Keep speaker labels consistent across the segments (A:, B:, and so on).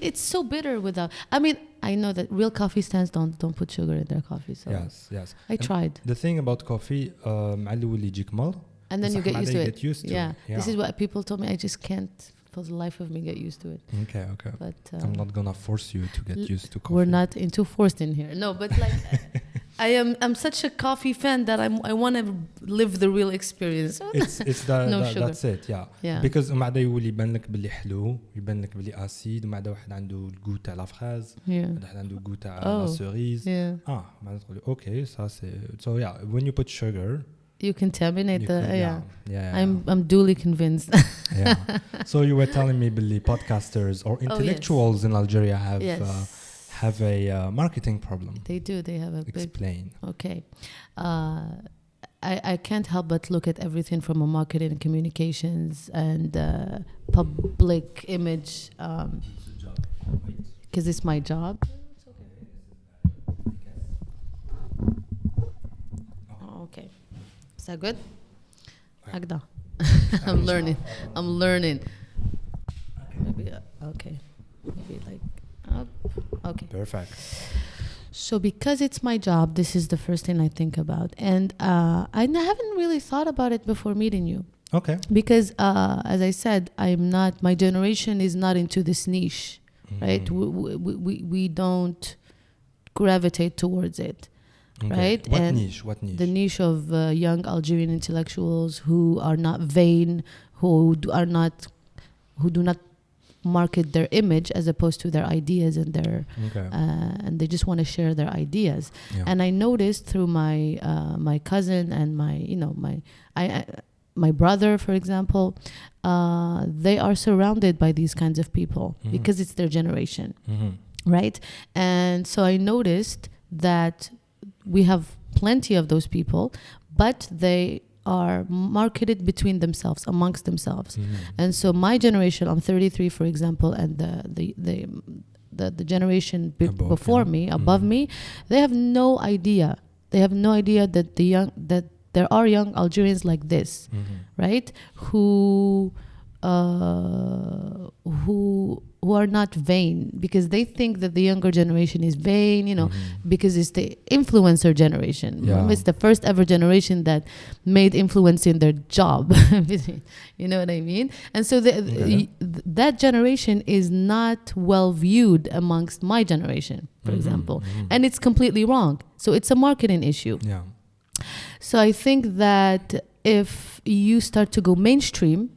A: it's so bitter without. I mean, I know that real coffee stands don't put sugar in their coffee. So
B: yes.
A: I tried.
B: The thing about coffee, مع الأول يجيك مر.
A: And then you get used to it.
B: Get used to it.
A: This is what people told me. I just can't, for the life of me, get used to it.
B: Okay.
A: But
B: I'm not gonna force you to get used to coffee.
A: We're not into forced in here. No, but like, I'm such a coffee fan that I want to live the real experience.
B: It's that's it. Yeah. Because بعد يولي يبان لك باللي حلو، يبان لك باللي أسيد، وبعد واحد عنده الجو تاع لا فراز، واحد عنده الجو تاع لا سيريز. بعد تقولي okay ça c'est so yeah when you put sugar.
A: You contaminate I'm duly convinced.
B: So you were telling me Billy, podcasters or intellectuals in Algeria have a marketing problem.
A: They do. They have a
B: Explain.
A: Okay. I can't help but look at everything from a marketing and communications and public image because it's my job. Okay. Is that good? Agda. I'm learning. Maybe okay. Maybe like up. Okay.
B: Perfect.
A: So because it's my job, this is the first thing I think about, and I haven't really thought about it before meeting you.
B: Okay.
A: Because as I said, my generation is not into this niche, right? We don't gravitate towards it.
B: Okay.
A: Right?
B: What niche?
A: The niche of young Algerian intellectuals who are not vain, who do not market their image as opposed to their ideas and their and they just want to share their ideas. And I noticed through my cousin and my brother, for example, they are surrounded by these kinds of people because it's their generation, right? And so I noticed that we have plenty of those people, but they are marketed between themselves, amongst themselves. And so my generation, I'm 33, for example, and the generation before me, above me, they have no idea. They have no idea that that there are young Algerians like this, right? Who are not vain, because they think that the younger generation is vain, because it's the influencer generation. It's the first ever generation that made influencing their job. You know what I mean? And so that generation is not well viewed amongst my generation, for example. And it's completely wrong. So it's a marketing issue. So I think that if you start to go mainstream,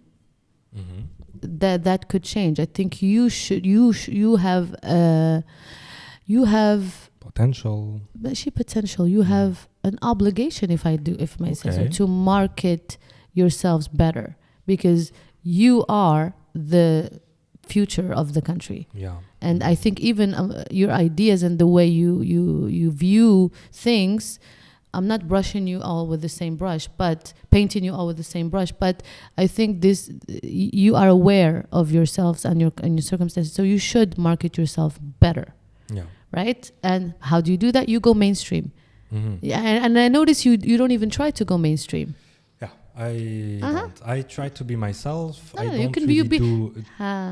A: that could change. I think you have
B: potential.
A: You have an obligation, if I say so, to market yourselves better, because you are the future of the country. And I think even your ideas and the way you view things, I'm not brushing you all with the same brush, but painting you all with the same brush. But I think you are aware of yourselves and your circumstances, so you should market yourself better. Right? And how do you do that? You go mainstream. And I notice you don't even try to go mainstream. I try
B: to be myself. I don't really do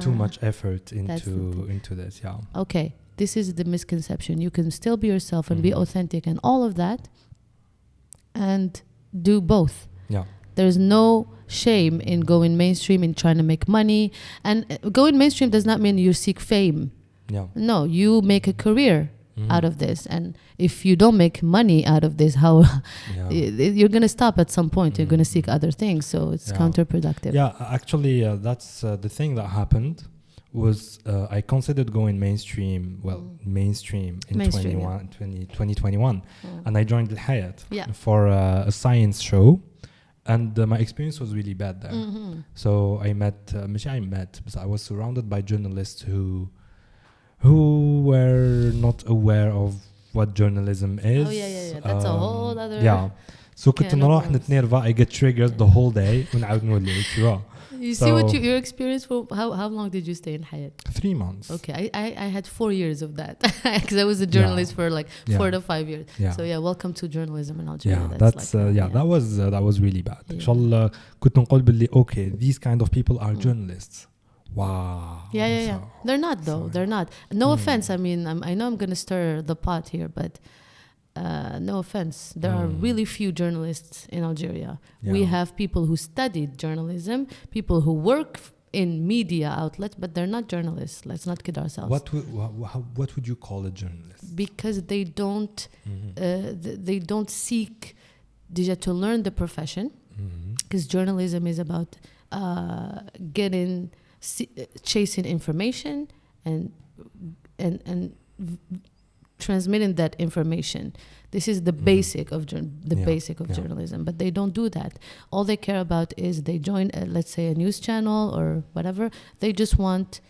B: too much effort into this.
A: Okay. This is the misconception. You can still be yourself and be authentic and all of that, and do both. There's no shame in going mainstream, in trying to make money. And going mainstream does not mean you seek fame. No, you make a career out of this. And if you don't make money out of this, how you're going to stop at some point. You're going to seek other things. So it's counterproductive.
B: Actually, that's the thing that happened. Was I considered going mainstream in 2021, and I joined Al Hayat for a science show, and my experience was really bad there. So I was surrounded by journalists who were not aware of what journalism is.
A: That's a whole other.
B: So كنت نروح نتنرفز, I get triggered the whole day ونعاود نولي, tu vois.
A: You see what your experience for how long did you stay in Hayat?
B: 3 months.
A: Okay, I had 4 years of that because I was a journalist for like 4 to 5 years. So welcome to journalism in Algeria.
B: That was really bad. إن شاء الله كنت نقول باللي okay, these kind of people are journalists. Wow.
A: Yeah. They're not though. Sorry. They're not. No offense. I mean, I know I'm gonna stir the pot here, but no offense. There are really few journalists in Algeria. Yeah. We have people who studied journalism, people who work in media outlets, but they're not journalists. Let's not kid ourselves.
B: What would you call a journalist?
A: Because they don't they don't seek to learn the profession. Because journalism is about chasing information and transmitting that information. This is the basic of journalism, but they don't do that. All they care about is they join, let's say, a news channel or whatever. They just want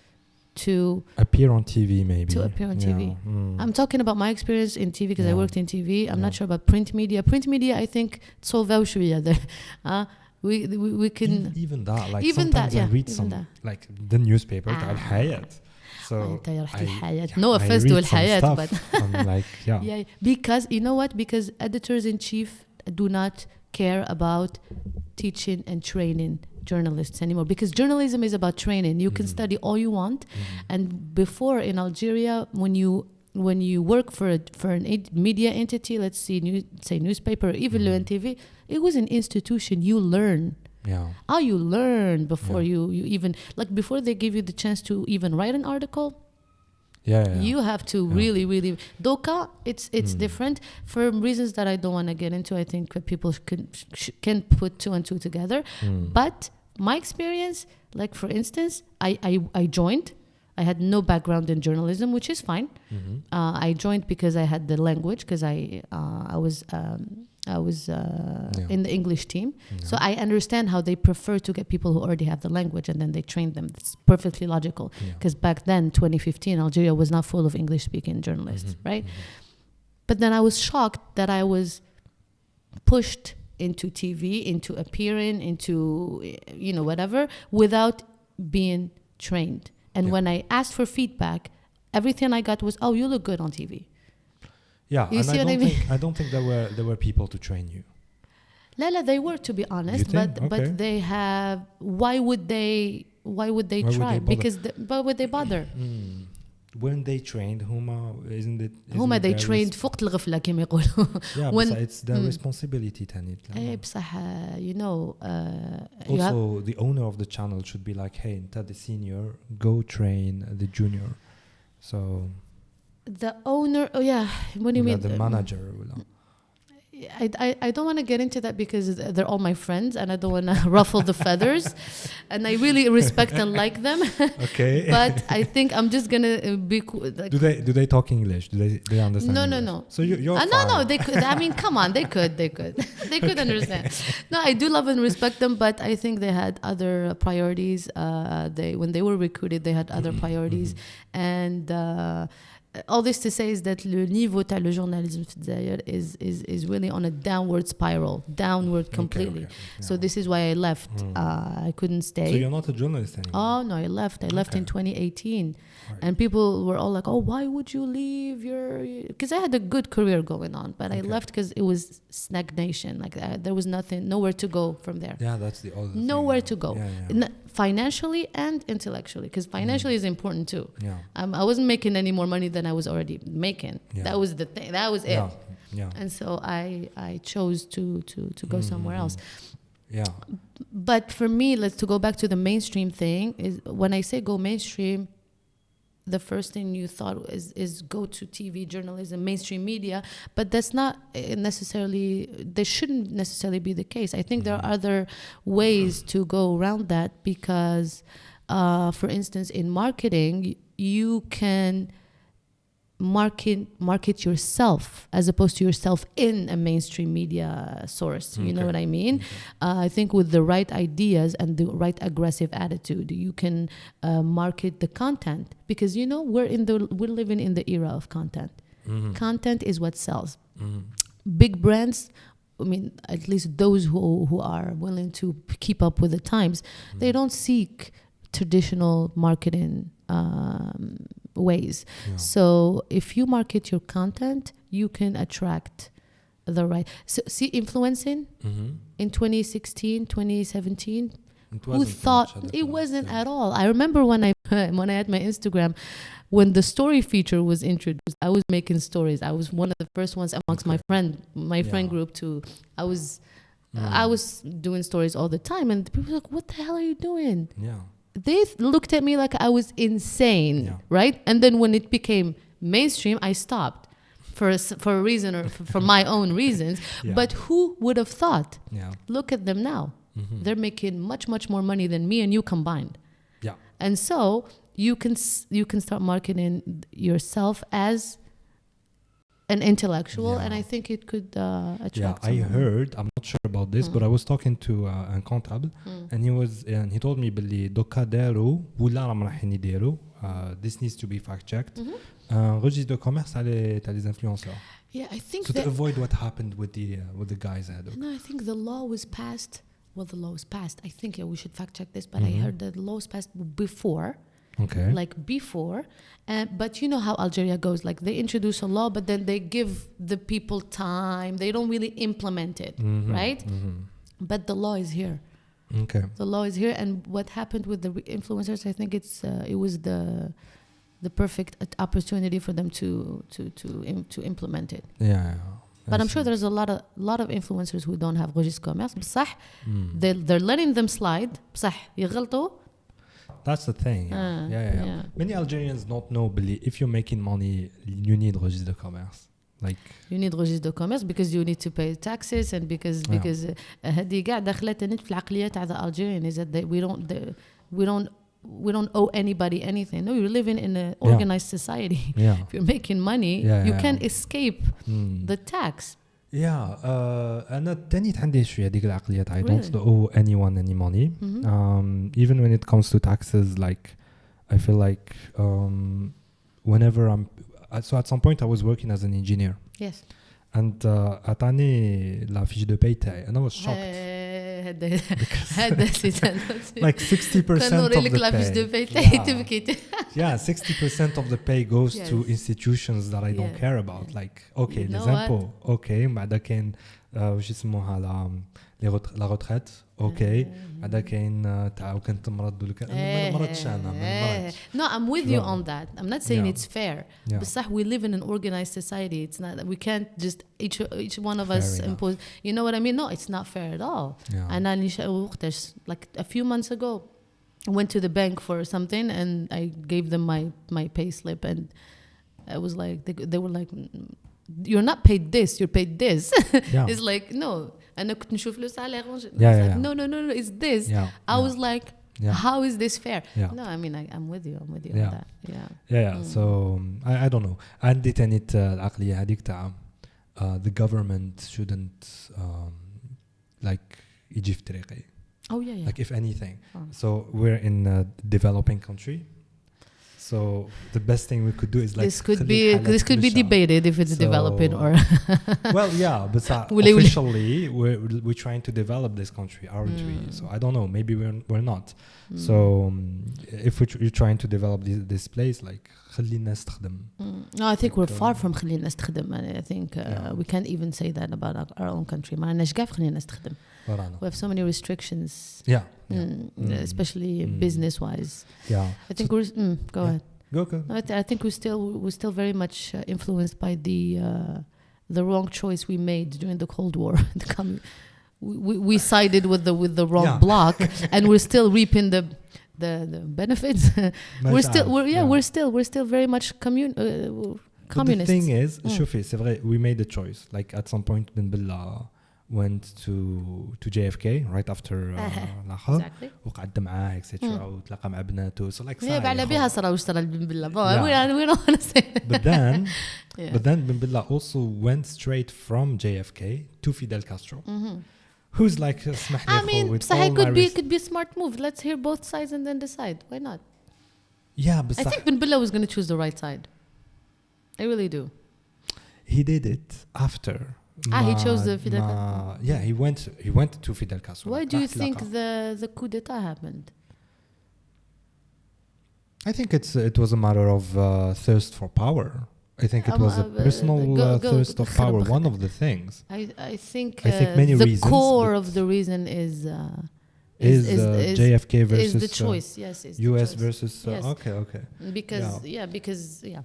A: to
B: appear on TV, maybe.
A: To appear on TV. I'm talking about my experience in TV because I worked in TV. I'm not sure about print media. Print media, I think, we can
B: even that. Like even sometimes that, I read some like the newspaper. Al-Hayat. So
A: no offense to Al-Hayat, but
B: I'm like,
A: yeah. Because you know what? Because editors-in-chief do not care about teaching and training journalists anymore. Because journalism is about training. You can study all you want, and before in Algeria, when you work for an media entity, let's say newspaper, even TV, it was an institution. You learn.
B: Yeah.
A: How you learn before you even, like, before they give you the chance to even write an article. You have to really Doka, it's different for reasons that I don't want to get into. I think people can put two and two together. But my experience, like for instance, I joined. I had no background in journalism, which is fine. I joined because I had the language, because I was in the English team. So I understand how they prefer to get people who already have the language and then they train them. It's perfectly logical, because back then, 2015, Algeria was not full of English-speaking journalists, right? But then I was shocked that I was pushed into TV, into appearing, into, whatever, without being trained. And when I asked for feedback, everything I got was, "Oh, you look good on TV."
B: Yeah,
A: you see what I mean?
B: I don't think there were people to train you.
A: La, they were, to be honest, but they have. Why would they try? Why would they bother?
B: When they trained, isn't it?
A: هما they trained فوق الغفلة كما يقولوا.
B: Yeah, but it's their responsibility تاني.
A: بصح,
B: also, the owner of the channel should be like, "Hey, أنت the senior, go train the junior." So.
A: The owner, what do you mean?
B: The manager.
A: I don't want to get into that because they're all my friends and I don't want to ruffle the feathers, and I really respect and like them.
B: Okay.
A: But I think I'm just gonna be cool. Like,
B: do they talk English? Do they understand?
A: No.
B: So you're fine.
A: No. They could. I mean, come on, they could. They could understand. No, I do love and respect them, but I think they had other priorities. When they were recruited, they had other priorities, and. All this to say is that le niveau تاع le journalisme في Dzair is really on a downward spiral, completely. Okay. Yeah. So this is why I left. I couldn't stay.
B: So you're not a journalist anymore?
A: Oh no, I left. I left in 2018, and people were all like, "Oh, why would you leave Because I had a good career going on, but I left because it was stagnation. Like there was nowhere to go from there.
B: Yeah, that's the other thing.
A: Nowhere to go. Financially and intellectually, because financially is important too. I wasn't making any more money than I was already making. That was the thing. That was it. And so I chose to go somewhere else.
B: Yeah.
A: But for me, to go back to the mainstream thing, is when I say go mainstream, the first thing you thought is go to TV journalism, mainstream media, but that's not necessarily, they shouldn't necessarily be the case. I think there are other ways to go around that because, for instance, in marketing, you can market yourself as opposed to yourself in a mainstream media source. You know what I mean? I think with the right ideas and the right aggressive attitude, you can market the content, because we're living in the era of content. Content is what sells. Big brands, I mean, at least those who are willing to keep up with the times, they don't seek traditional marketing ways. So if you market your content, you can attract the right. So see, influencing in 2016, 2017, who thought it wasn't at all. I remember when I had my Instagram, when the story feature was introduced, I was making stories. I was one of the first ones amongst my friend group to. I was doing stories all the time, and people were like, "What the hell are you doing?"
B: Yeah.
A: They looked at me like I was insane, right? And then when it became mainstream, I stopped for a reason or for my own reasons. But who would have thought? Look at them now. Mm-hmm. They're making much, much more money than me and you combined. Yeah. And so you can start marketing yourself as an intellectual, and I think it could attract someone.
B: I heard, I'm not sure about this, but I was talking to a comptable, and he told me باللي دوكا داروا ولا راهم رايحين يديروا this needs to be fact checked registre de commerce على les influenceurs.
A: Yeah, I think
B: to avoid what happened with the guys.
A: No, I think the law was passed. Well, the law was passed. I think we should fact check this, but I heard that the law was passed before. Okay. Like before, but you know how Algeria goes. Like they introduce a law, but then they give the people time. They don't really implement it, right? Mm-hmm. But the law is here. Okay. The law is here, and what happened with the influencers? I think it was the perfect opportunity for them to implement it. Yeah. But I'm sure there's a lot of influencers who don't have registre commerce. بصح they're letting them slide. بصح يغلطوا.
B: That's the thing. Yeah. Many Algerians don't know, Billy, if you're making money, you need registre de commerce. Like
A: you need registre de commerce because you need to pay taxes, and because هذه قاعدة دخلتنا في العقلية تاع the Algerian is that we don't owe anybody anything. No, you're living in an organized society. Yeah. If you're making money, you can't escape the tax.
B: أنا تاني عندي شوية ديك العقلية. I don't owe anyone any money. Even when it comes to taxes, like I feel like whenever so at some point I was working as an engineer. Yes. And أعطاني la fiche de paye تاعي. And I was shocked. Like 60% of the pay. Yeah, 60% of the pay goes to institutions that I don't care about. Like, okay, les impôts, okay, بعد كاين واش يسموها la retraite, okay, بعد كاين تاع كنت مرض ولا ما مرضتش انا.
A: No, I'm with you on that. I'm not saying it's fair. بصح we live in an organized society. It's not, we can't just each one of us impose. You know what I mean? No, it's not fair at all. And like a few months ago, I went to the bank for something and I gave them my pay slip, and I was like, they were like, you're not paid this, you're paid this. It's like, no. أنا كنت نشوف له salaire. No, it's this. I was like, how is this fair? No, I mean, I'm with you on that.
B: Yeah. So I don't know. عندي تاني العقلية هذيك تاع the government shouldn't like يجي في طريقي.
A: Oh yeah.
B: Like if anything. So we're in a developing country. So the best thing we could do is like
A: this could be debated if it's developing or
B: well, but officially we're trying to develop this country, aren't we? So I don't know, maybe we're not. So if you're trying to develop this place, like خلي الناس تخدم.
A: No, I think we're far from خلي الناس تخدم. I think we can't even say that about our own country. ما عندناش كاع خلي الناس تخدم. We have so many restrictions. Especially business wise. I think we're go ahead.
B: Go.
A: I think we're still very much influenced by the wrong choice we made during the Cold War. We sided with the wrong bloc, and we're still reaping the benefits. we're still very much communist.
B: The thing is, شوفي, c'est vrai, we made a choice. Like at some point Ben Bella went to JFK right after لاخر وقعد معاه etc. وتلاقى مع بناته. So like
A: هي على بها صار واشترى بن بلا. We don't want to say.
B: But then Ben Bella also went straight from JFK to Fidel Castro. Who's like اسمح لي.
A: I mean, it could be a smart move. Let's hear both sides and then decide. Why not?
B: But
A: I think Ben Bella was going to choose the right side. I really do.
B: He did it after.
A: He chose the Fidel Castro.
B: He went to Fidel Castro.
A: Why do you think the coup d'etat happened?
B: I think it was a matter of thirst for power. I think it was a personal thirst of power. One of the things.
A: I think
B: many
A: the
B: reasons,
A: core of the reason is
B: is JFK versus
A: is the choice. Yes, is
B: US
A: the choice.
B: versus
A: Yes.
B: Okay.
A: Because I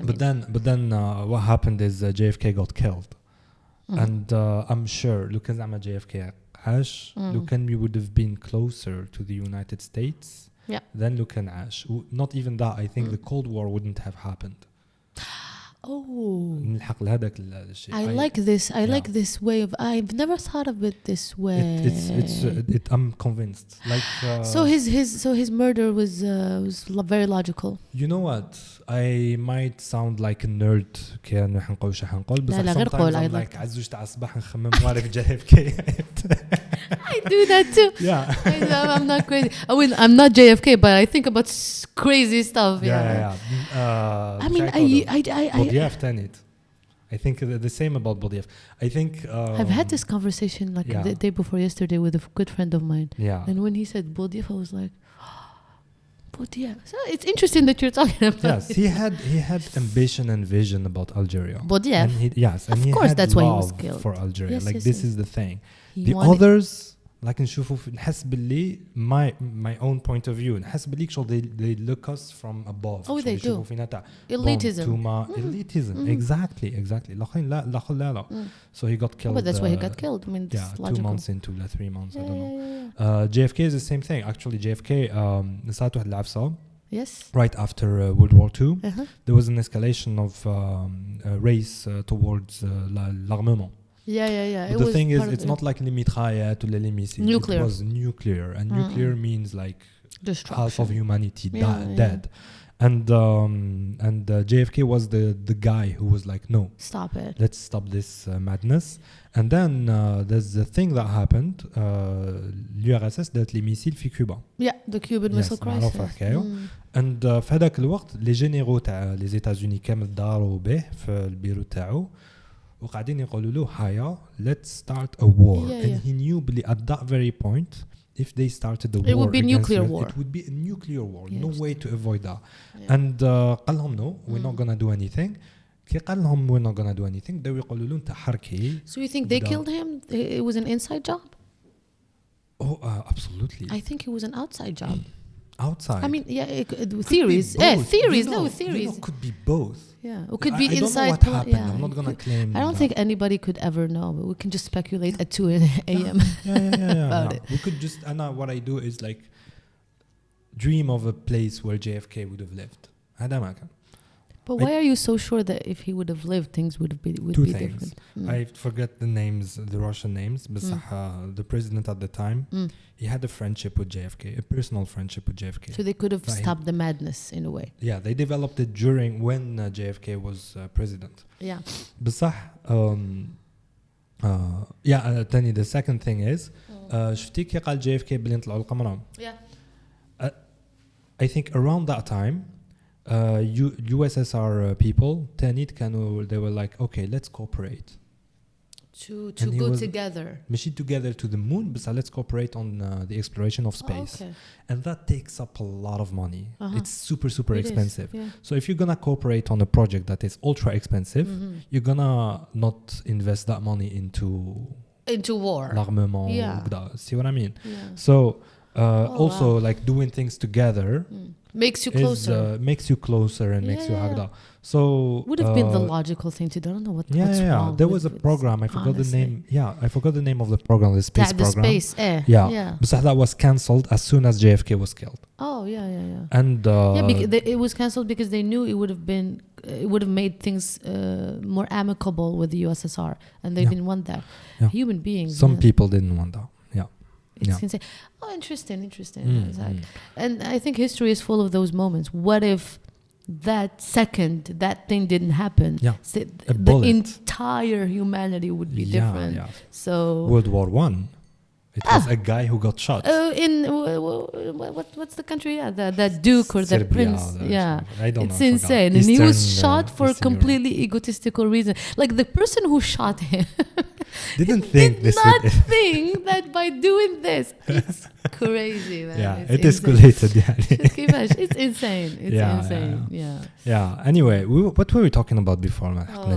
B: but then what happened is JFK got killed. And I'm sure look at JFK عاش لو كان we would have been closer to the United States then لو كان عاش. Not even that, I think the Cold War wouldn't have happened. نلحق لهذاك الشيء.
A: I like this. I like this way of. I've never thought of it this way.
B: I'm convinced. Like
A: so his murder was very logical.
B: You know what? I might sound like a nerd كأنه حنقول شو حنقول بس sometimes I'm like عزوج تاع الصباح نخمم وارك JFK.
A: I do that too.
B: Yeah.
A: I'm not crazy. I mean, I'm not JFK, but I think about crazy stuff.
B: Yeah.
A: I mean,
B: Bodiev Tenet. I think the same about Bodiev. I think
A: I've had this conversation the day before yesterday with a good friend of mine.
B: Yeah.
A: And when he said Bodiev, I was like, Bodiev. So it's interesting that you're talking about.
B: Yes, he had ambition and vision about Algeria.
A: Bodiev.
B: And
A: of course, that's why he was killed
B: for Algeria.
A: Yes,
B: this is the thing. The others. لكن نشوفوا نحس باللي my own point of view نحس باللي they look us from above.
A: Oh, they do.
B: Elitism. Exactly. لا. So he got killed.
A: But that's why he got killed. I mean, it's logical.
B: 2 months into 3 months. I don't know. JFK is the same thing. Actually, JFK نسات واحد العفسة.
A: Yes.
B: Right after World War II, there was an escalation of race towards l'armement.
A: Yeah.
B: But the thing is, it's not like les mitraillettes or les missiles.
A: Nuclear.
B: It was nuclear, and nuclear means like half of humanity dead. And JFK was the guy who was like, no,
A: stop it.
B: Let's stop this madness. And then there's the thing that happened. L'URSS دارت les missiles في Cuba.
A: Yeah, the Cuban Missile Crisis.
B: And في هذاك الوقت les généraux تاع les États-Unis كامل داروا به في البيرو تاعو. وقاعدين يقولوا له هيا let's start a war. And he knew at that very point if they started a war
A: it would be nuclear war.
B: It would be a nuclear war. No way to avoid that. And قال لهم no, we're not gonna do anything. كي قال لهم we're not gonna do anything بداو يقولوا له انت حركي.
A: So you think they killed him? It was an inside job?
B: Oh, absolutely.
A: I think it was an outside job.
B: Outside.
A: I mean, theories. Theories.
B: It could be both.
A: Yeah, it could be inside.
B: I don't know what happened. I'm not gonna claim.
A: I don't think anybody could ever know, but we can just speculate at 2 a.m. about it.
B: We could just. And now what I do is like dream of a place where JFK would have lived. هذا ما كان.
A: But why are you so sure that if he would have lived, things would be different?
B: I forget the names, the Russian names, but the president at the time, he had a friendship with JFK, a personal friendship with JFK.
A: So they could have stopped the madness in a way.
B: Yeah, they developed it during when JFK was president.
A: Yeah.
B: بصح تاني the second thing is شفتي كي قال JFK بلي نطلعوا القمر.
A: Yeah.
B: I think around that time USSR people تانيت كانوا they were like okay let's cooperate
A: to go together
B: ماشي together to the moon but let's cooperate on the exploration of space. And that takes up a lot of money. It's super expensive. So if you're gonna cooperate on a project that is ultra expensive you're gonna not invest that money into
A: war
B: l'armement. See what I mean? So also like doing things together
A: makes you closer
B: and makes you hagda. So
A: would have been the logical thing to do. I don't know what's wrong.
B: There was a program, I forgot the name. I forgot the name of the program, the space program. But that was cancelled as soon as JFK was killed. And
A: it was cancelled because they knew it would have made things more amicable with the USSR, and they didn't want that. Human beings.
B: Some people didn't want that.
A: It's insane. Oh, interesting. And I think history is full of those moments. What if that second that thing didn't happen? The entire humanity would be different. So
B: World War I. It was a guy who got shot.
A: In what's the country? That Duke or that Prince.
B: I don't know.
A: It's insane. And he was shot for a completely egotistical reason. Like the person who shot him
B: didn't think
A: did not think that by doing this. It's crazy, man.
B: It escalated.
A: It's insane. It's insane.
B: Anyway, what were we talking about before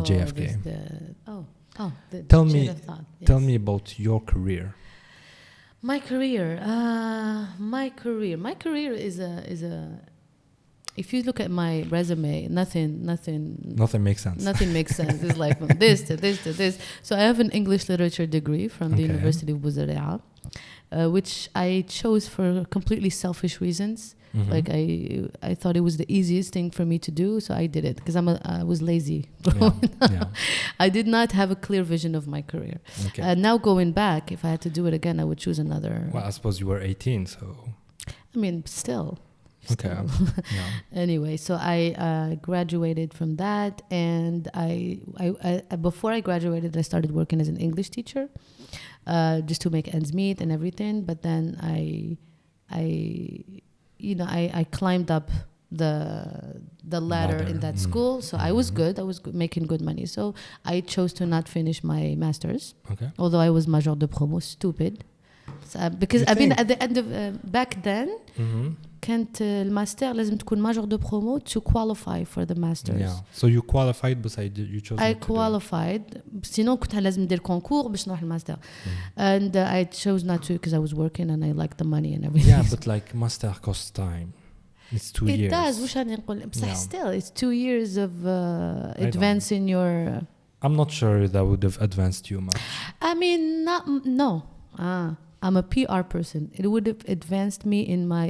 B: JFK?
A: Tell
B: me about your career.
A: My career is a. If you look at my resume, nothing
B: makes sense.
A: Nothing makes sense. It's like from this to this to this. So I have an English literature degree from the University of Bouzaria, which I chose for completely selfish reasons. Mm-hmm. Like I thought it was the easiest thing for me to do, so I did it because I was lazy. Yeah. I did not have a clear vision of my career. Okay. Now going back, if I had to do it again, I would choose another.
B: Well, I suppose you were 18, so.
A: I mean, still.
B: Okay. Yeah.
A: Anyway, so I graduated from that, and I before I graduated, I started working as an English teacher, just to make ends meet and everything. But then I climbed up the ladder in that school, so I was good. I was making good money. So I chose to not finish my master's, although I was major de promo. Stupid, because I mean at the end of back then. Mm-hmm. كانت الماستر لازم تكون major de promo to qualify for the masters.
B: Yeah. So you qualified but you chose
A: I qualified. sinon كنت لازم ندير concours باش نروح الماستر. And I chose not to because I was working and I liked the money and everything.
B: Yeah, but like master costs time. It's 2 years.
A: It does. وش راني نقول بصح still it's 2 years of advancing your.
B: I'm not sure that would have advanced you much.
A: I mean no. I'm a PR person. It would have advanced me in my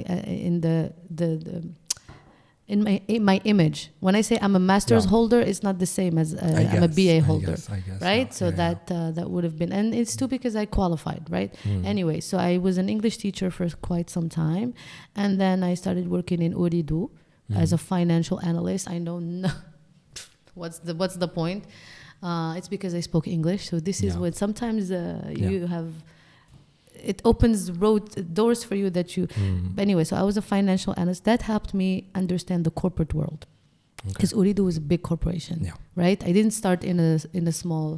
A: in my image. When I say I'm a master's holder, it's not the same as I'm a BA holder,
B: I guess,
A: right? So that would have been, and it's too because I qualified, right? Anyway, so I was an English teacher for quite some time, and then I started working in Ooredoo as a financial analyst. I know what's the point? It's because I spoke English. So this is what sometimes you have. It opens doors for you that you. Anyway, so I was a financial analyst. That helped me understand the corporate world, because Ooredoo was a big corporation, right? I didn't start in a small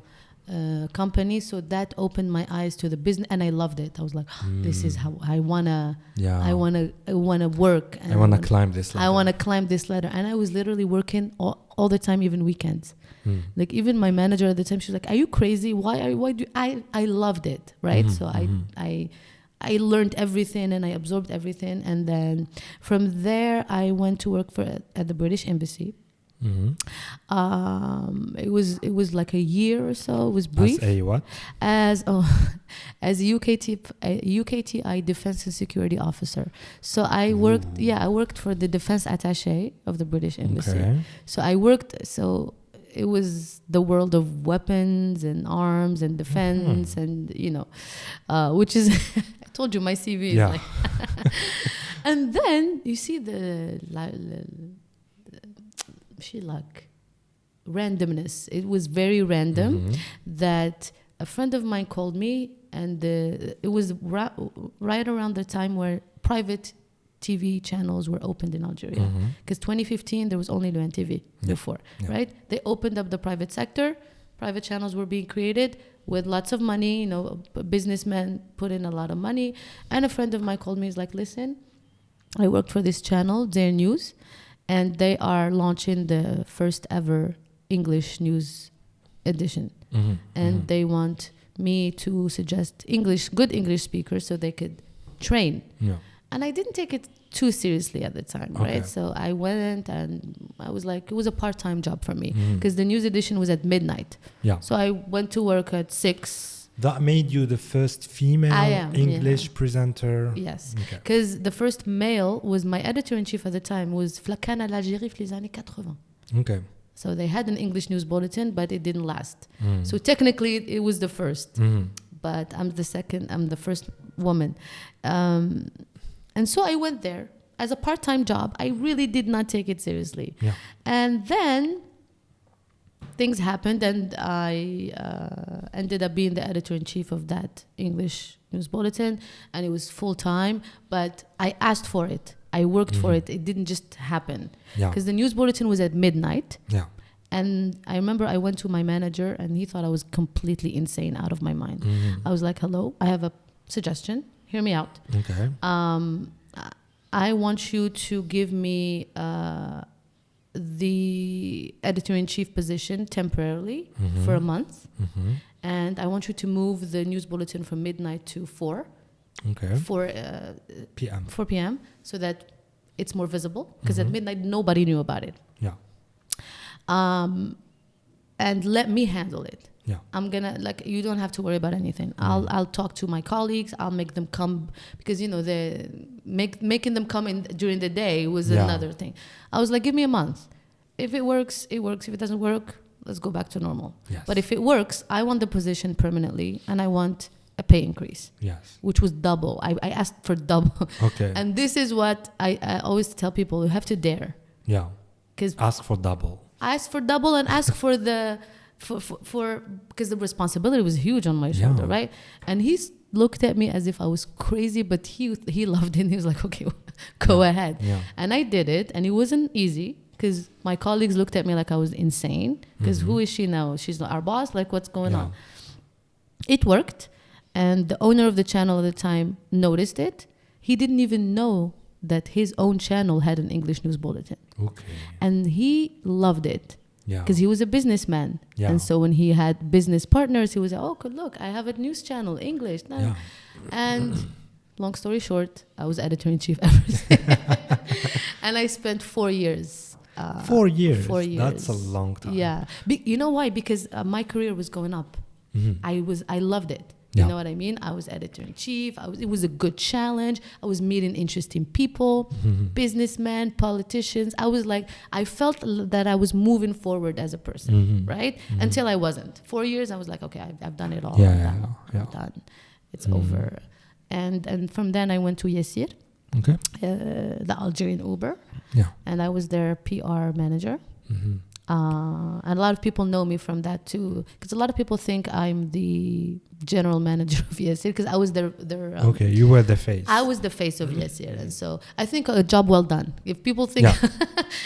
A: company, so that opened my eyes to the business, and I loved it. I was like, this is how I wanna work. And
B: I wanna climb this ladder.
A: I wanna climb this ladder, and I was literally working all the time, even weekends. Like even my manager at the time, she was like, "Are you crazy? Why do I loved it, right?" So I learned everything and I absorbed everything, and then from there I went to work at the British Embassy. It was like a year or so. It was brief.
B: As a what?
A: As a UKTI Defense and Security Officer. So I worked for the defense attaché of the British Embassy. So I worked. It was the world of weapons and arms and defense and which is I told you my CV is like. And then you see the randomness. It was very random that a friend of mine called me, and it was right around the time where private TV channels were opened in Algeria, because 2015 there was only Luan TV before, right? They opened up the private sector. Private channels were being created with lots of money. Businessmen put in a lot of money, and a friend of mine called me. He's like, "Listen, I worked for this channel, Dzair News, and they are launching the first ever English news edition, and they want me to suggest good English speakers so they could train." And I didn't take it too seriously at the time, right? So I went, and I was like, it was a part-time job for me, because the news edition was at midnight. So I went to work at 6.
B: That made you the first female English presenter?
A: Yes, because the first male was my editor-in-chief at the time, was Flakana l'Algérie في les années 80.
B: Okay.
A: So they had an English news bulletin, but it didn't last. So technically it was the first, but I'm the first woman. And so I went there as a part-time job. I really did not take it seriously. And then things happened, and I ended up being the editor-in-chief of that English news bulletin, and it was full-time, but I asked for it. I worked for it. It didn't just happen. Because the news bulletin was at midnight. And I remember I went to my manager, and he thought I was completely insane, out of my mind. I was like, "Hello, I have a suggestion. Hear me out. I want you to give me the editor-in-chief position temporarily for a month, and I want you to move the news bulletin from midnight to 4,
B: Okay.
A: 4
B: p.m.
A: 4 p.m. so that it's more visible, because at midnight nobody knew about it.
B: Yeah.
A: And let me handle it.
B: Yeah.
A: I'm gonna, like, you don't have to worry about anything. I'll talk to my colleagues. I'll make them come, because making them come in during the day was another thing. I was like, give me a month. If it works, it works. If it doesn't work, let's go back to normal.
B: Yes.
A: But if it works, I want the position permanently, and I want a pay increase.
B: Yes.
A: Which was double. I asked for double.
B: Okay.
A: And this is what I always tell people: you have to dare.
B: Yeah.
A: Because
B: ask for double.
A: Ask for double, and ask for the for because the responsibility was huge on my shoulder, right? And he looked at me as if I was crazy, but he loved it. He was like, okay, go ahead.
B: Yeah.
A: And I did it, and it wasn't easy, because my colleagues looked at me like I was insane. Because who is she now? She's our boss. Like, what's going on? It worked, and the owner of the channel at the time noticed it. He didn't even know that his own channel had an English news bulletin.
B: Okay.
A: And he loved it.
B: Yeah.
A: Because he was a businessman.
B: Yeah.
A: And so when he had business partners, he was like, oh, look, I have a news channel, English.
B: Yeah.
A: And long story short, I was editor-in-chief everything. And I spent 4 years.
B: 4 years?
A: 4 years.
B: That's a long time.
A: Yeah. You know why? Because my career was going up. I loved it.
B: Yeah.
A: You know what I mean? I was editor-in-chief. It was a good challenge. I was meeting interesting people, businessmen, politicians. I felt that I was moving forward as a person, right? Until I wasn't. 4 years, I was like, okay, I've done it all. I'm done. It's over. And from then I went to YASSIR,
B: okay,
A: the Algerian Uber.
B: Yeah.
A: And I was their PR manager. And a lot of people know me from that too, because a lot of people think I'm the general manager of YASSIR, because I was their
B: okay, you were the face.
A: I was the face of YASSIR, and so I think a job well done. If people think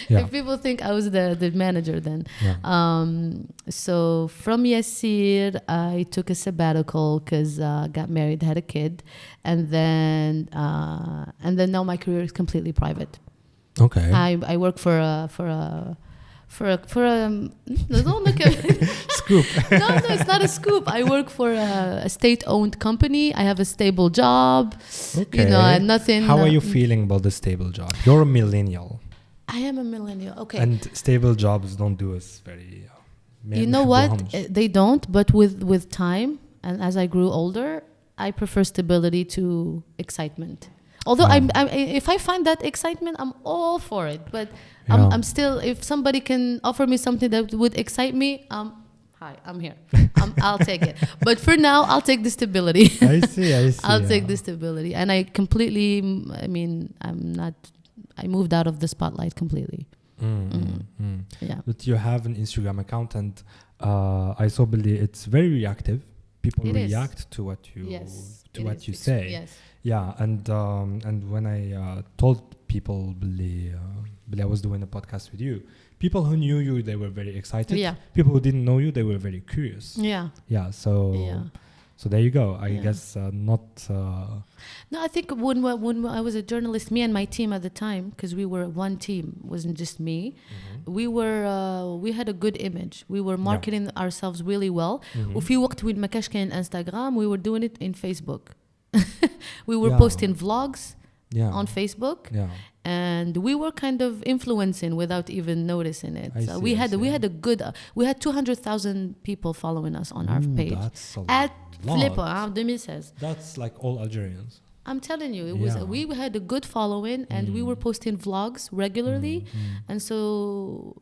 A: if people think I was the manager, then so from YASSIR I took a sabbatical because I got married, had a kid, and then now my career is completely private.
B: Okay.
A: I work for a don't look at
B: scoop.
A: No, it's not a scoop. I work for a state-owned company. I have a stable job.
B: Okay.
A: And nothing.
B: How are you feeling about the stable job? You're a millennial.
A: I am a millennial. Okay.
B: And stable jobs don't do us very.
A: You know what? They don't. But with time, and as I grew older, I prefer stability to excitement. Although if I find that excitement, I'm all for it. But I'm still, if somebody can offer me something that would excite me, hi, I'm here. I'll take it. But for now, I'll take the stability.
B: I see.
A: I'll take the stability. And I completely, I moved out of the spotlight completely. Yeah.
B: But you have an Instagram account, and I saw it's very reactive. People react to what you say.
A: Yes.
B: Yeah, and when I told people I was doing a podcast with you, people who knew you, they were very excited. Yeah. People who didn't know you, they were very curious.
A: Yeah.
B: Yeah. So there you go. I guess not.
A: No, I think when I was a journalist, me and my team at the time, because we were one team, wasn't just me. We had a good image. We were marketing ourselves really well. وفي وقت وين ما كاش كان Instagram, we were doing it in Facebook. We were posting vlogs on Facebook, and we were kind of influencing without even noticing it. We had 200,000 people following us on our page.
B: That's
A: at Flipper, 2016.
B: That's like all Algerians.
A: I'm telling you, we had a good following, and we were posting vlogs regularly, and so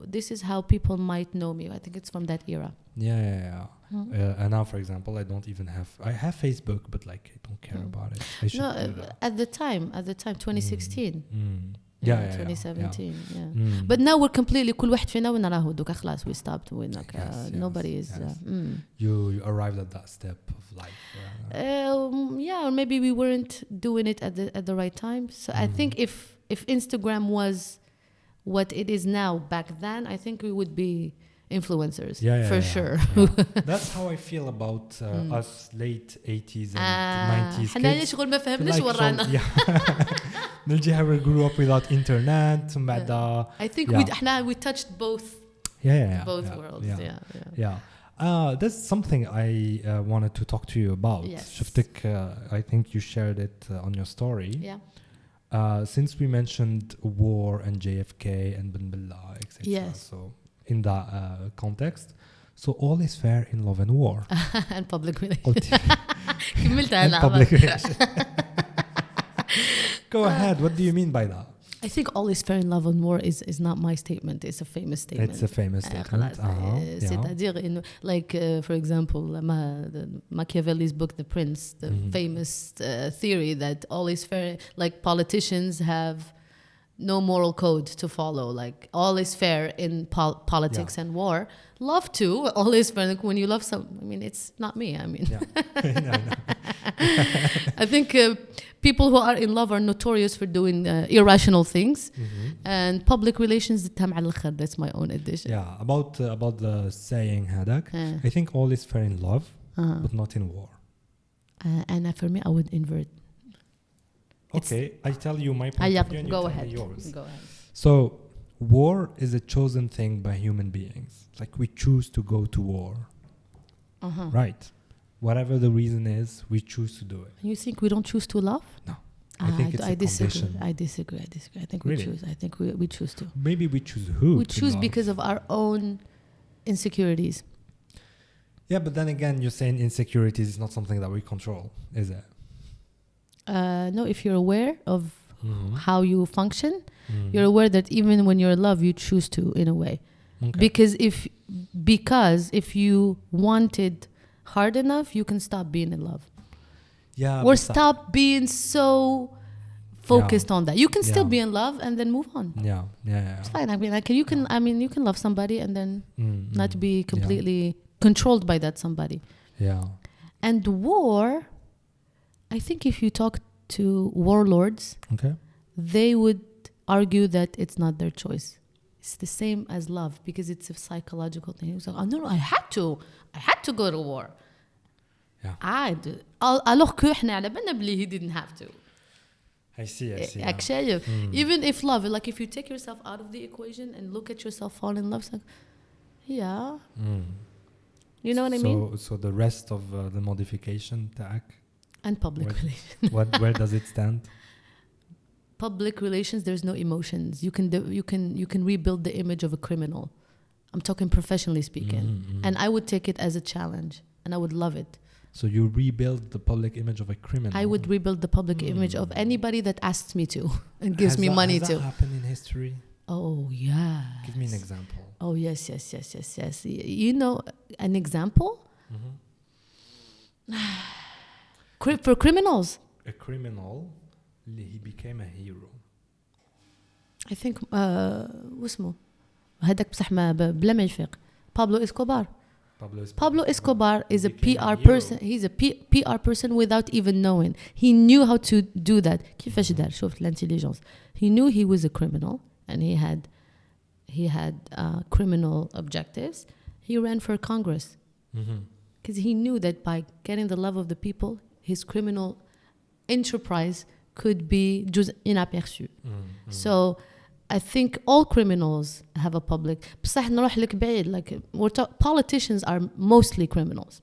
A: this is how people might know me. I think it's from that era.
B: Yeah. And now, for example, I have Facebook, but like I don't care about it. I should do that.
A: At the time, 2016. 2017.
B: Yeah.
A: But now we're completely كل واحد فينا وين راهو دوكا خلاص we stopped nobody is
B: you arrived at that step of life.
A: Or maybe we weren't doing it at the right time. So I think if Instagram was what it is now back then, I think we would be influencers for sure.
B: That's how I feel about us late 80s and 90s
A: حنا ليش شغل ما فهمناش ورانا.
B: نلجيها we grew up without internet ثم بعد
A: I think we touched both worlds.
B: That's something I wanted to talk to you about.
A: Yes.
B: شفتك, I think you shared it on your story.
A: Yeah.
B: Since we mentioned war and JFK and Ben Bella, etc.
A: Yes.
B: So in that context, so all is fair in love and war.
A: And public relations. كملتها
B: and public relations. Go ahead. What do you mean by that?
A: I think all is fair in love and war is not my statement. It's a famous statement.
B: It's a famous statement.
A: C'est-à-dire, like for example, Machiavelli's book, The Prince, the famous theory that all is fair. Like politicians have no moral code to follow. Like all is fair in politics and war. Love too. All is fair. Like when you love I mean, it's not me. I mean,
B: no.
A: I think people who are in love are notorious for doing irrational things. And public relations, that's my own addition.
B: Yeah, about the saying هذاك, I think all is fair in love, but not in war.
A: And for me, I would invert.
B: Okay, I tell you my point of view and you tell me yours.
A: Go ahead.
B: So, war is a chosen thing by human beings. Like we choose to go to war. Right. Whatever the reason is, we choose to do it.
A: You think we don't choose to love?
B: No. I think it's a condition.
A: I disagree. I think
B: really?
A: we choose. I think we choose to.
B: Maybe we choose who?
A: We choose because of our own insecurities.
B: Yeah, but then again, you're saying insecurities is not something that we control, is it?
A: No, if you're aware of how you function, you're aware that even when you're in love, you choose to, in a way.
B: Okay.
A: Because if you wanted hard enough, you can stop being in love.
B: Yeah.
A: Or stop being so focused on that. You can still be in love and then move on.
B: Yeah.
A: It's fine. I mean, you can love somebody and then not be completely controlled by that somebody.
B: Yeah.
A: And war, I think if you talk to warlords, they would argue that it's not their choice. It's the same as love because it's a psychological thing. It's like, oh, no, I had to go to war. Alors que احنا على بالنا بلي he didn't have to.
B: I see.
A: Actually, even if love, like if you take yourself out of the equation and look at yourself fall in love, it's like, yeah. You know what I mean?
B: So the rest of the modification tag
A: and public relations.
B: Where does it stand?
A: Public relations, there's no emotions. You can rebuild the image of a criminal. I'm talking professionally speaking. And I would take it as a challenge and I would love it.
B: So you rebuild the public image of a criminal?
A: I would rebuild the public image of anybody that asks me to and gives me money to.
B: Has that happened in history?
A: Oh, yeah.
B: Give me an example.
A: Oh, yes. You know, an example? For criminals.
B: A criminal, he became a hero.
A: I think واسمه هذاك بصح بلا ما يفيق Pablo Escobar is a PR person. He's a PR person without even knowing. He knew how to do that. كيفاش دار شوف l'intelligence. He knew he was a criminal and he had criminal objectives. He ran for Congress because he knew that by getting the love of the people, his criminal enterprise could be just inaperçu. So I think all criminals have a public. بصح نروح لك بعيد, like politicians are mostly criminals.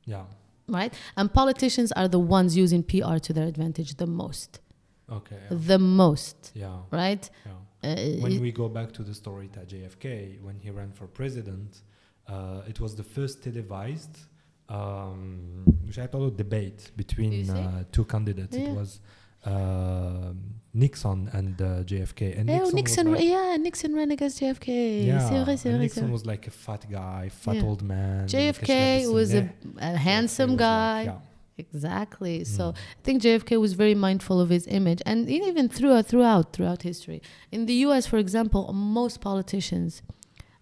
B: Yeah.
A: Right? And politicians are the ones using PR to their advantage the most.
B: Okay. Yeah.
A: The most.
B: Yeah.
A: Right?
B: Yeah. When we go back to the story to JFK, when he ran for president, it was the first televised debate between two candidates.
A: Yeah.
B: It was Nixon and JFK. And
A: Nixon ran against JFK.
B: Yeah, Nixon was like a fat guy, old man.
A: JFK was a handsome guy. Exactly. So I think JFK was very mindful of his image, and even throughout history. In the U.S., for example, most politicians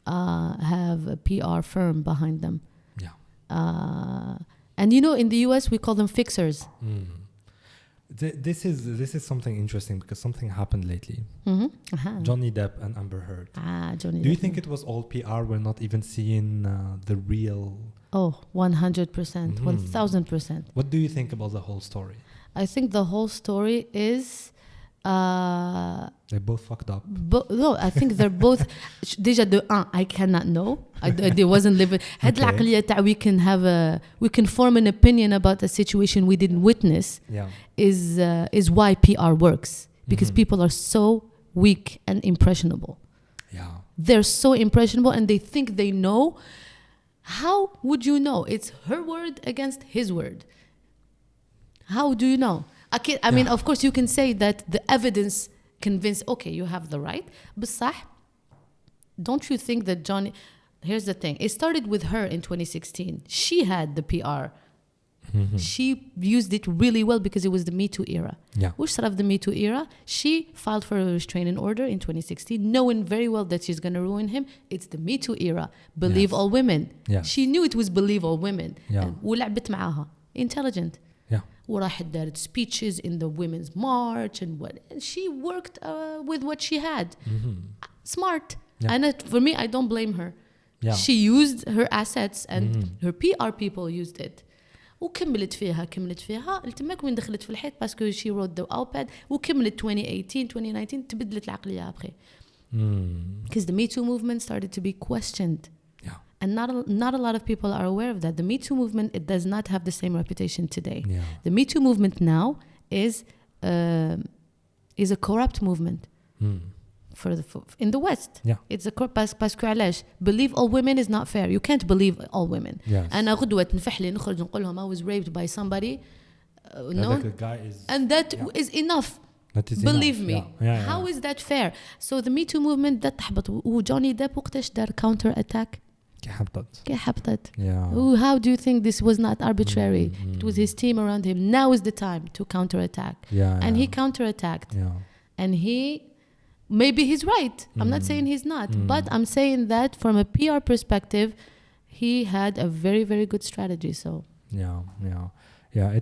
A: have a PR firm behind them. And in the US we call them fixers.
B: This is something interesting because something happened lately. Johnny Depp and Amber Heard. Do you think it was all PR? We're not even seeing the real...
A: Oh, 100%, 1000%.
B: What do you think about the whole story?
A: I think the whole story is
B: They both fucked up.
A: No, I think they're both. Déjà de un, I cannot know. They wasn't living. هاد العقلية تاع we can form an opinion about a situation we didn't witness.
B: Yeah.
A: Is why PR works, because people are so weak and impressionable.
B: Yeah.
A: They're so impressionable and they think they know. How would you know? It's her word against his word. How do you know? I mean, of course, you can say that the evidence convince, okay, you have the right. But don't you think that Johnny... Here's the thing. It started with her in 2016. She had the PR. She used it really well because it was the Me Too era.
B: Yeah.
A: Which sort of the Me Too era? She filed for a restraining order in 2016, knowing very well that she's going to ruin him. It's the Me Too era. Believe all women.
B: Yes.
A: She knew it was believe all women.
B: Yeah.
A: ولعبت معاها. Intelligent.
B: Yeah.
A: وراحت دارت speeches in the women's march and she worked with what she had. Smart.
B: Yeah.
A: And for me, I don't blame her.
B: Yeah.
A: She used her assets and her PR people used it. وكملت فيها التماك وين دخلت في الحيط باسكو she wrote the op-ed وكملت 2018 2019 تبدلت العقلية أبخي. Because the Me Too movement started to be questioned.
B: Yeah.
A: And not a lot of people are aware of that. The Me Too movement, it does not have the same reputation today.
B: Yeah.
A: The Me Too movement now is a corrupt movement. In the West.
B: Yeah.
A: It's a باسكو علاش believe all women is not fair. You can't believe all women.
B: Yes.
A: أنا غدوة نفح لي نخرج نقول لهم I was raped by somebody
B: Like a guy is,
A: and that is enough.
B: That is
A: believe
B: enough.
A: me.
B: Yeah.
A: How is that fair? So the Me Too movement that تحبط وجوني ديب وقتاش دار counter attack كي حبطت.
B: Yeah.
A: How do you think this was not arbitrary? It was his team around him. Now is the time to counter attack. And he counter attacked. And maybe he's right. I'm not saying he's not, but I'm saying that from a PR perspective, he had a very, very good strategy. So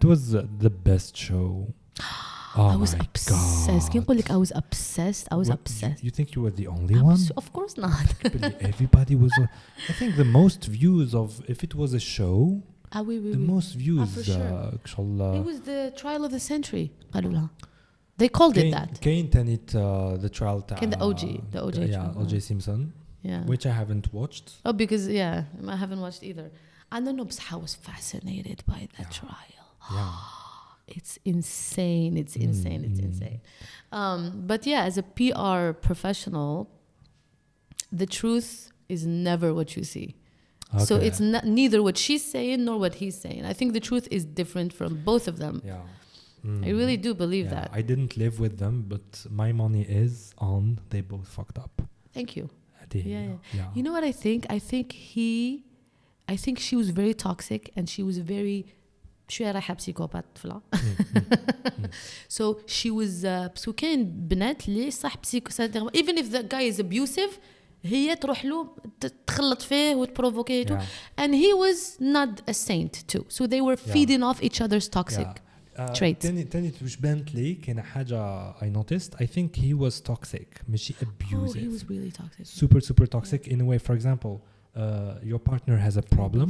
B: it was the best show.
A: I was obsessed. Can you I was obsessed. I was obsessed.
B: You think you were the only one?
A: Of course not.
B: Everybody was. I think the most views of, if it was a show, the most views.
A: For sure. It was the trial of the century. They called it that.
B: كاين تاني the trial
A: the OJ.
B: Yeah, OJ Simpson.
A: Yeah.
B: Which I haven't watched.
A: Oh, because I haven't watched either. I don't know, but I was fascinated by that trial.
B: Yeah.
A: It's insane. It's insane. But as a PR professional, the truth is never what you see. Okay. So it's neither what she's saying nor what he's saying. I think the truth is different from both of them.
B: Yeah.
A: I really do believe that.
B: I didn't live with them, but my money is on they both fucked up.
A: Thank you.
B: Yeah.
A: You know what I think? I think she was very toxic and she was very شوية رايحة بسيكوبات فلا. So she was بس كاين بنات اللي صح even if the guy is abusive هي تروح له تخلط فيه وتبروفوكيه and he was not a saint too. So they were feeding off each other's toxic traits.
B: تاني وش بانت لي كاين حاجة I noticed. I think he was toxic ماشي abusive.
A: Oh, he was really toxic.
B: Super toxic in a way. For example, your partner has a problem.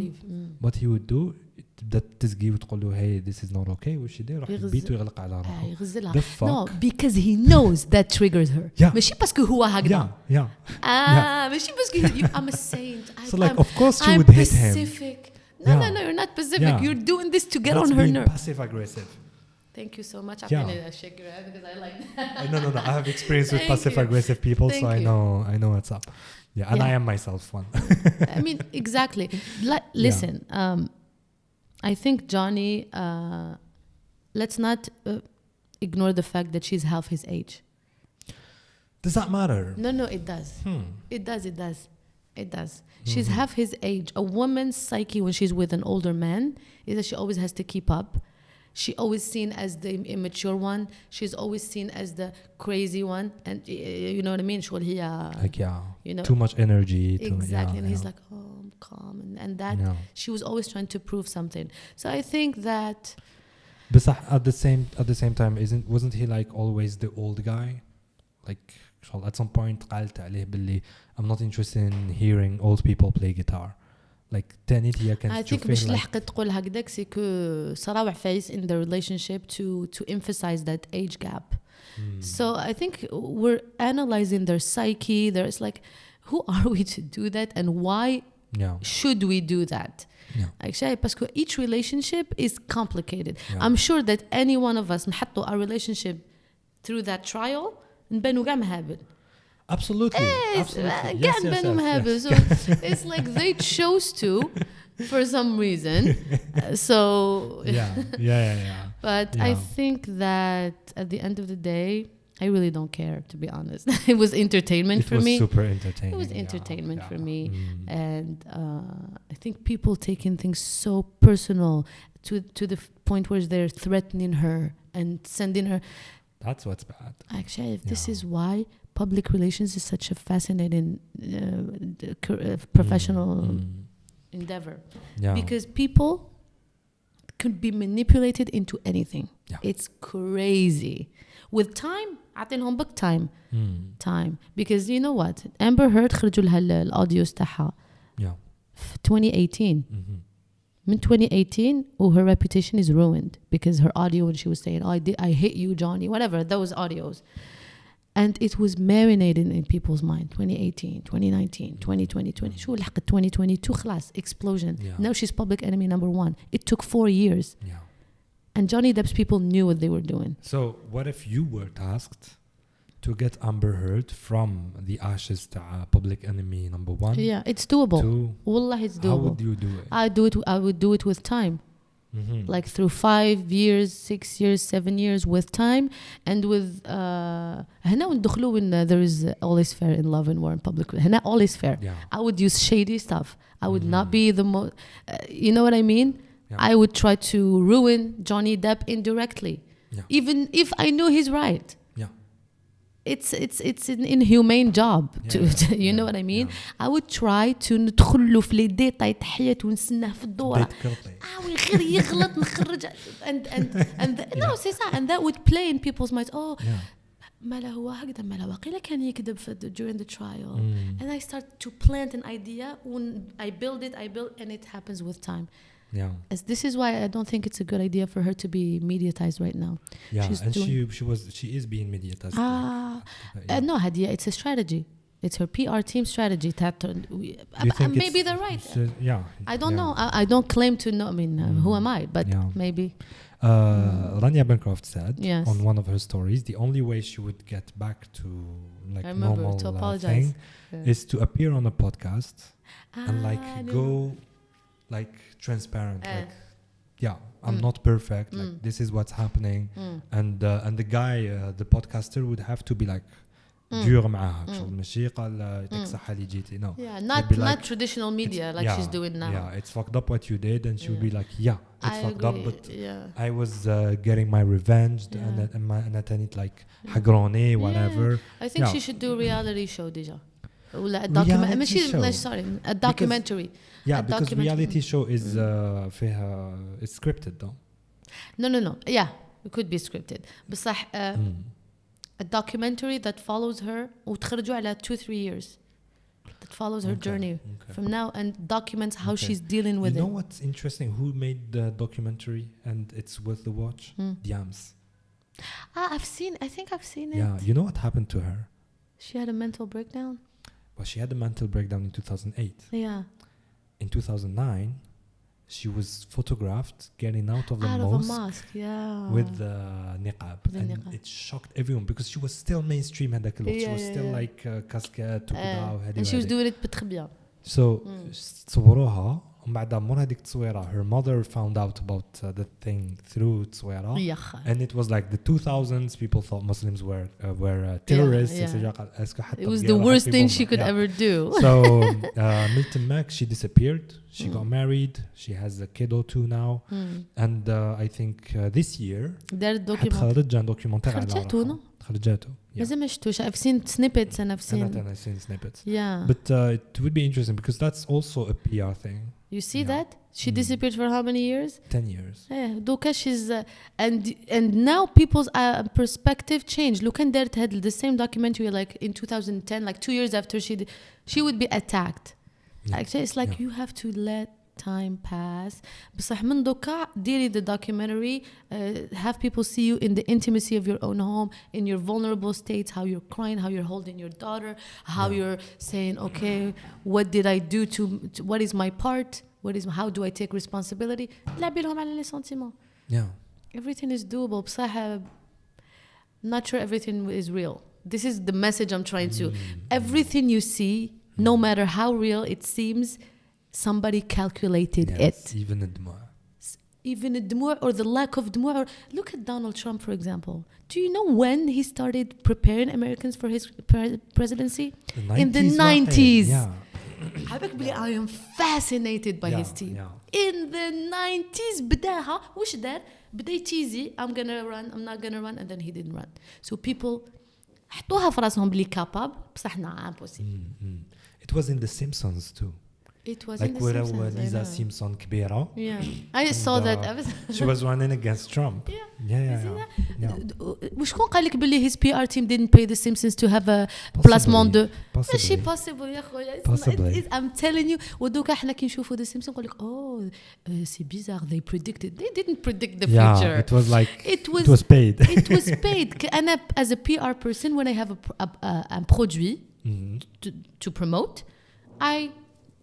B: What he would do بدات تسقي وتقول له hey this is not okay وش يدير يروح البيت ويغلق على روحه.
A: يغزلها. No, because he knows that triggers her. ماشي باسكو هو هكذا. ماشي باسكو I'm a saint.
B: So like of course she would hit him.
A: Pacific. No, you're not Pacific. You're doing this to get on her nerves.
B: Passive aggressive.
A: Thank you so much. I'm gonna shake your head because I like that.
B: No. I have experience with passive aggressive people, so I know what's up. Yeah, and I am myself one.
A: I mean, exactly. Listen, I think Johnny. Let's not ignore the fact that she's half his age.
B: Does that matter?
A: No, it does. It does. She's half his age. A woman's psyche when she's with an older man is that she always has to keep up. She's always seen as the immature one. She's always seen as the crazy one. And you know what I mean?
B: Like, too much energy.
A: Exactly. And he's like, oh, I'm calm. And that, she was always trying to prove something. So I think that...
B: But at the same time, wasn't he like always the old guy? Like... at some point قالت عليه باللي I'm not interested in hearing old people play guitar. Like تاني هي كانت
A: I think مش لحقت تقول هكذاك سي كو صراوع فايز in the relationship to emphasize that age gap. So I think we're analyzing their psyche. There's like, who are we to do that, and why should we do that? Actually, because each relationship is complicated. I'm sure that any one of us نحطوا our relationship through that trial نبانو قاع مهابل.
B: Absolutely.
A: Yes. So it's like they chose to for some reason. So But I think that at the end of the day, I really don't care, to be honest. It was entertainment for me.
B: It was super entertaining.
A: It was entertainment for me. And I think people taking things so personal to the point where they're threatening her and sending her.
B: That's what's bad.
A: Actually, this is why public relations is such a fascinating professional endeavor. Because people could be manipulated into anything. It's crazy. With time, عطينهم book time. Because you know what? Amber Heard خرجوا لها الأوديوز تاعها في 2018. من 2018 her reputation is ruined because her audio when she was saying, I hate you, Johnny, whatever, those audios. And it was marinating in people's mind. 2018, 2019, 2020. شو لحقت 2022 خلاص explosion. Now she's public enemy number 1. It took 4 years. And Johnny Depp's people knew what they were doing.
B: So what if you were tasked to get Amber Heard from the ashes to public enemy number 1?
A: Yeah, it's doable. Wallah, it's doable.
B: How would you do it?
A: I would do it with time. Like through 5 years, 6 years, 7 years with time, and with هنا وندخلوا when there is all is fair in love and war in public. هنا all is fair. I would use shady stuff. I would not be the most. You know what I mean? I would try to ruin Johnny Depp indirectly, even if I knew he's right. It's an inhumane job to you know what I mean. I would try to ندخل له في لي ديتاي تحيات ونسناه في الدورة وغير يغلط نخرج and no c'est ça, and that would play in people's minds. ما له هو هكذا ما له واقيلا كان يكذب during the trial. And I start to plant an idea when I build and it happens with time. As this is why I don't think it's a good idea for her to be mediatized right now. She is being mediatized. No, Hadia, it's a strategy. It's her PR team strategy. Maybe they're right. I don't know. I don't claim to know. I mean, who am I? But maybe.
B: Rania Bancroft said on one of her stories, the only way she would get back to like normal
A: to apologize
B: is to appear on a podcast and like go like transparent, like I'm not perfect, like this is what's happening, and the guy, the podcaster would have to be like dur معاها شغل ماشي قال يعطيك صحة اللي جيتي. No,
A: not traditional media like she's doing now.
B: It's fucked up what you did, and she would be like it's fucked up, but I was getting my revenge, and I tend like حقروني whatever.
A: I think she should do a reality show déjà. ولا a documentary.
B: Because reality show is it's scripted though.
A: No. It could be scripted. بصح a documentary that follows her وتخرجوا على 2-3 years that follows her journey from now and documents how she's dealing with it.
B: You know what's interesting? Who made the documentary and it's worth the watch? Diams.
A: I think I've seen it.
B: Yeah, you know what happened to her?
A: She had a mental breakdown.
B: Well, she had a mental breakdown in 2008.
A: Yeah.
B: In 2009, she was photographed getting out of the mosque with the niqab, and it shocked everyone because she was still mainstream at that time. She was still like casquette
A: and she was doing it très bien.
B: So صوروها ومن بعد مور هذيك التصويرة her mother found out about the thing through تصويرة and it was like the 2000s. People thought Muslims were terrorists.
A: It was the worst thing she could ever do.
B: So Milton Mack, she disappeared. She got married. She has a kid or two now. And I think this year خرج دوكيومنتير على خرجته.
A: لازم اشتوش. I've seen snippets and I've seen
B: snippets.
A: Yeah.
B: But it would be interesting because that's also a PR thing.
A: You see that? She disappeared for how many years?
B: 10 years.
A: Yeah. دوكا she's and now people's perspective changed. Look at that, had the same documentary like in 2010, like 2 years after she would be attacked. Actually, it's like you have to let time pass. بصح من دوكا ديري the documentary, have people see you in the intimacy of your own home, in your vulnerable states, how you're crying, how you're holding your daughter, how you're saying, okay, what did I do to what is my part, how do I take responsibility. لعبي لهم على les sentiments. Everything is doable. بصح not sure everything is real. This is the message I'm trying to. Everything you see, no matter how real it seems, somebody calculated it. Even the dmur or the lack of dmur. Look at Donald Trump, for example. Do you know when he started preparing Americans for his presidency? In the 90s. I am fascinated by his team. In the 90s, بداها وش دار؟ بدا يتيزي, I'm not gonna run, and then he didn't run. So people حطوها في راسهم بلي capable, بصح impossible.
B: It was in The Simpsons too.
A: It was
B: like
A: in The Simpsons.
B: Lisa Simpson كبيرة.
A: I saw that episode.
B: She was running against Trump.
A: وشكون قال لك بلي his PR team didn't pay The Simpsons to have a placement de ماشي possible يا خويا. I'm telling you. ودوكا احنا كي نشوفوا The Simpsons نقول لك c'est bizarre, they didn't predict the future.
B: It was like it was paid.
A: It was paid. أنا as a PR person, when I have a produit to promote, I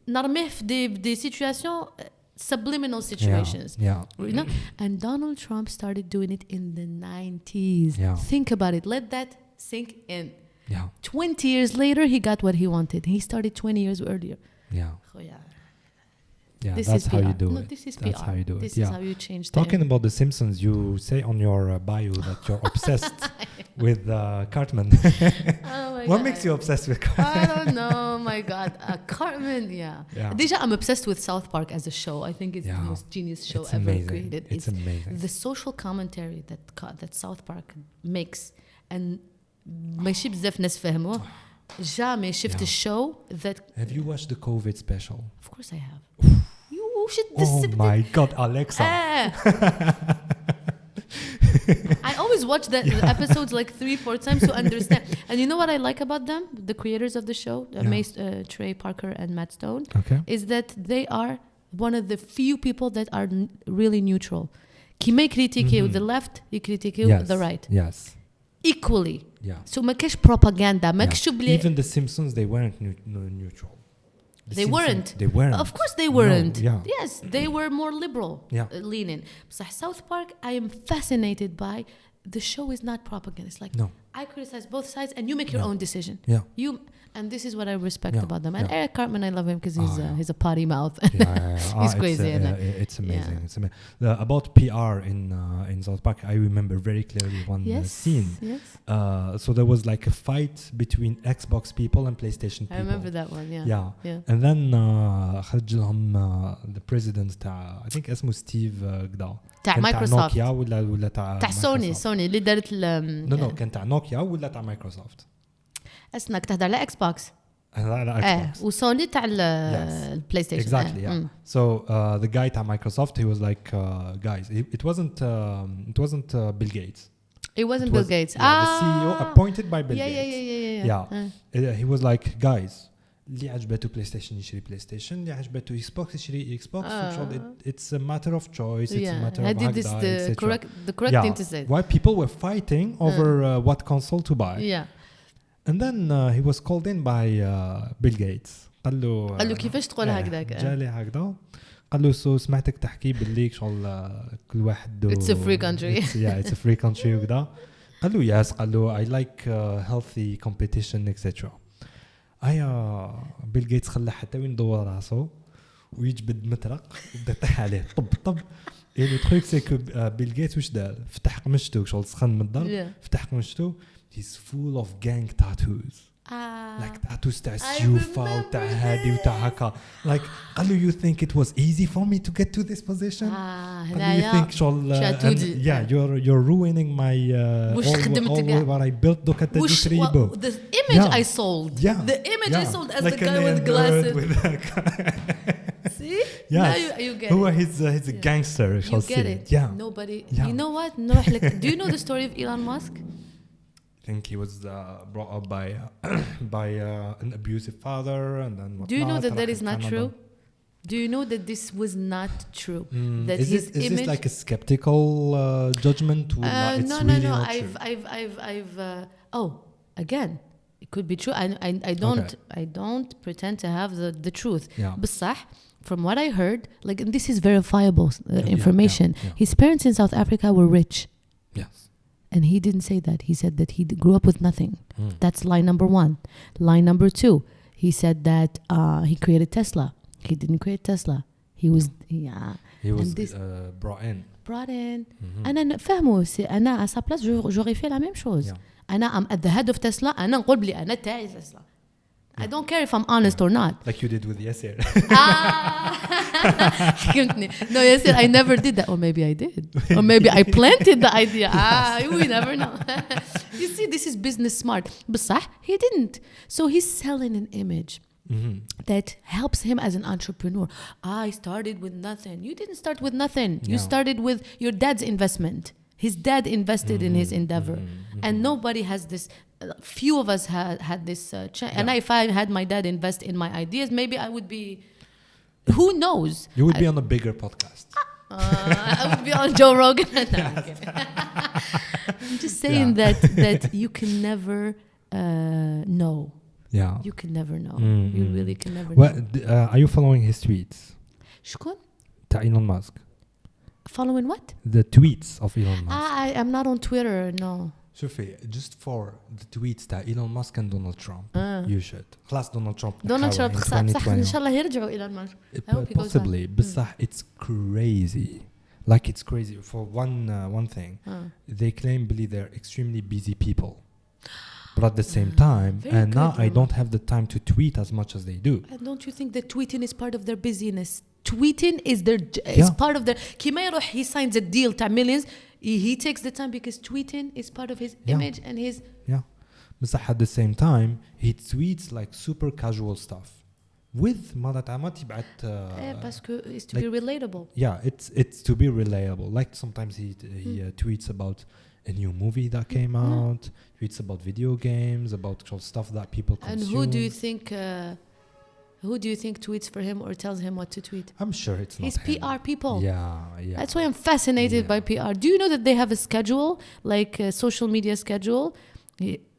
A: نرميه في des situations, subliminal situations. You know? And Donald Trump started doing it in the 90s. Think about it. Let that sink in. 20 years later, he got what he wanted. He started 20 years earlier.
B: That's how you do it.
A: This is
B: that's
A: PR.
B: how you do it.
A: This is how you change.
B: Talking about The Simpsons, you say on your bio that you're obsessed with Cartman. What makes you obsessed with Cartman?
A: I don't know. My God, Cartman. Deja, I'm obsessed with South Park as a show. I think it's the most genius show ever created.
B: It's amazing.
A: The social commentary that South Park makes, and ماشي بزاف ناس فهموه. Jamais shift a show that.
B: Have you watched the COVID special?
A: Of course I have.
B: Oh my God, Alexa.
A: I always watch the episodes like 3-4 times to understand. And you know what I like about them, the creators of the show, Trey Parker and Matt Stone, is that they are one of the few people that are really neutral. Qui may critiquer the left, he critiquer the right. Equally. So ما كاش propaganda.
B: Even The Simpsons, they weren't neutral.
A: They weren't. Of course they weren't. Yes, they were more liberal leaning. But South Park, I am fascinated by. The show is not propaganda. It's like I criticize both sides, and you make your own decision. And this is what I respect about them. And Eric Cartman, I love him because he's a potty mouth. He's crazy.
B: It's amazing. It's amazing. About PR in South Park, I remember very clearly one scene. So there was like a fight between Xbox people and PlayStation people.
A: I remember that one.
B: And then خرج لهم the president تاع I think اسمه ستيف كدا
A: تاع مايكروسوفت
B: نوكيا ولا تاع
A: سوني اللي دارت
B: نو كان تاع نوكيا ولا تاع مايكروسوفت.
A: اسمك تهدر على اكس بوكس
B: على اكس بوكس
A: وسوني تاع البلاي ستيشن.
B: Exactly. So the guy تاع Microsoft, he was like guys, it wasn't Bill Gates.
A: It wasn't Bill Gates.
B: The CEO appointed by Bill Gates. He was like guys, اللي عجبته بلاي ستيشن يشري بلاي ستيشن, اللي عجبته اكس بوكس يشري اكس بوكس. It's a matter of choice. It's a matter of
A: the correct thing to say.
B: Why people were fighting over what console to buy. And then he was called in by Bill Gates. قال له
A: كيفاش تقول هكذاك؟
B: جالي هكذا قال له سمعتك تحكي باللي شغل كل واحد
A: It's a free country.
B: It's a free country وكذا. قال له yes. قال له I like healthy competition etc. بيل جيتس خلى حتى وين دور راسه ويجبد مطرق وبدا يطيح عليه طب. Et le truc c'est que Bill Gates وش دار؟ فتح قمشته شغل سخن من الضرب. فتح قمشته. He's full of gang tattoos. Like tattoos تاع سيوفا وتاع هادي وتاع هكا. Like قال له you think it was easy for me to get to this position? قال له you think شغل you're ruining my all what I built دوكا تجي تريبو.
A: The image I sold. The image I sold as the guy with glasses. See?
B: Yes.
A: Now you get
B: it. He's a gangster.
A: You get it. Nobody. You know what? Do you know the story of Elon Musk?
B: I think he was brought up by an abusive father and then whatnot.
A: Do you know that is not true? Do you know that this was not true? That
B: is this like a skeptical judgment?
A: No. Again, it could be true. I don't pretend to have the truth. بصح, from what I heard, like, and this is verifiable information. His parents in South Africa were rich.
B: Yes.
A: And he didn't say that. He said that he grew up with nothing. That's line number 1. Line number 2, he said that he created Tesla. He didn't create Tesla. He was
B: brought in.
A: أنا فهمه. أنا à sa place j'aurais fait la même chose. أنا I'm at the head of Tesla. أنا نقول بلي أنا تاعي Tesla. I don't care if I'm honest or not.
B: Like you did with YASSIR.
A: No, YASSIR, I never did that. Or maybe I did. Or maybe I planted the idea. We never know. You see, this is business smart. بصح, he didn't. So he's selling an image that helps him as an entrepreneur. I started with nothing. You didn't start with nothing. You started with your dad's investment. His dad invested in his endeavor. And nobody has this. Few of us had this chance. And if I had my dad invest in my ideas, maybe I would be, who knows?
B: You would be on a bigger podcast.
A: I would be on Joe Rogan. I'm just saying that you can never know.
B: Yeah.
A: You can never know. You really can never know.
B: Are you following his tweets?
A: شكون?
B: Ta Elon Musk.
A: Following what?
B: The tweets of Elon Musk.
A: I'm not on Twitter, no.
B: شوفي, just for the tweets تا Elon Musk and Donald Trump. You should. خلاص Donald Trump.
A: Donald Trump صح إن شاء الله يرجعوا إلى المرج.
B: Possibly. بصح it's crazy. Like it's crazy. For one thing, they claim believe they're extremely busy people. But at the same time, and now I don't have the time to tweet as much as they do.
A: And don't you think that tweeting is part of their busyness? Tweeting is part of their. كيما يروح he signs a deal تاع millions. He takes the time because tweeting is part of his image and his.
B: Yeah. But at the same time, he tweets like super casual stuff. With ما تبعت.
A: Parce que it's to be relatable.
B: Yeah, it's to be relatable. Like sometimes he tweets about a new movie that came out, tweets about video games, about stuff that people consume.
A: And who do you think tweets for him or tells him what to tweet?
B: I'm sure it's not
A: his
B: him.
A: PR people.
B: Yeah.
A: That's why I'm fascinated by PR. Do you know that they have a schedule, like a social media schedule?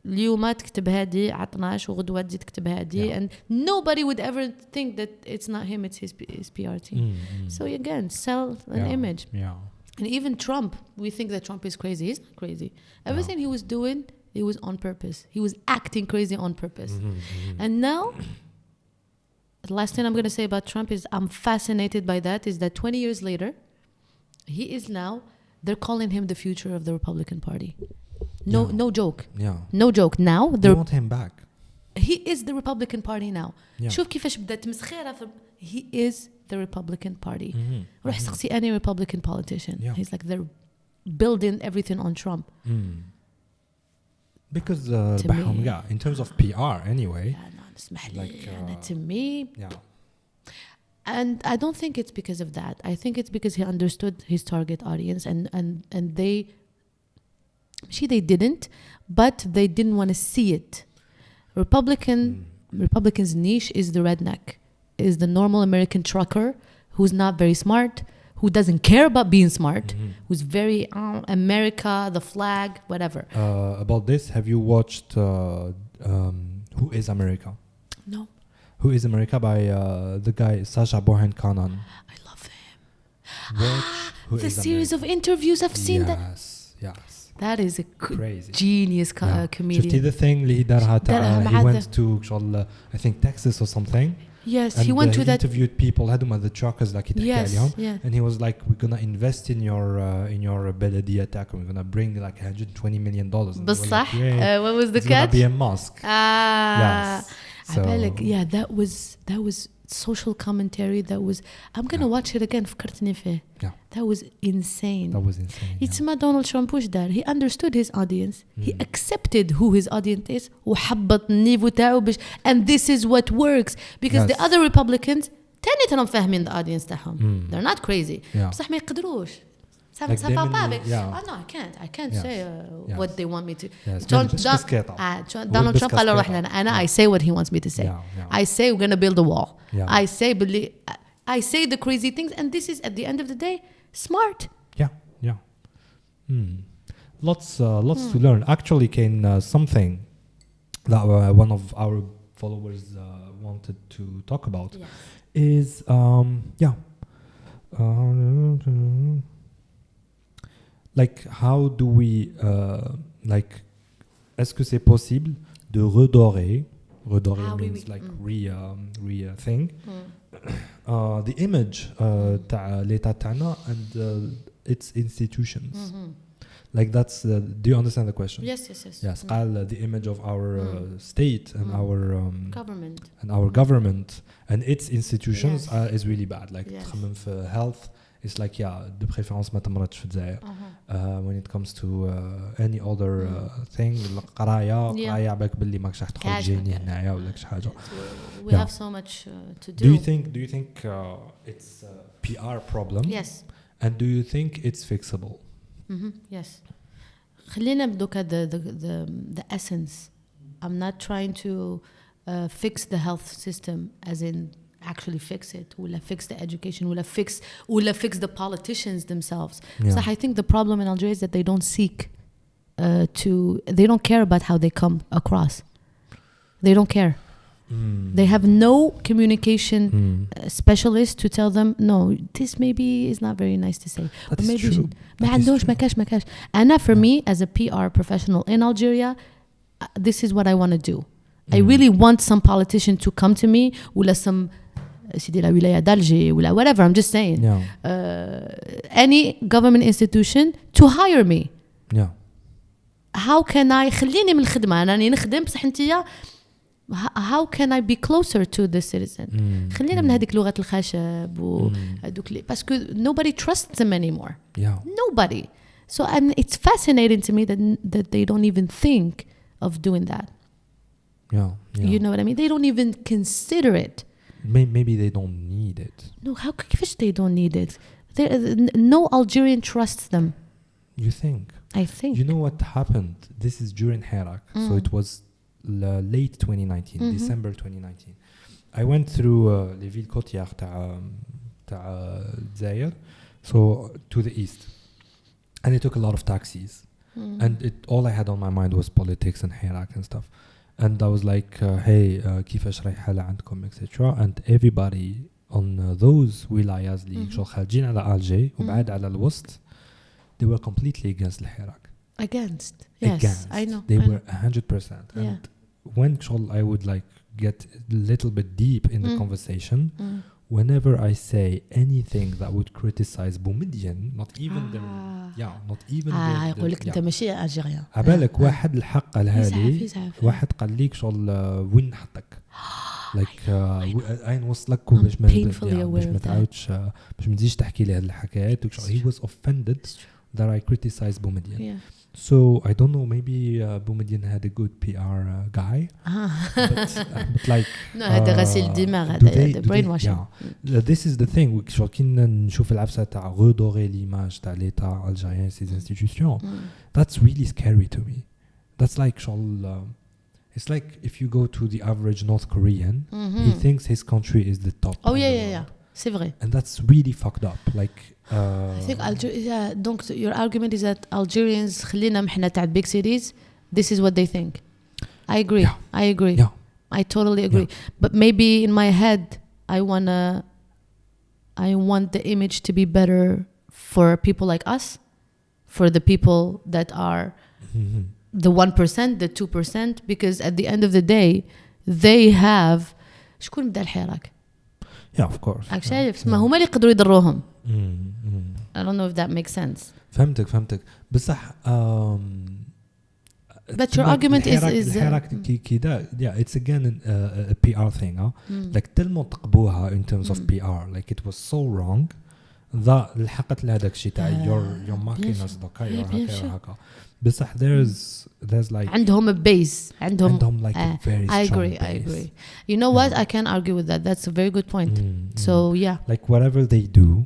A: اليوم تكتب هذه على 12 وغدوة تزيد تكتب هذه, and nobody would ever think that it's not him, it's his PR team. So again, sell an image.
B: Yeah.
A: And even Trump, we think that Trump is crazy. He's not crazy. Everything he was doing, it was on purpose. He was acting crazy on purpose. And now, the last thing I'm going to say about Trump is I'm fascinated by that, is that 20 years later, he is now, they're calling him the future of the Republican Party. No joke.
B: Yeah.
A: No joke. Now,
B: they want him back.
A: He is the Republican Party now. شوف كيفاش بدأت مسخرة. He is the Republican Party. روح سقسي any Republican politician. He's like they're building everything on Trump.
B: Because in terms of PR anyway.
A: To me. And I don't think it's because of that. I think it's because he understood his target audience and they didn't, but they didn't want to see it. Republicans' niche is the redneck, is the normal American trucker who's not very smart, who doesn't care about being smart, who's very America, the flag, whatever.
B: About this, have you watched Who is America?
A: No.
B: Who is America by the guy Sacha Baron Cohen.
A: I love him.
B: The
A: series of interviews I've seen that.
B: Yes.
A: That is a
B: crazy
A: genius comedian.
B: شفتي the thing اللي دارها he went to I think Texas or something.
A: Yes, he went to that.
B: Interviewed people هذوما the truckers like يتحكي عليهم. And he was like, we're gonna invest in your بلدية تاعكم. We're gonna bring like $120 million.
A: بصح. What was the catch?
B: It's gonna be a mosque.
A: Yes. So, that was social commentary. That was, I'm gonna watch it again. فكرتني فيه. That was insane. يتسمى Donald Trump وش دار. He understood his audience. He accepted who his audience is وحبط النيفو تاعو باش, and this is what works because the other Republicans تاني فاهمين the audience تاعهم. They're not crazy. بصح ما يقدروش. No, I can't say what they want me to. Donald Trump قال روح لنا. I say what he wants me to say. I say we're gonna build a wall. I say I say the crazy things, and this is at the end of the day smart.
B: Yeah. Lots to learn. Actually, can something that one of our followers wanted to talk about is like how do we like est-ce que c'est possible de redorer means like re-thing the image تاع l'état تاعنا and its institutions. Like that's do you understand the question? Yes. قال the image of our state and our government and its institutions is really bad. Like تخمم في health, it's like de préférence ما تمرضش في الجزائر. When it comes to any other thing قرايه بالك باللي ماكش راح تدخل تجيني هنايا ولا شي حاجه.
A: We have so much to do.
B: Do you think it's a PR problem?
A: Yes.
B: And do you think it's fixable?
A: Yes. خلينا بدوكا the essence. I'm not trying to fix the health system as in actually fix it ولا fix the education ولا fix the politicians themselves. So I think the problem in Algeria is that they don't seek they don't care about how they come across. They don't care. They have no communication specialist to tell them no, this maybe is not very nice to say.
B: That
A: or
B: is
A: maybe
B: true.
A: ما كاش. And for me as a PR professional in Algeria, this is what I want to do. I really want some politician to come to me ولا some سيدي لا ولاية d'Alger ولا whatever, I'm just saying. Any government institution to hire me. How can I خليني من الخدمة أنا نخدم بصح أنتيا how can I be closer to the citizen? خلينا من هذيك لغة الخشب وهذوك parce que nobody trusts them anymore. Nobody. So and it's fascinating to me that they don't even think of doing that. You know what I mean? They don't even consider it.
B: Maybe they don't need it.
A: No, how كيفاش they don't need it? No Algerian trusts them.
B: You think?
A: I think.
B: You know what happened? This is during Hirak. So it was late 2019, December 2019. I went through les villes côtières تاع Dzair, so to the east. And I took a lot of taxis. And all I had on my mind was politics and Hirak and stuff. And I was like, hey, كيفاش رايحة لعندكم, etc. And everybody on those wilayas اللي شو خارجين على Alger وبعد على الوسط, they were completely against الحراك.
A: Yes, I know.
B: They were 100%. And when I would like get a little bit deep in the conversation, whenever I say anything that would criticize Boumediene, not even
A: يقول لك انت ماشي ألجيريان.
B: عبالك واحد الحق قالها لي, واحد قال ليك شغل وين نحطك. like أين وصلك باش ما تعاودش باش ما تزيدش تحكي لي هاد الحكايات. He was offended that I criticized Boumediene. So I don't know, maybe Boumediene had a good PR guy. But like
A: no, هذا غسيل الدماغ, هذا brainwashing.
B: This is the thing. شو كنا نشوف العبسة تاع redorrer l'image تاع l'État algérien, ses institutions. That's really scary to me. That's like it's like if you go to the average North Korean, he thinks his country is the top.
A: Oh yeah. C'est vrai.
B: And that's really fucked up. Like
A: I think donc your argument is that Algerians خلينا محنا تاع big cities, this is what they think. I agree. I totally agree. But maybe in my head I want the image to be better for people like us, for the people that are the 1%, the 2%, because at the end of the day they have شكون بدا الحراك.
B: Yeah, of course.
A: Actually, ما هما اللي يقدروا يضروهم. I don't know if that makes sense.
B: فهمتك. بصح
A: but your argument is
B: الحراك كذا, it's again a PR thing. Like تلمو تقبوها in terms of PR. Like it was so wrong that لحقت لهذاك الشيء تاع your máquinas دوكا هكا. بصح there's like
A: عندهم a base,
B: عندهم like a very strong base.
A: I agree. You know what? I can argue with that. That's a very good point. So yeah.
B: Like whatever they do,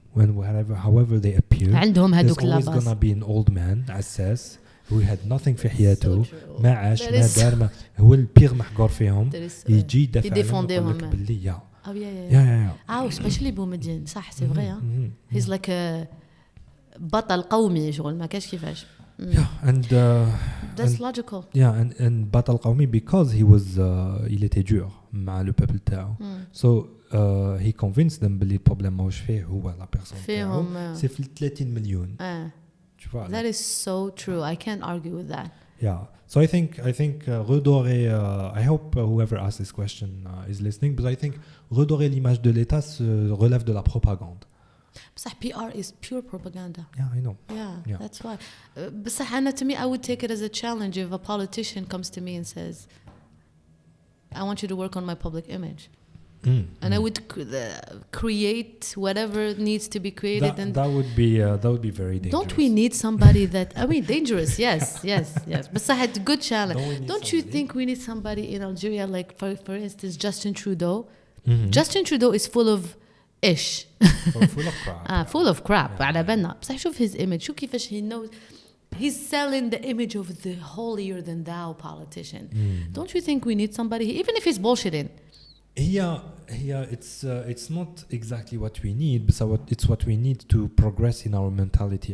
B: however they appear,
A: عندهم هذوك
B: there's always gonna be an old man عساس who had nothing في حياته, ما عاش ما دار, هو البيغ محقور فيهم, يجي يدافع عنهم باللي
A: Oh yeah.
B: yeah.
A: especially Boumediene صح c'est vrai hein. He's like a بطل قومي شغل ما كاش كيفاش.
B: Yeah, and
A: that's logical.
B: Yeah, and بطل قومي because he was il était dur مع le peuple تاعو. So he convinced them باللي البروبليم ماهوش فيه هو لا بيرسون تاعو سي في 30 مليون. Tu vois.
A: That is so true. I can't argue with that.
B: Yeah. So I think redorer I hope whoever asked this question is listening, but I think redorer l'image de l'État se relève de la propagande.
A: بصح PR is pure propaganda.
B: Yeah, I know.
A: Yeah. That's why. بصح أنا to me I would take it as a challenge if a politician comes to me and says I want you to work on my public image. And I would create whatever needs to be created.
B: That would be very dangerous.
A: Don't we need somebody that dangerous? Yes. But I had a good challenge. Don't you think we need somebody in Algeria, like for instance, Justin Trudeau? Justin Trudeau is full of ish.
B: Full of crap.
A: Full of crap. على بالنا. بس شوف his image. شو كيفاش he knows. He's selling the image of the holier than thou politician. Don't you think we need somebody, even if he's bullshitting? It's not exactly what we need, but it's what we need to progress in our mentality.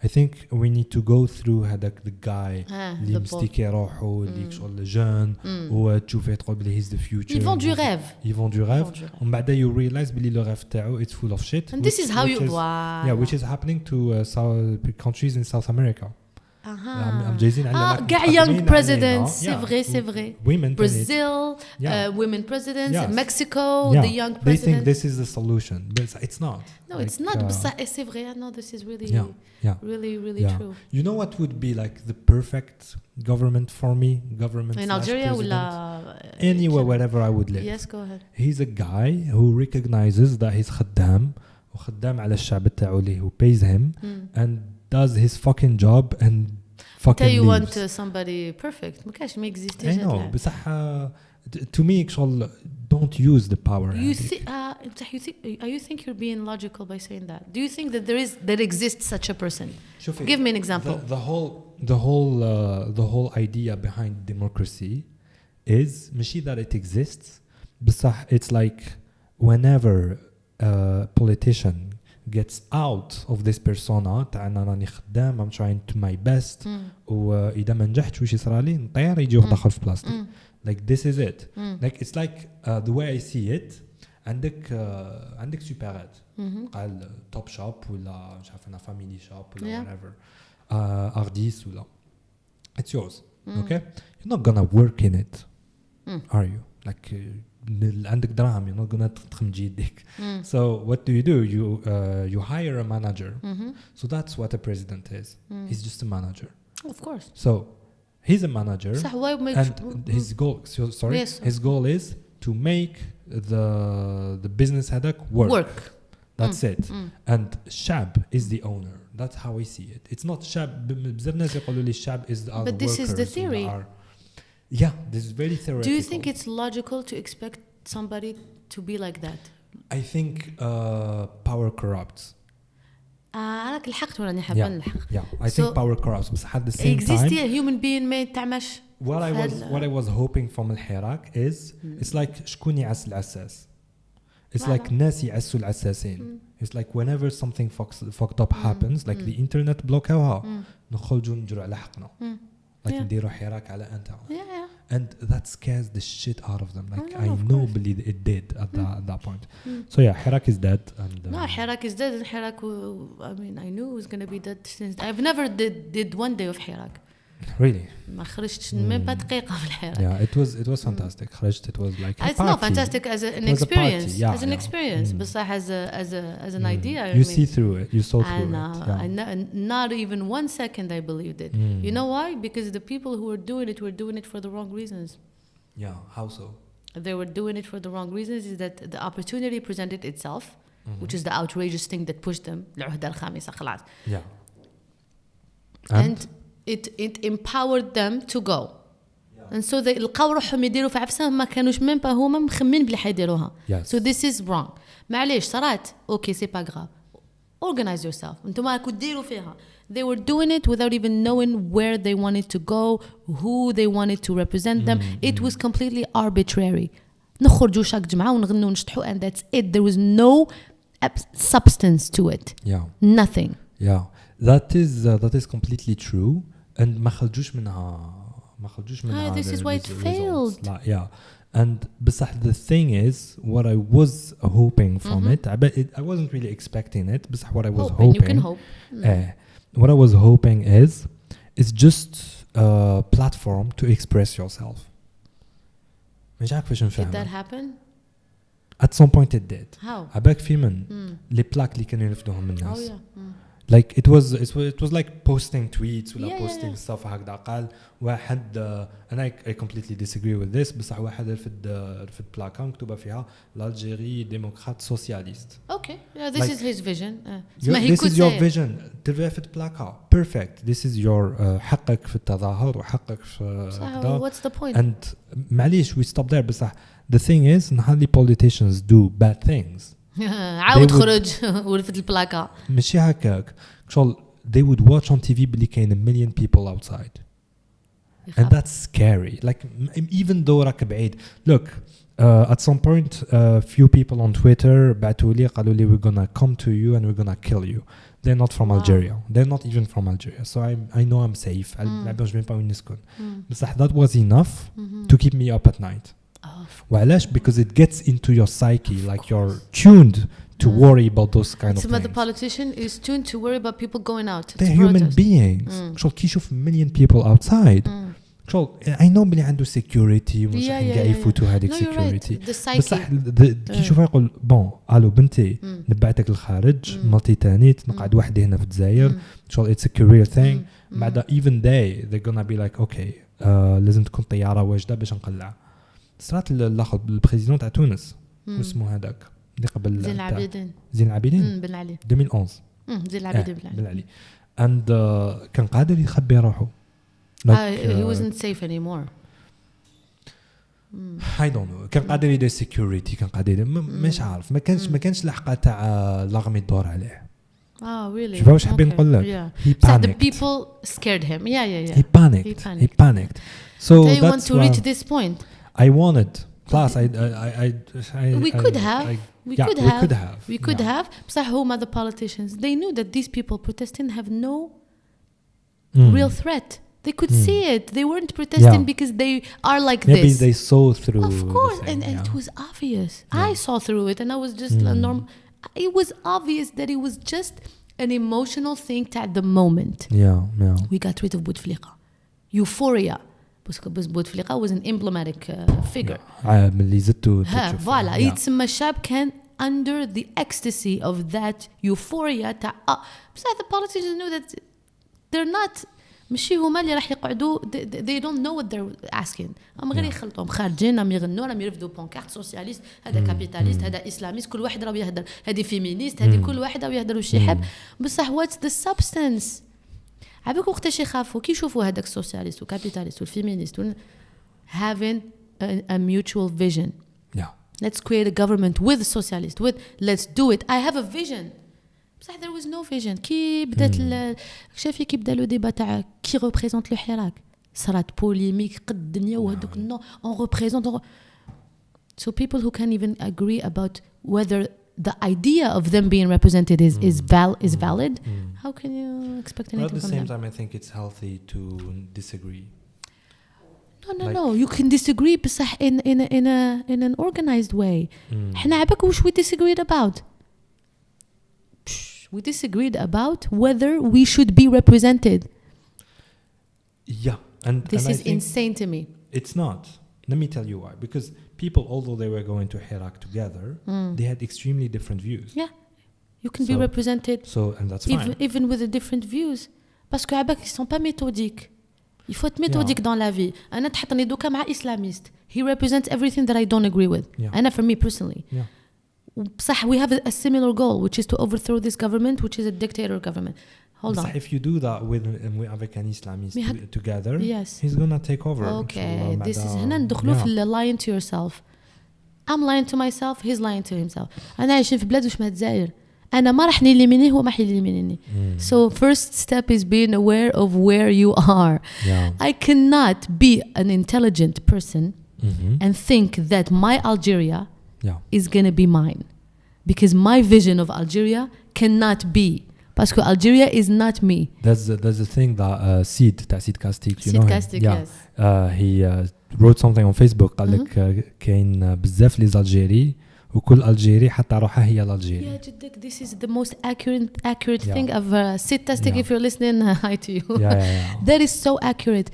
A: I think we need to go through هذاك the guy اللي مستيكي روحه اللي شغل jeune وتشوفه تقول بلي he's the future. Ils vendent du rêve.
B: ومن بعد you realize بلي le rêve تاعو it's full of shit.
A: And this is how you
B: which is happening to countries in South America.
A: young presidents, c'est vrai.
B: Women
A: Brazil, women presidents, Mexico, the young president.
B: They think this is the solution, but it's not.
A: No, it's not. C'est vrai. No, this is really, really true.
B: You know what would be like the perfect government for me? Government
A: in Algeria or
B: anywhere, wherever I would live.
A: Yes, go ahead.
B: He's a guy who recognizes that he's خدام وخدام على الشعب تاعو اللي who pays him and does his fucking job and fucking
A: you
B: leaves.
A: want somebody perfect ما كاش ما exists.
B: I know بصح to me don't use the power.
A: You think you're being logical by saying that? Do you think that there exists such a person? Give me an example.
B: The whole idea behind democracy is ماشي that it exists بصح it's like whenever a politician gets out of this persona تاعنا راني خدام I'm trying to my best وإذا ما نجحتش وش يصرالي نطير يجي واحد آخر في بلاصتي. Like this is it. Like it's like the way I see it. عندك سوبرات قال توب شوب ولا مش عارف أنا فاميلي شوب ولا whatever أرديس ولا it's yours. Okay, you're not gonna work in it, are you? Like عندك دراهم you're not gonna تخم جيدك. So what do? You hire a manager. So that's what a president is. He's just a manager.
A: Of course.
B: So he's a manager and his goal his goal is to make the business headache work. That's it. And Shab is the owner. That's how I see it. It's not Shab. بزاف ناس يقولوا لي Shab is the other workers.
A: But this is the theory.
B: Yeah, this is very theoretical.
A: Do you think it's logical to expect somebody to be like that?
B: I think power corrupts.
A: أنا لحقت ولا نحب نلحق.
B: Yeah, I think power corrupts. But at the same
A: time,
B: time,
A: a human being ما يتعمش.
B: What I was hoping from الحراك is it's like شكون يعس العساس. It's like ناس يعسوا العساسين. It's like whenever something fucked up happens, like the internet بلوكاوها نخرجوا نجروا على حقنا. Like نديروا حراك على أنت. And that scares the shit out of them. Like I know believe it did at that point. So yeah, حراك is dead. And
A: no, حراك is dead. And حراك, I mean, I knew it was gonna be dead since I've never did one day of حراك.
B: Really?
A: ما خرجتش من دقيقة في الحراك.
B: Yeah, it was fantastic. خرجت, it was like a
A: it's not fantastic as an experience. As an experience, but as an idea.
B: You see through it. You saw through it.
A: Not even 1 second I believed it. You know why? Because the people who were doing it for the wrong reasons.
B: Yeah, how so?
A: They were doing it for the wrong reasons. Is that the opportunity presented itself, which is the outrageous thing that pushed them.
B: Yeah.
A: And it empowered them to go. And so they لقاو روحهم يديروا في عفسهم ما كانوش ميم با هما مخمين بلي حيديروها. So this is wrong. معليش صارت اوكي سي با غراف. Organize yourself. انتم راكم ديروا فيها. They were doing it without even knowing where they wanted to go, who they wanted to represent them. It was completely arbitrary. نخرجوا شاك جمعة ونغنوا ونشطحوا and that's it. There was no substance to it.
B: Yeah.
A: Nothing.
B: Yeah. That is completely true. And ما خرجوش منها
A: This is why it failed.
B: Yeah. And besides, the thing is, what I was hoping from it, I wasn't really expecting it. But what I was hoping,
A: you can hope.
B: What I was hoping is just a platform to express yourself. مش عارف كيفاش نفهم.
A: Did that happen?
B: At some point it did.
A: How?
B: عباك في من les plaques اللي كانوا ينفذوهم الناس.
A: Oh yeah.
B: Like it was like posting tweets ولا posting stuff هكذا قال واحد and I completely disagree with this بصح واحد رفد بلاكا مكتوبة فيها l'Algérie démocrate socialiste.
A: Okay, yeah, this is his vision.
B: This is your vision. ترفد بلاكا. Perfect. This is your حقك في التظاهر وحقك في هكذا.
A: What's the point?
B: And معليش we stop there بصح the thing is نهار politicians do bad things.
A: عاود خرج ورفد البلاكا
B: ماشي هكاك شغل they would watch on TV بلي كاين a million people outside and that's scary like even though راك بعيد look at some point few people on Twitter بعتوا لي قالوا لي we're gonna come to you and we're gonna kill you. They're not from Algeria. They're not even from Algeria. So I know I'm safe. ما بعرفش بين وين نسكن بصح that was enough to keep me up at night. وعلاش because it gets into your psyche like you're tuned to worry about those kind of things.
A: The politician is tuned to worry about people going out.
B: They're human beings. شغل كي يشوف million people outside شغل I know بلي عنده security ومش كاع يفوتوا هذيك security بصح كي يشوفها يقول بون الو بنتي نبعتك للخارج مرتي تاني نقعد وحدي هنا في الجزائر شغل it's a career thing بعد even they're gonna be like okay لازم تكون طيارة واجدة باش نقلع. صرات الاخر البريزيدون تاع تونس واسمه هذاك اللي قبل زين العابدين
A: بن علي
B: 2011
A: زين العابدين
B: بن علي and كان قادر يخبي روحه
A: he wasn't safe anymore.
B: I don't know كان قادر يدير security كان قادر مش عارف ما كانش الحقه تاع لاغمي الدور عليه.
A: Really?
B: شوف واش حابين نقول لك he panicked.
A: The people scared him. Yeah.
B: He panicked. So
A: they want to reach this point.
B: I wanted. Plus,
A: we could have. بصح هما the politicians. They knew that these people protesting have no real threat. They could see it. They weren't protesting because they are like this.
B: Maybe they saw through.
A: Of course, and it was obvious. I saw through it, and I was just a normal. It was obvious that it was just an emotional thing at the moment.
B: Yeah.
A: We got rid of Bouteflika. Euphoria. بس بوتفليقة was an emblematic figure.
B: ملي زدتو
A: فوالا يتسمى الشعب كان under the ecstasy of that euphoria تاع بس the politicians knew that they're not ماشي هما اللي راح يقعدوا they don't know what they're asking. هم غير يخلطوهم خارجين راهم يغنوا راهم يرفدوا بونكارت سوسياليست هذا كابيتاليست هذا اسلاميست كل واحد راه يهدر هذه فيمينيست هذه كل واحد راه يهدر وش يحب بصح what's the substance. عباك وقتاش يخافوا كي يشوفوا هذاك السوسياليست والكابيتاليست والفيمينيست having a mutual vision. Let's create a government with socialist with let's do it. I have a vision. بصح there was no vision. كي بدات شافي كي بدا لو ديبا تاع كي ريبريزونت لو حراك صارت بوليميك قد الدنيا وهذوك نو اون ريبريزونت so people who can't even agree about whether the idea of them being represented is valid. How can you expect anything
B: but at the
A: from
B: same
A: them?
B: time I think it's healthy to disagree.
A: No, you can disagree بصح in an organized way. احنا عباك وش we disagreed about. We disagreed about whether we should be represented.
B: And
A: this is insane to me.
B: It's not. Let me tell you why. Because people, although they were going to Hirak together, they had extremely different views.
A: Yeah, you can be represented.
B: And that's fine.
A: Even with the different views. Parce que عباك ils sont pas méthodiques. Il faut être méthodique dans la vie. أنا تحطني دوكا مع إسلاميست. He represents everything that I don't agree with. أنا for me personally. بصح we have a similar goal, which is to overthrow this government, which is a dictator government. Hold on.
B: If you do that with an Islamist together, he's gonna take over.
A: Okay, this is هنا ندخلوا في lying to yourself. I'm lying to myself, he's lying to himself. أنا عايشين في بلاد واسمها الجزائر. أنا ما راح نيليمينيه هو ما حيليمينيني. So first step is being aware of where you are. I cannot be an intelligent person and think that my Algeria is going to be mine. Because my vision of Algeria cannot be. Parce que Algeria is not me.
B: There's a thing that SiCult, you know him?
A: SiCult, yes.
B: He wrote something on Facebook قال لك كاين بزاف لي الجيري وكل الجيري حتى روحها هي الجيري.
A: Yeah, جدك, this is the most accurate thing of SiCult. If you're listening, hi to you.
B: Yeah.
A: That is so accurate.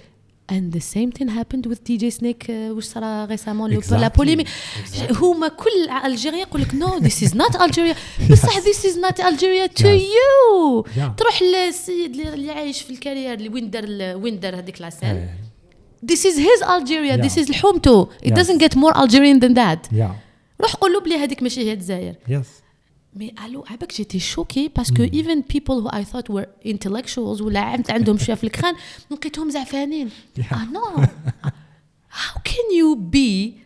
A: And the same thing happened with DJ Snake which صار récemment la polémique. هما كل Algeria يقول لك no, this is not Algeria. بصح this is not Algeria to you. تروح للسيد اللي عايش في الكارير اللي وين دار هذيك لاسين. This is his Algeria. This is لحومته. It doesn't get more Algerian than that. روح قولوا بلي هذيك ماشي هي الجزائر. مي الو عباك جيتي شوكي باسكو even people who I thought were intellectuals ولا عندهم شويه في الكران لقيتهم زعفانين. No. How can you be,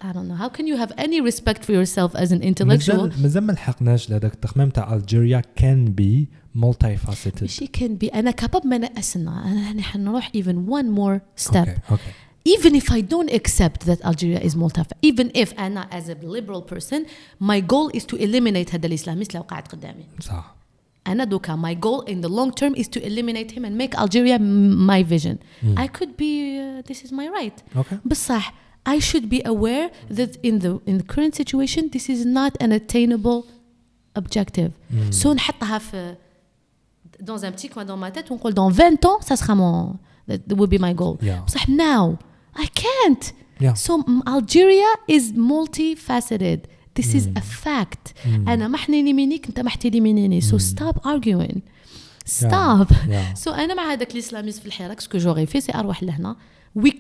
A: I don't know, how can you have any respect for yourself as an intellectual?
B: مازال ما لحقناش لهذاك التخمام تاع Algeria can be multifaceted.
A: ماشي can be. أنا كاباب ما نقصنا. أنا حنروح even one more step.
B: Okay.
A: Even if I don't accept that Algeria is multifaceted, even if أنا as a liberal person, my goal is to eliminate هذا الإسلاميست لو قاعد قدامي.
B: صح.
A: أنا دوكا my goal in the long term is to eliminate him and make Algeria my vision. I could be, this is my right.
B: Okay.
A: بصح I should be aware that in the current situation this is not an attainable objective. So نحطها في dans un petit coin dans ma tête ونقول dans 20 ans ça sera that would be my goal. بصح now I can't. So Algeria is multifaceted. This is a fact. أنا ما حنيني منيك أنت ما حتيلي منيني. So stop arguing. Stop. So أنا مع هذاك الإسلاميست في الحراك سكو جوغي في سي أروح لهنا. We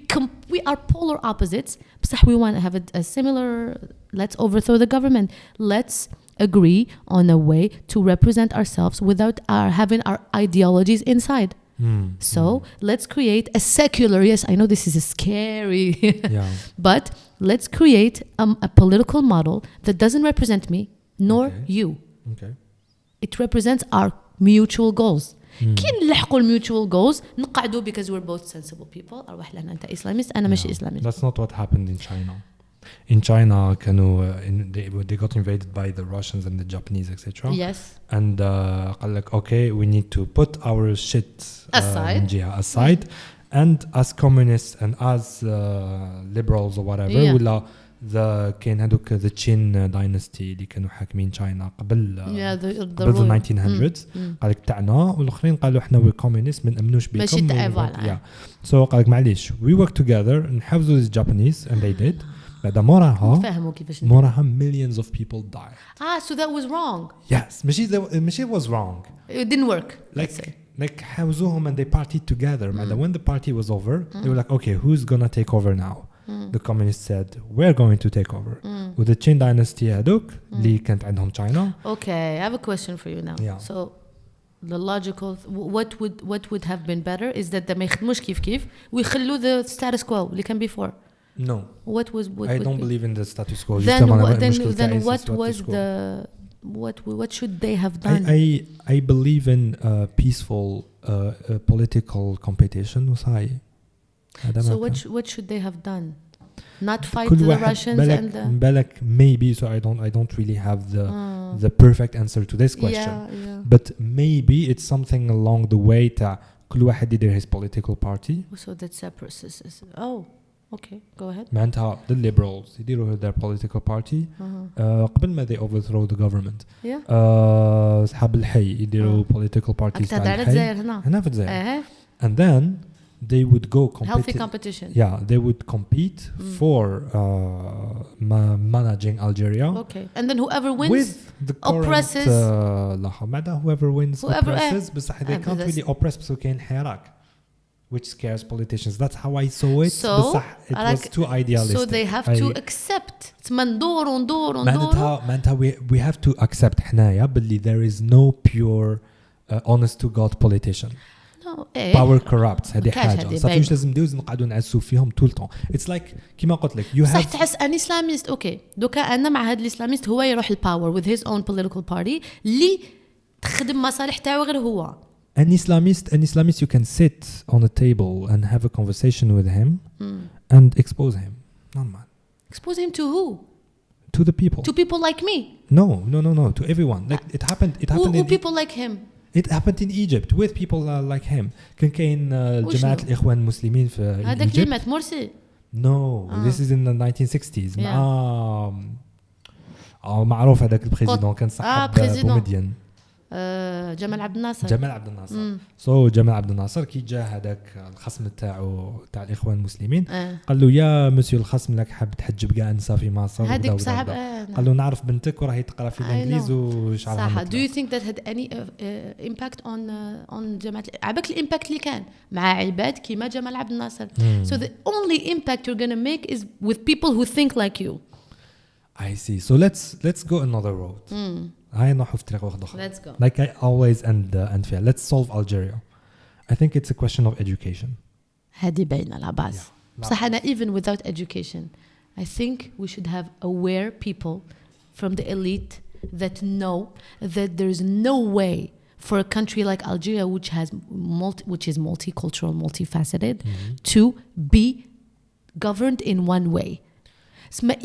A: are polar opposites. بصح we want to have a similar. Let's overthrow the government. Let's agree on a way to represent ourselves without having our ideologies inside. So let's create a secular, yes, I know this is a scary, but let's create a political model that doesn't represent me nor you. It represents our mutual goals. كي نلحقوا mutual goals نقعدوا because we're both sensible people. أروح لنا أنت إسلاميست أنا ماشي إسلاميست.
B: That's not what happened in China. In China, they got invaded by the Russians and the Japanese, etc.
A: Yes.
B: And like, okay, we need to put our shit aside. And as communists and as liberals or whatever, كاين هذوك the Qin dynasty اللي كانوا حاكمين China قبل the 1900s. قال لك تاعنا والاخرين قالوا احنا we're communists ما نأمنوش بكم. So قال لك معليش we work together نحفزوا the Japanese and they did. بعد موراها millions of people died.
A: So that was wrong.
B: Yes, ماشي was wrong.
A: It didn't work.
B: Like حفزوهم and they partied together. When the party was over, they were like, okay, who's gonna take over now? The communists said, we're going to take over. With the Qin dynasty هذوك اللي كانت عندهم China.
A: Okay, I have a question for you now. So the logical what would have been better is that ما يخدموش كيف ويخلوا the status quo اللي كان before.
B: No. I don't believe in the status quo.
A: Then what should they have done?
B: I believe in peaceful political competition.
A: So what should they have done? Not fight the Russians and the
B: maybe. So I don't really have the perfect answer to this question. But maybe it's something along the way that كل واحد يدير his political party.
A: So that's a process. Oh. Okay, go ahead.
B: معناتها the liberals يديروا their political party قبل ما they overthrow the government. أصحاب الحي يديروا political parties
A: تاع الحي.
B: هنا في الجزائر. And then they would go
A: healthy competition.
B: They would compete for managing Algeria.
A: Okay, and then whoever wins
B: with the
A: oppresses.
B: whoever wins oppresses. بس they can't really oppress بس كاين حراك. Which scares politicians. That's how I saw it.
A: So
B: it was too idealistic.
A: So they have to accept.
B: We have to accept حنايا باللي there is no pure honest to God politician. Power corrupts. هذه حاجة. صافي واش لازم ندوز نقعدوا نعسوا فيهم طول الوقت. It's like كيما قلت لك you have.
A: صح تحس أن إسلاميست. أوكي. دوكا أنا مع هذا الإسلاميست هو يروح الباور with his own political party اللي تخدم مصالح تاعو غير هو.
B: An Islamist, you can sit on a table and have a conversation with him and expose him. Normal.
A: Expose him to who?
B: To the people.
A: To people like me?
B: No. To everyone. Like it happened.
A: Who people like him?
B: It happened in Egypt with people like him. كان كاين جماعة الإخوان المسلمين في
A: هذاك اللي مات مرسي.
B: No, this is in the 1960s. معروف هذاك البريزيدون كان صاحب بومدين.
A: جمال عبد الناصر.
B: So جمال عبد الناصر كي جا هذاك الخصم تاع الإخوان المسلمين قال له يا مسيو الخصم لك حاب تحجب كاع النساء في مصر.
A: هذيك صاحب
B: قال له نعرف بنتك وراهي تقرا في الانجليز وشعرها
A: صح. Do you think that had any impact on جماعة عباك الامباكت اللي كان مع عباد كيما جمال عبد الناصر. So the only impact you're gonna make is with people who think like you.
B: I see. So let's go another road. هاي نروحوا في طريق واحد اخر.
A: Let's go.
B: Like I always end فيها. Let's solve Algeria. I think it's a question of education.
A: هذه باينة لا باس. بصح أنا even without education I think we should have aware people from the elite that know that there's no way for a country like Algeria which is multicultural, multifaceted to be governed in one way.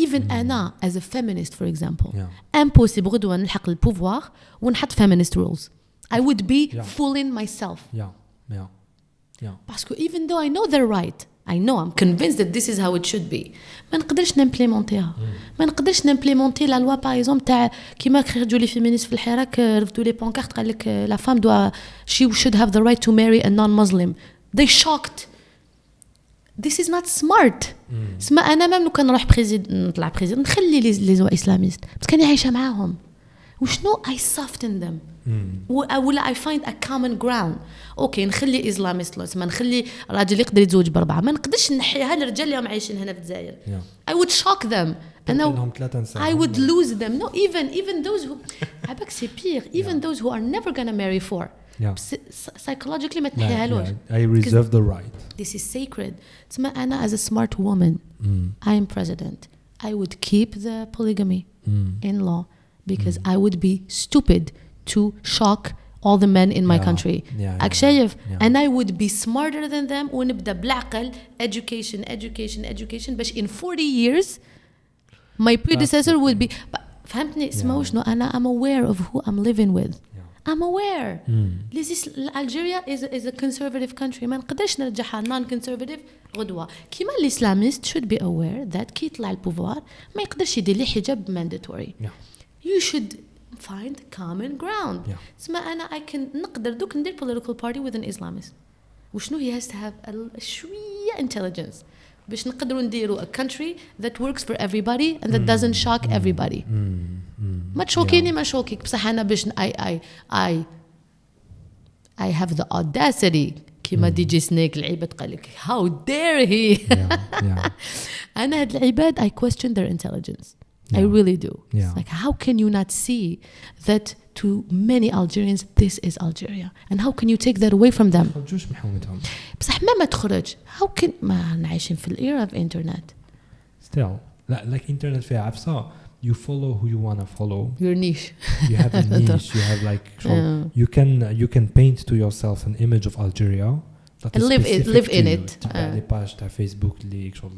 A: even أنا as a feminist for example impossible غدوة نلحق البوفوار ونحط feminist rules. I would be fooling myself. Parce que even though I know they're right, I know I'm convinced that this is how it should be. ما نقدرش نمبليمونتيها. ما نقدرش نمبليمونتي لا لوا باغ اكزومبل تاع كيما خرجوا لي فيمينيست في الحراك رفدوا لي بونكارت قال لك لا فام دو she should have the right to marry a non-Muslim. They shocked. This is not smart. اسمع أنا ما كان نروح نطلع بريزيدنت نخلي لي زوا إسلاميست بس كاني عايشة معاهم وشنو I soften them. ولا I find a common ground. أوكي نخلي إسلاميست لو ما نخلي راجل يقدر يتزوج بأربعة ما نقدرش نحيها للرجال اللي هم عايشين هنا في الجزائر. I would shock them. I would lose them. No, even those who عباك c'est pire. Even those who are never gonna marry for. Psychologically ما تنحيها لوش.
B: I reserve the right.
A: This is sacred. تسمى أنا as a smart woman I am president. I would keep the polygamy in law because I would be stupid to shock all the men in my country. شايف and I would be smarter than them ونبدأ بالعقل education باش in 40 years my predecessor would be فهمتني اسمعوا شنو أنا I'm aware of who I'm living with. I'm aware. Algeria is a conservative country. ما نقدرش نرجعها non-conservative غدوة. كيما الإسلاميست should be aware that كي يطلع البوفوار ما يقدرش يدير لي حجاب mandatory. You should find common ground. اسمع أنا I can نقدر دوك ندير political party with an Islamist. وشنو he has to have شوية intelligence باش نقدروا نديروا a country that works for everybody and that doesn't shock everybody. ما تشوكيني ما شوكيك بصح أنا باش I have the audacity كيما دي جي سنيك العباد قال لك how dare he. أنا هاد العباد I question their intelligence. I really do. It's like how can you not see that to many Algerians this is Algeria and how can you take that away from them. بصح ما تخرج how can ما نعيشين في الإيرا of internet.
B: Still like internet فيها عفسة. You follow who you want to follow.
A: Your niche.
B: You have a niche. You have like you can paint to yourself an image of Algeria.
A: And live in it.
B: لي باج تاع فيسبوك اللي شغل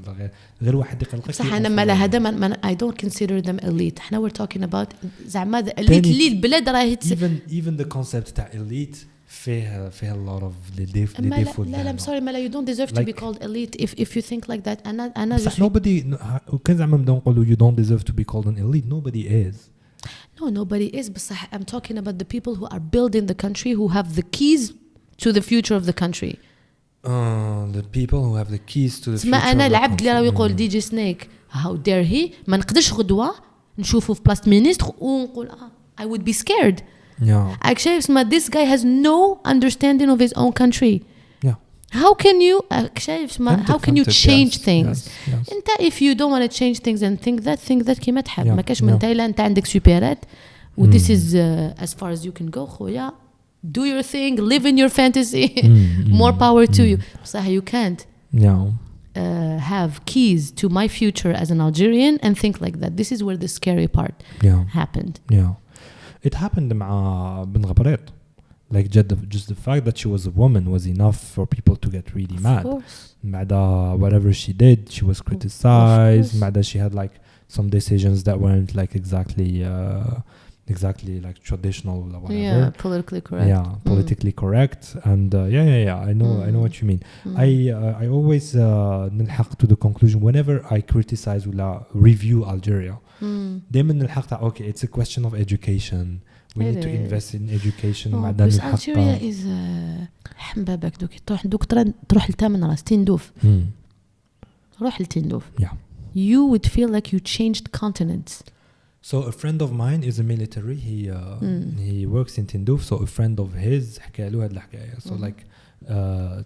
B: غير واحد يقلقك.
A: بصح أنا ما هذا I don't consider them elite. إحنا we're talking about زعما elite اللي البلاد راهي
B: even the concept تاع elite فيها a lot of the default.
A: لا I'm sorry مالا you don't deserve to be called elite if you think like that. أنا
B: بصح nobody كان زعما نبداو نقولوا you don't deserve to be called an elite. Nobody is.
A: No, nobody is. بصح I'm talking about the people who are building the country who have the keys to the future of the country.
B: The people who have the keys to the future.
A: أنا العبد اللي راهو يقول دي جي سنيك how dare he ما نقدرش غدوة نشوفه في بلاصة مينيستر ونقول I would be scared. Actually this guy has no understanding of his own country. How can you change things. انت if you don't want to change things and think that كيما تحب ما كاش من تايلا انت عندك سوبرات و this is as far as you can go خويا. Do your thing, live in your fantasy. More power to you. So you can't have keys to my future as an Algerian and think like that. This is where the scary part happened.
B: It happened مع بن غبريط. like just the fact that she was a woman was enough for people to get really mad. Whatever she did, she was criticized. She had like some decisions that weren't like exactly like traditional or whatever.
A: Yeah, politically correct.
B: Yeah, politically correct. And I know what you mean. I always نلحق to the conclusion whenever I criticize ولا review Algeria. دايما نلحق okay, it's a question of education. We need to invest in education.
A: بس Algeria is حمبابك تروح لتامن راس تندوف. روح لتندوف.
B: Yeah.
A: You would feel like you changed continents.
B: So a friend of mine is a military. He works in Tindouf. So a friend of his حكى له هاد الحكاية. So like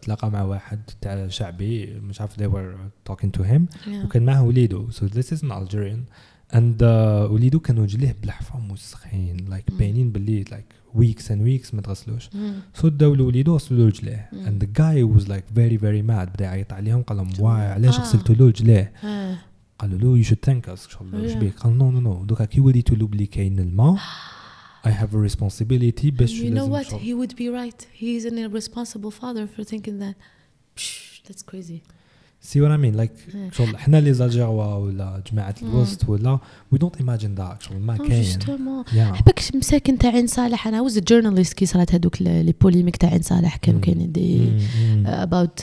B: تلاقى مع واحد تاع شعبي مش عارف they were talking to him. وكان معه وليده. So this is an Algerian. And وليده كانوا جليه بلحفة مسخين like باينين باللي like weeks and weeks ما تغسلوش. So داو لوليده غسلوا له رجليه. And the guy was like very very mad. بدأ يعيط عليهم قال لهم واي علاش غسلتوا له رجليه؟ قالوا له you should thank us. إيش بيه؟ قال no دوكا كي وليتوا له بلي كاين الماء I have a responsibility.
A: You know what? He would be right. He's an irresponsible father for thinking that. That's crazy.
B: See what I mean? Like احنا لي زالجيروا ولا جماعة الوسط ولا we don't imagine that. ما كاين.
A: حبك مساكن تاع عين صالح. أنا was a journalist كي صارت هذوك لي بوليميك تاع عين صالح كانوا كاين دي about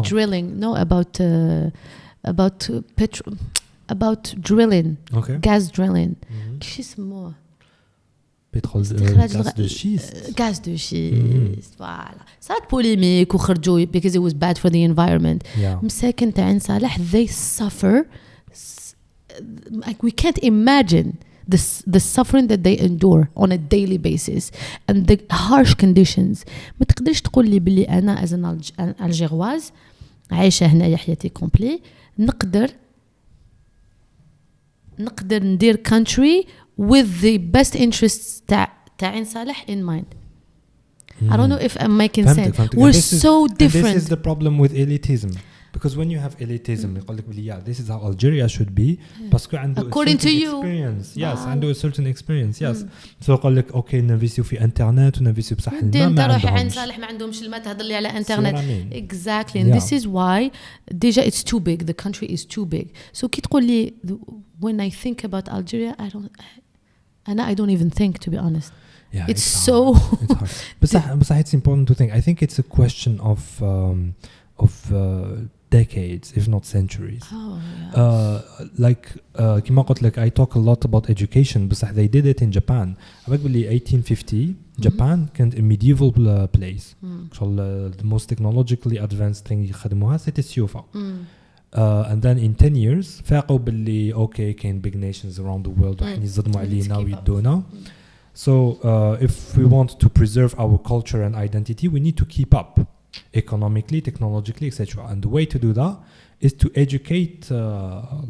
A: drilling. No, about drilling.
B: Okay.
A: Gas drilling. كيش يسموه؟
B: gaz de schiste.
A: Gaz de schiste. Voilà. صارت polémique وخرجوا because it was bad for the environment. مساكن تاع عين صالح they suffer like we can't imagine the suffering that they endure on a daily basis and the harsh conditions. ما تقدرش تقول لي بلي أنا as an Algéroise عايشة هنا حياتي كومبلي نقدر ندير country with the best interests تاع عين صالح in mind. I don't know if I'm making sense. We're so different.
B: This is the problem with elitism. Because when you have elitism, يقول لك بلي this is how Algeria should be. باسكو عنده
A: according to you.
B: Experience. Yes, عنده a certain experience. Yes. So يقول لك okay ننفيسيو في انترنت وننفيسيو بصح الماء ما عندهمش.
A: عين صالح ما عندهمش الماء تهضر لي على انترنت. Exactly. And this is why déjà it's too big. The country is too big. So كي تقول لي when I think about Algeria I don't even think, to be honest.
B: Yeah,
A: it's so
B: it's hard. But it's important to think. I think it's a question of decades, if not centuries. Like كما قلت لك I talk a lot about education بصح they did it in Japan. أبغى بلي 1850 Japan كانت a medieval place. The most technologically advanced thing يخدموها c'était السيوفة. And then in 10 years فاقوا باللي okay كاين big nations around the world وحين يصدموا علينا ويدونا. So if we want to preserve our culture and identity we need to keep up economically, technologically, etc. And the way to do that is to educate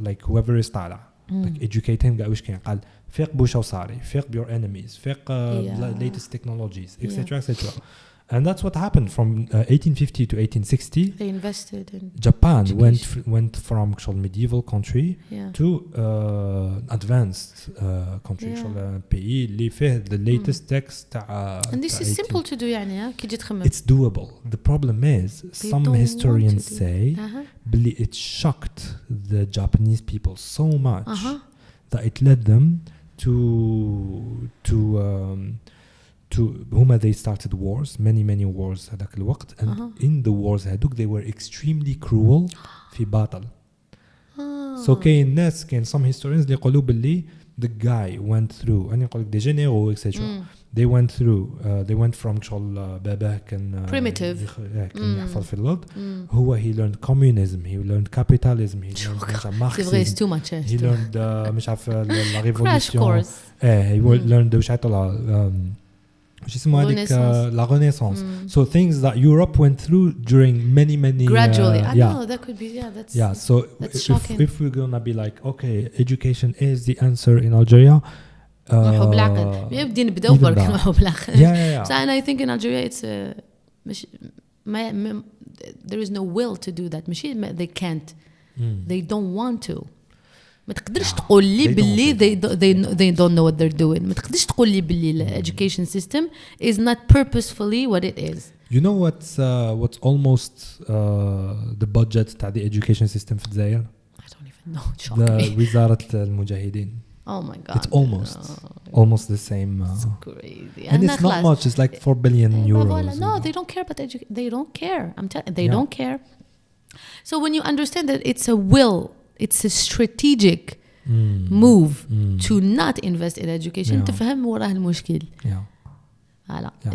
B: like whoever is طالع. Like educating قال وش كان قال فيق بوشة وصاري فيق your enemies فيق latest technologies etc etc. And that's what happened from 1850 to 1860.
A: They invested in
B: Japan went from medieval country to advanced country. pays اللي فيه the latest text.
A: And this is simple to do يعني كي جيت تخمم.
B: It's doable. The problem is some historians say it shocked the Japanese people so much that it led them to هما they started wars, many wars هذاك الوقت. And in the wars هذوك they were extremely cruel في باطل. So كاين some historians اللي يقولوا باللي the guy went through أنا نقول لك des généraux etc. They went from شغل باباه كان
A: primitive
B: كان يحفظ في الأرض. هو he learned communism, he learned capitalism, he learned Marxism, he learned مش عارف la révolution. he learned وش عطلع which is la Renaissance. So things that Europe went through during many
A: gradually. I know that could be that's
B: So if we're gonna be like okay, education is the answer in Algeria.
A: نروحوا بالعقل. يبدي نبداو برك نروحوا بالعقل.
B: Yeah.
A: So and I think in Algeria it's there is no will to do that. They can't. They don't want to. ما تقدرش تقول لي باللي they don't know what they're doing. ما تقدرش تقول لي باللي the education system is not purposefully what it is.
B: You know what's almost the budget تاع the education system في الجزائر؟
A: I don't even know.
B: وزارة المجاهدين.
A: Oh my God.
B: It's almost the same.
A: It's crazy.
B: And it's not much. It's like 4 billion euros.
A: No, they don't care about education. They don't care. I'm telling you, they don't care. So when you understand that it's a will, it's a strategic move to not invest in education, تفهم وراه المشكل.
B: Yeah.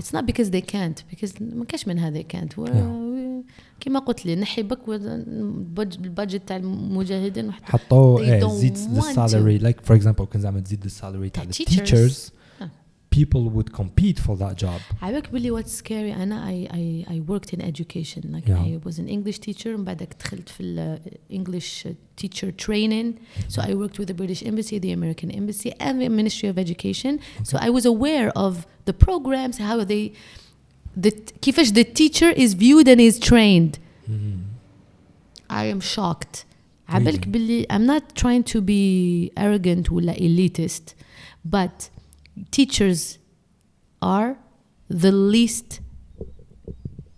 A: It's not because they can't, because ما كاش منها they can't. كما قلت لي نحي بك البادجت تاع المجاهدين
B: حطوا زيد the salary, like for example كان زعما تزيد the salary تاع the teachers. People would compete for that job.
A: عبالك باللي what's scary أنا I worked in education, like I was an English teacher ومن بعدك دخلت في English teacher training. So I worked with the British Embassy, the American Embassy and the Ministry of Education. So I was aware of the programs, how they كيفاش the teacher is viewed and is trained. I am shocked. عبالك باللي I'm not trying to be arrogant ولا elitist, but teachers are the least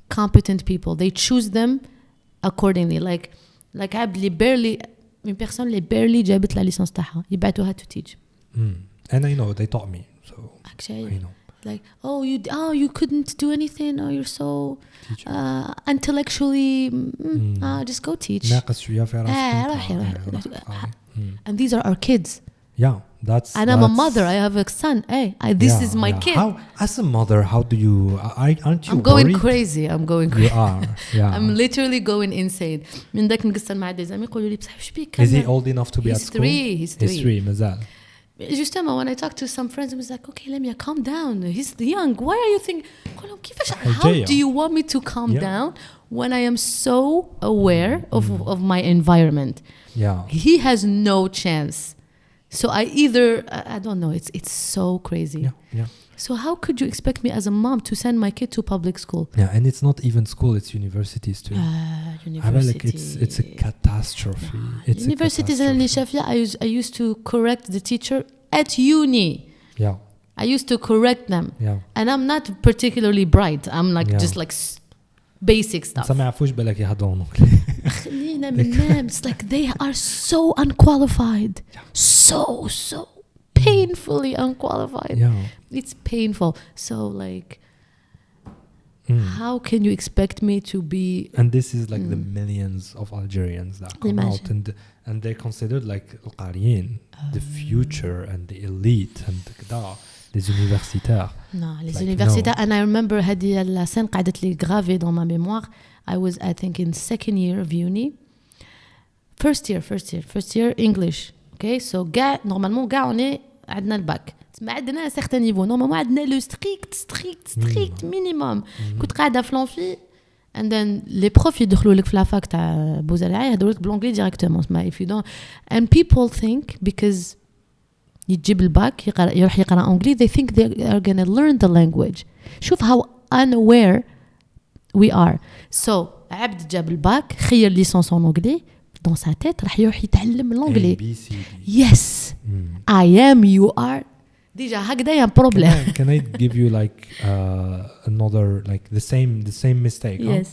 A: competent people. They choose them accordingly. Like عبد اللي barely une personne اللي barely جابت la licence تاعها يبعتوها to teach.
B: And I know they taught me, so
A: actually
B: I know.
A: Like you couldn't do anything, you're so intellectually just go teach.
B: ناقص شوية في راسك.
A: And these are our kids.
B: Yeah,
A: and I'm a mother. I have a son. This is my kid.
B: How, as a mother, how do you? Aren't you?
A: I'm going crazy. You
B: are. Yeah.
A: I'm literally going insane. من ذاك نقصر مع des amis يقولوا لي بصح وش بيك؟
B: Is he old enough to be at school?
A: He's 3.
B: He's 3. مازال.
A: Justement, when I talk to some friends, I was like, okay, Lamia, calm down. He's young. Why are you thinking? How do you want me to calm down when I am so aware of my environment?
B: Yeah.
A: He has no chance. So I don't know. It's so crazy.
B: Yeah.
A: So how could you expect me as a mom to send my kid to public school?
B: Yeah, and it's not even school; it's universities too.
A: University.
B: It's a catastrophe. It's
A: universities in Shafia. I used to correct the teacher at uni.
B: Yeah.
A: I used to correct them.
B: Yeah.
A: And I'm not particularly bright. I'm like just like basic stuff.
B: ما يعرفوش بالك يهضروا.
A: خلينا من نام. It's like they are so unqualified. So painfully unqualified.
B: Yeah.
A: It's painful. So like how can you expect me to be?
B: And this is like the millions of Algerians that come out and they're considered like القاريين, the future and the elite and كذا. Les universitaires.
A: No, les universitaires. And I remember هذه la scène قعدت لي gravée dans ma mémoire. I was, I think, in second year of uni. First year English. Okay, so normalement on est عندنا الباك. ما عندنا certain niveau. Normalement عندنا le strict minimum. كنت قاعدة في l'amphi and then les profs يدخلوا لك في la fac تاع بوزرعي يهضروا لك بالانجلي directement. If you don't, and people think because يجيب الباك يروح يقرأ أنجلي they think they are gonna learn the language. شوف how unaware we are. So عبد جاب الباك خير ليسونس en anglais dans sa tête راح يروح يتعلم الانجلي. Yes. I am, you are. Déjà هكذا يا problem.
B: Can I give you like another like the same mistake?
A: Yes.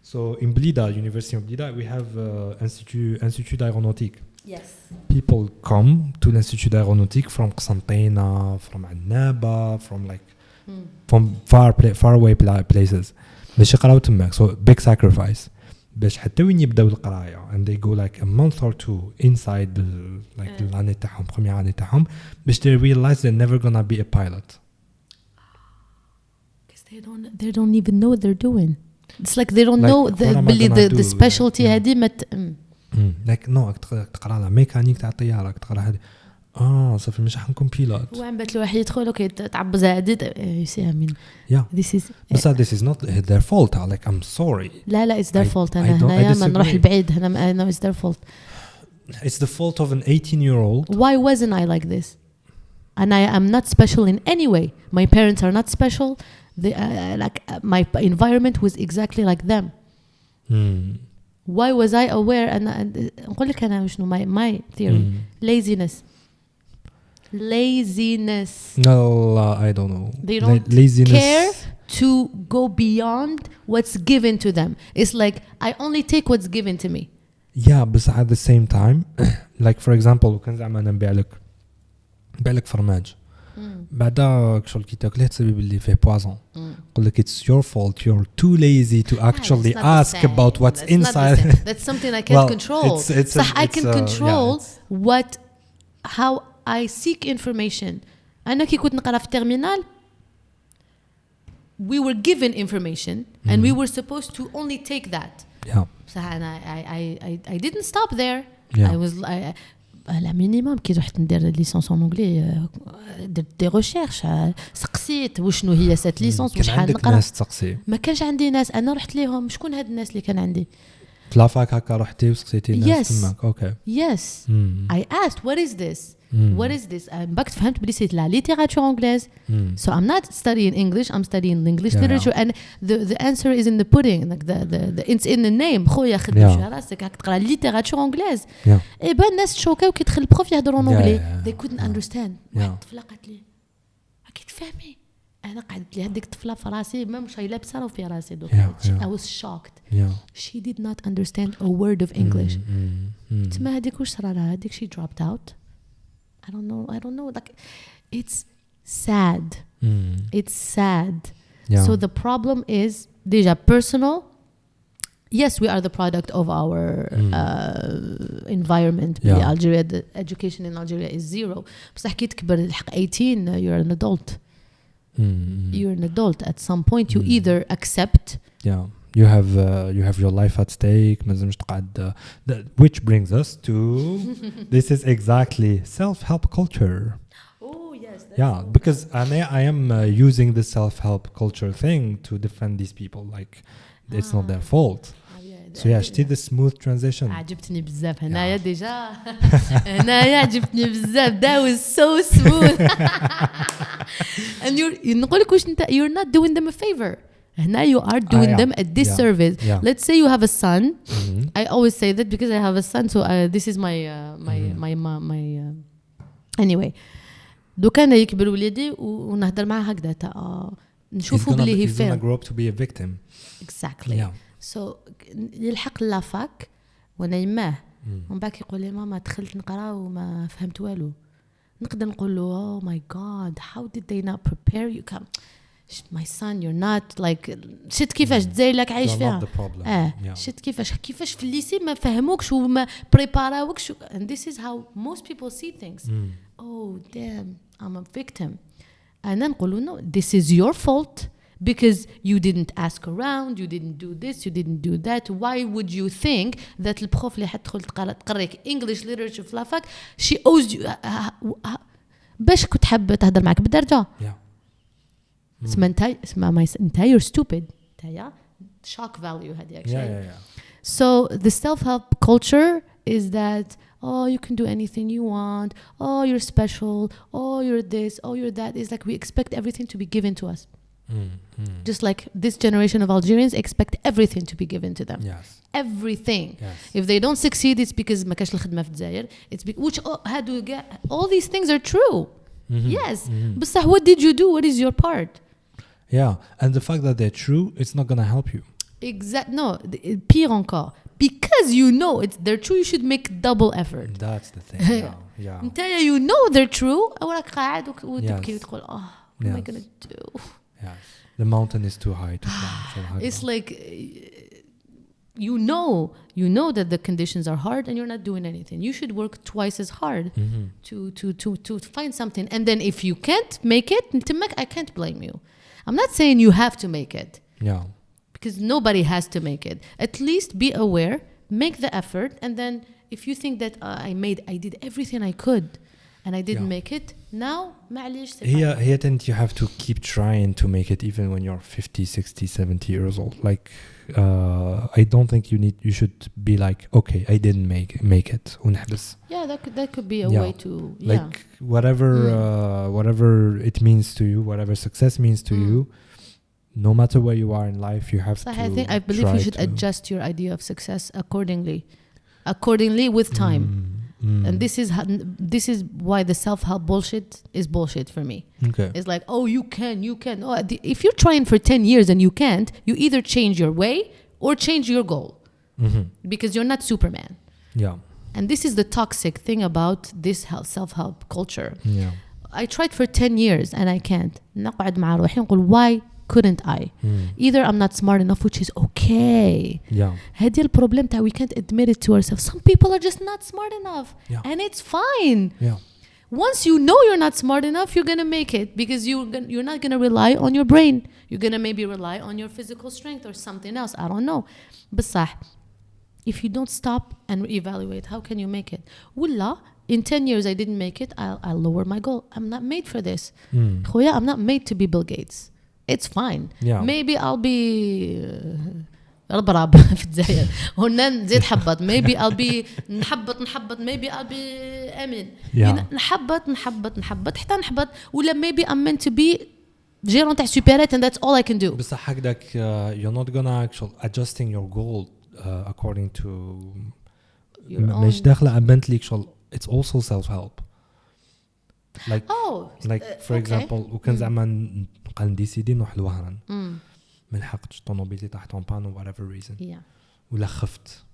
B: So in Blida, University of Blida, we have Institut d'Aéronautique.
A: Yes.
B: People come to l'Institut d'Aéronautique from Qsantena, from Annaba, from far away places. باش يقراو تماك. So big sacrifice. باش حتى وين يبداو القرايه and they go like a month or two inside like l'année تاعهم première année تاعهم باش they realize they're never gonna be a pilot.
A: Because they don't even know what they're doing. It's like they don't know the specialty هذه
B: like no تقرا لا ميكانيك تاع الطياره تقرا هذه صافي مش حنكون بيلوت
A: وين بات الواحد يدخل اوكي تعبز هذه يسي امين this
B: is not their fault like I'm sorry
A: لا it's their fault انا هنايا ما نروح البعيد هنا it's their fault.
B: It's the fault of an 18-year-old.
A: Why wasn't I like this? And I am not special in any way. My parents are not special. My environment was exactly like them. why was I aware and نقول لك أنا شنو my theory laziness
B: no I don't know
A: they don't
B: laziness
A: care to go beyond what's given to them. It's like I only take what's given to me.
B: Yeah, but at the same time like for example كان زعما أنا نبيع لك فرماج بعدا شغل كي تاكله تسبب اللي فيه poison يقول لك it's your fault you're too lazy to actually ask about what's inside.
A: That's something I can't control. I can control how I seek information. أنا كي كنت نقرأ في الترمينال we were given information and we were supposed to only take that.
B: Yeah.
A: I didn't stop there.
B: Yeah.
A: I was la minimum كي رحت ندير ليسونس en anglais درت دي ريشيرش سقسيت وشنو هي سات ليسونس وشحال نقرا.
B: ناس تسقسي
A: ما كانش عندي ناس انا رحت ليهم شكون هاد الناس اللي كان عندي
B: طلافاك هكا رحتي وسقسيتي الناس تماك اوكي
A: yes I asked what is this what is this باك فهمت بلي سيت لا ليتيراتور انجليز so I'm not studying English I'm studying English literature and the answer is in the pudding like the it's in the name خويا خدم شي راسك راك تقرا ليتيراتور انجليز اي بان الناس تشوكاو كي دخل البروف يهضروا انجلي they couldn't understand واحد الطفله قالت لي راكي تفهمي انا قعدت لي هذيك الطفله في راسي ما مش هي لابسه راه في راسي دوك I was shocked she did not understand a word of English تما هذيك واش صرا لها هذيك she dropped out I don't know like it's sad it's sad so the problem is déjà personal. Yes, we are the product of our environment. Algeria, the education in Algeria is zero. بصح كي تكبر الحق 18 you're an adult. You're an adult at some point you either accept
B: you have your life at stake مازمش تقعد which brings us to this is exactly self-help culture.
A: Oh yes,
B: because I am using the self-help culture thing to defend these people like it's not their fault. So شتي the smooth transition.
A: عجبتني بزاف هنايا ديجا هنايا عجبتني بزاف that was so smooth and نقول لك واش انت you're not doing them a favor. هنا you are doing them a disservice. Let's say you have a son. I always say that because I have a son so this is my anyway دو كان يكبر وليدي ونهضر معاه هكذا نشوفوا بلي he failed.
B: He's gonna grow up to be a victim.
A: Exactly. So يلحق لافاك وانا يماه ومن بعد يقول لي ماما دخلت نقرا وما فهمت والو نقدر نقول له oh my god how did they not prepare you come my son you're not like شت كيفاش تزاي لك عايش فيها شت كيفاش في الليسي ما فهموكش وما بريباراوكش and this is how most people see things. Oh damn I'm a victim أنا نقول no this is your fault because you didn't ask around you didn't do this you didn't do that. Why would you think that البروف اللي حتدخل تقريك English literature في لافاك she owes you باش كنت حابة تهضر معك بالدرجة اسمها انت you're stupid انت shock value هذه actually. So the self-help culture is that oh you can do anything you want oh you're special oh you're this oh you're that. It's like we expect everything to be given to us. Just like this generation of Algerians expect everything to be given to them. Everything. If they don't succeed it's because ما كاش الخدمة في الجزائر. It's which all these things are true. Yes. بصح what did you do? What is your part?
B: And the fact that they're true it's not gonna help you.
A: No, pire encore. Because you know they're true you should make double effort.
B: That's the thing.
A: انت you know they're true وراك قاعد وتبكي وتقول what am I gonna do?
B: The mountain is too high to climb.
A: It's like you know that the conditions are hard and you're not doing anything. You should work twice as hard to find something. And then if you can't make it, I can't blame you. I'm not saying you have to make it. Because nobody has to make it. At least be aware, make the effort, and then if you think that I did everything I could and I didn't make it, now معليش
B: here then you have to keep trying to make it even when you're 50 60 70 years old. Like I don't think you should be like okay I didn't make it ونحبس.
A: That could be a way to
B: whatever it means to you, whatever success means to you, no matter where you are in life, you have to.
A: I believe you should adjust your idea of success accordingly with time. And this is why the self-help bullshit is bullshit for me.
B: Okay.
A: It's like, oh, you can. Oh, if you're trying for 10 years and you can't, you either change your way or change your goal. Because you're not Superman.
B: Yeah.
A: And this is the toxic thing about this self-help culture.
B: Yeah.
A: I tried for 10 years and I can't. نقعد مع روحي نقول why couldn't I? Either I'm not smart enough, which is okay.
B: Yeah.
A: هذه البروبلم تاع we can't admit it to ourselves. Some people are just not smart enough.
B: Yeah.
A: And it's fine.
B: Yeah.
A: Once you know you're not smart enough, you're going to make it because you're not going to rely on your brain. You're going to maybe rely on your physical strength or something else. I don't know. بصح if you don't stop and evaluate, how can you make it? Wallah, in 10 years I didn't make it, I'll lower my goal. I'm not made for this. خويا, I'm not made to be Bill Gates. It's fine.
B: Yeah.
A: Maybe I'll be ربرب في الجزائر هنا نزيد حبط. Maybe I'll be نحبط maybe I'll be أمين. نحبط حتى نحبط. ولا maybe I'm meant to be جيرون تاع سوبرات and that's all I can do.
B: بصح هكذاك you're not gonna actually adjusting your goal according to مش داخله عبنت ليك شغل. It's also self-help. Like for example وكان زعما نبقى نديسيدي نروح لوهران ما لحقتش طوموبيلتي تحت اون بان whatever reason ولا خفت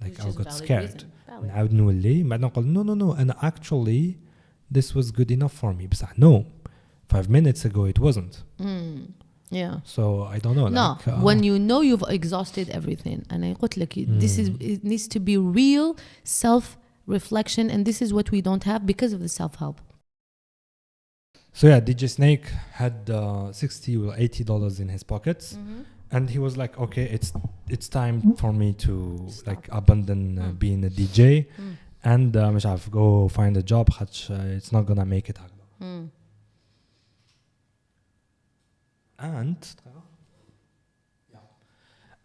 B: like I got scared نعاود نولي بعد نقول no أنا actually this was good enough for me بصح no 5 minutes ago it wasn't. So I don't know.
A: No,
B: like,
A: when you know you've exhausted everything and I قلت لك it needs to be real self-reflection and this is what we don't have because of the self-help.
B: So yeah, DJ Snake had $60 or $80 in his pockets, and he was like, "Okay, it's time for me to like abandon being a DJ and مش عارف go find a job. It's not gonna make it."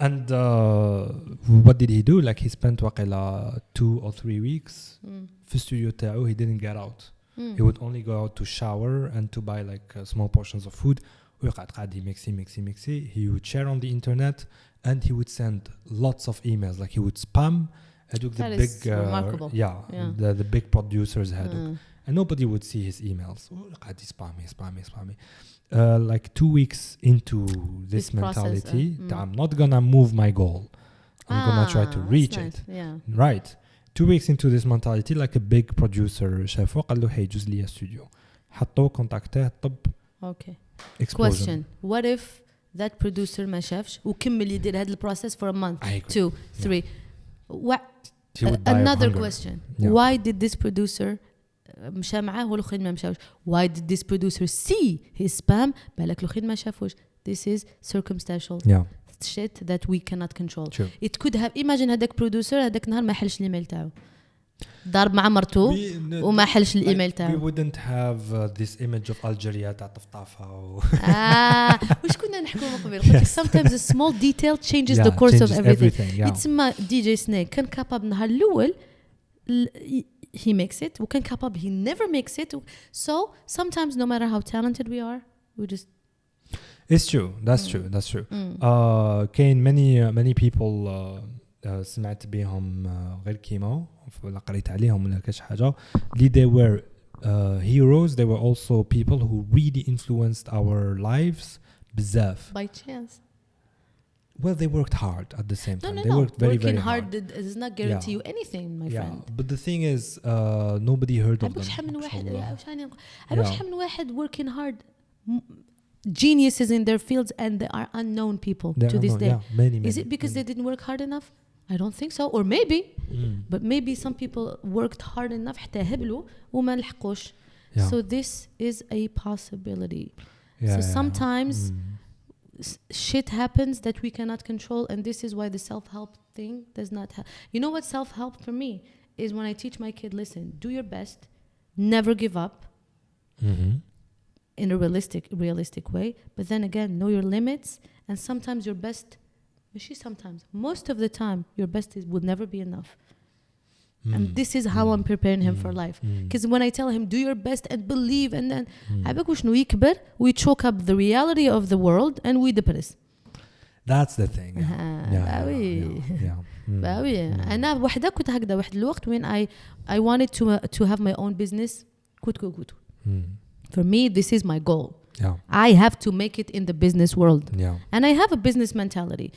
B: And what did he do? Like he spent وقيلا 2 or 3 weeks في studio تاعو. He didn't get out. He would only go out to shower and to buy like small portions of food. ويقعد قاعد يميكسي. He would share on the internet and he would send lots of emails. Like he would spam the big
A: remarkable.
B: The big producers and nobody would see his emails. قاعد يسبامي. Like 2 weeks into this mentality, I'm not gonna move my goal. I'm gonna try to reach it. Right. 2 weeks into this mentality, like a big producer شافه قال له hey جوز لي استوديو حطوه كونتاكته طب.
A: Okay.
B: Explosion.
A: Question. What if that producer ما شافش وكمل يدير هذا process for a month, 2, 3? Another question. Why did this producer مشى معاه والأخرين ما مشاوش? Why did this producer see his spam بالك الأخرين ما شافوش? This is circumstantial shit that we cannot control.
B: True.
A: It could have imagine هذاك producer هذاك نهار ما حلش الإيميل تاعو ضرب مع مرته وما حلش الإيميل تاعو.
B: We wouldn't have this image of Algeria تاع طفطافة
A: وش كنا نحكوا من قبل قلت sometimes a small detail changes the course of everything. يتسمى DJ Snake كان كاباب نهار الأول he makes it وكان كاباب he never makes it. So sometimes no matter how talented we are we just
B: It's true. That's true. كاين many people سمعت بيهم غير كيمو ولا قريت عليهم ولا كاش حاجة اللي they were heroes. They were also people who really influenced our lives بزاف.
A: By chance.
B: Well, they worked hard at the same time.
A: No.
B: They worked very,
A: working
B: very hard.
A: does not guarantee you anything, my friend.
B: But the thing is, nobody heard of them.
A: I wish من واحد working hard, geniuses in their fields, and they are unknown people to this day.
B: Many.
A: Is it because they didn't work hard enough? I don't think so. Or maybe, but maybe some people worked hard enough حتى هبلوا وما لحقوش. So this is a possibility. So sometimes shit happens that we cannot control, and this is why the self-help thing does not have. You know what self-help for me is? When I teach my kid, listen, do your best, never give up, in a realistic way, but then again know your limits, and sometimes your best, most of the time your best will never be enough. And this is how I'm preparing him for life. Because when I tell him, do your best and believe, and then عباك وشنو يكبر, we choke up the reality of the world and we depress.
B: That's the thing.
A: أنا وحدة كنت هكذا واحد الوقت when I wanted to have my own business. كنت. For me, this is my goal. I have to make it in the business world. And I have a business mentality.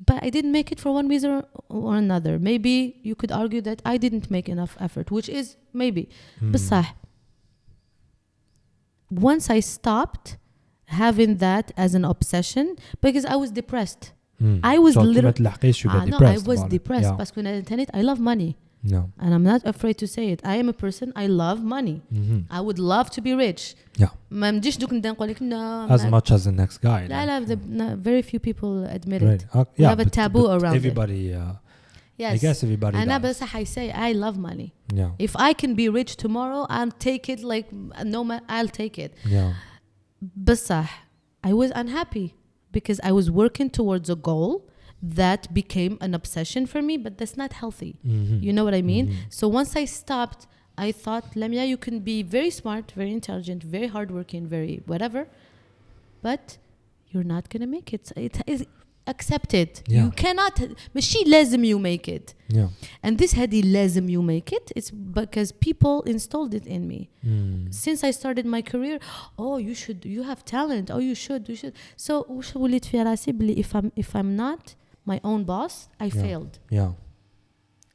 A: But I didn't make it for one reason or another. Maybe you could argue that I didn't make enough effort, which is maybe. بصح, once I stopped having that as an obsession, because I was depressed. I was literally I was depressed because I love money. And I'm not afraid to say it. I am a person, I love money. I would love to be rich.
B: As much as the next guy.
A: Very few people admit it. We have a taboo around
B: everybody,
A: yes.
B: I guess everybody does.
A: I say I love money. If I can be rich tomorrow, I'll take it like I'll take it. But I was unhappy because I was working towards a goal that became an obsession for me, but that's not healthy. You know what I mean? So once I stopped, I thought, Lamia, you can be very smart, very intelligent, very hardworking, very whatever, but you're not going to make it. It is accept it. You cannot, ماشي لازم you make it. And this هذه لازم you make it, it's because people installed it in me. Since I started my career, you have talent, you should. So وش وليت في راسي بلي if I'm not my own boss, I failed.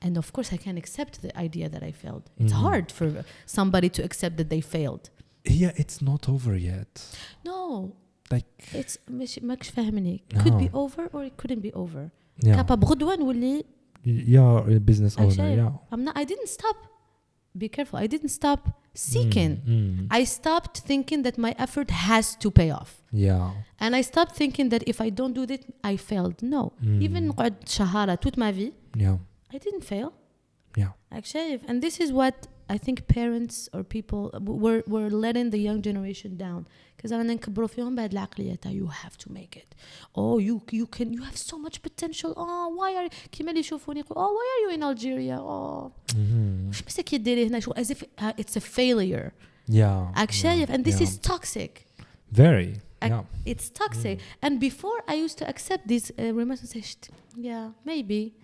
A: And of course I can accept the idea that I failed. It's hard for somebody to accept that they failed.
B: It's not over yet.
A: No.
B: Like
A: it's ماكش فاهمني. Could be over or it couldn't be over. كابا بغدوة نولي
B: business owner.
A: I didn't stop. Be careful. I didn't stop seeking. I stopped thinking that my effort has to pay off. And I stopped thinking that if I don't do that, I failed. No. Even قعد شهارة toute ma vie. I didn't fail. Actually, and this is what I think parents or people were letting the young generation down. Because أنا نكبروا فيهم بهاد العقلية you have to make it. You have so much potential. Why are كيما اللي يشوفوني why are you in Algeria? وش مسك يديري هنا as if it's a failure. Actually, and this is toxic.
B: Very.
A: It's toxic. And before I used to accept these remarks and say, maybe.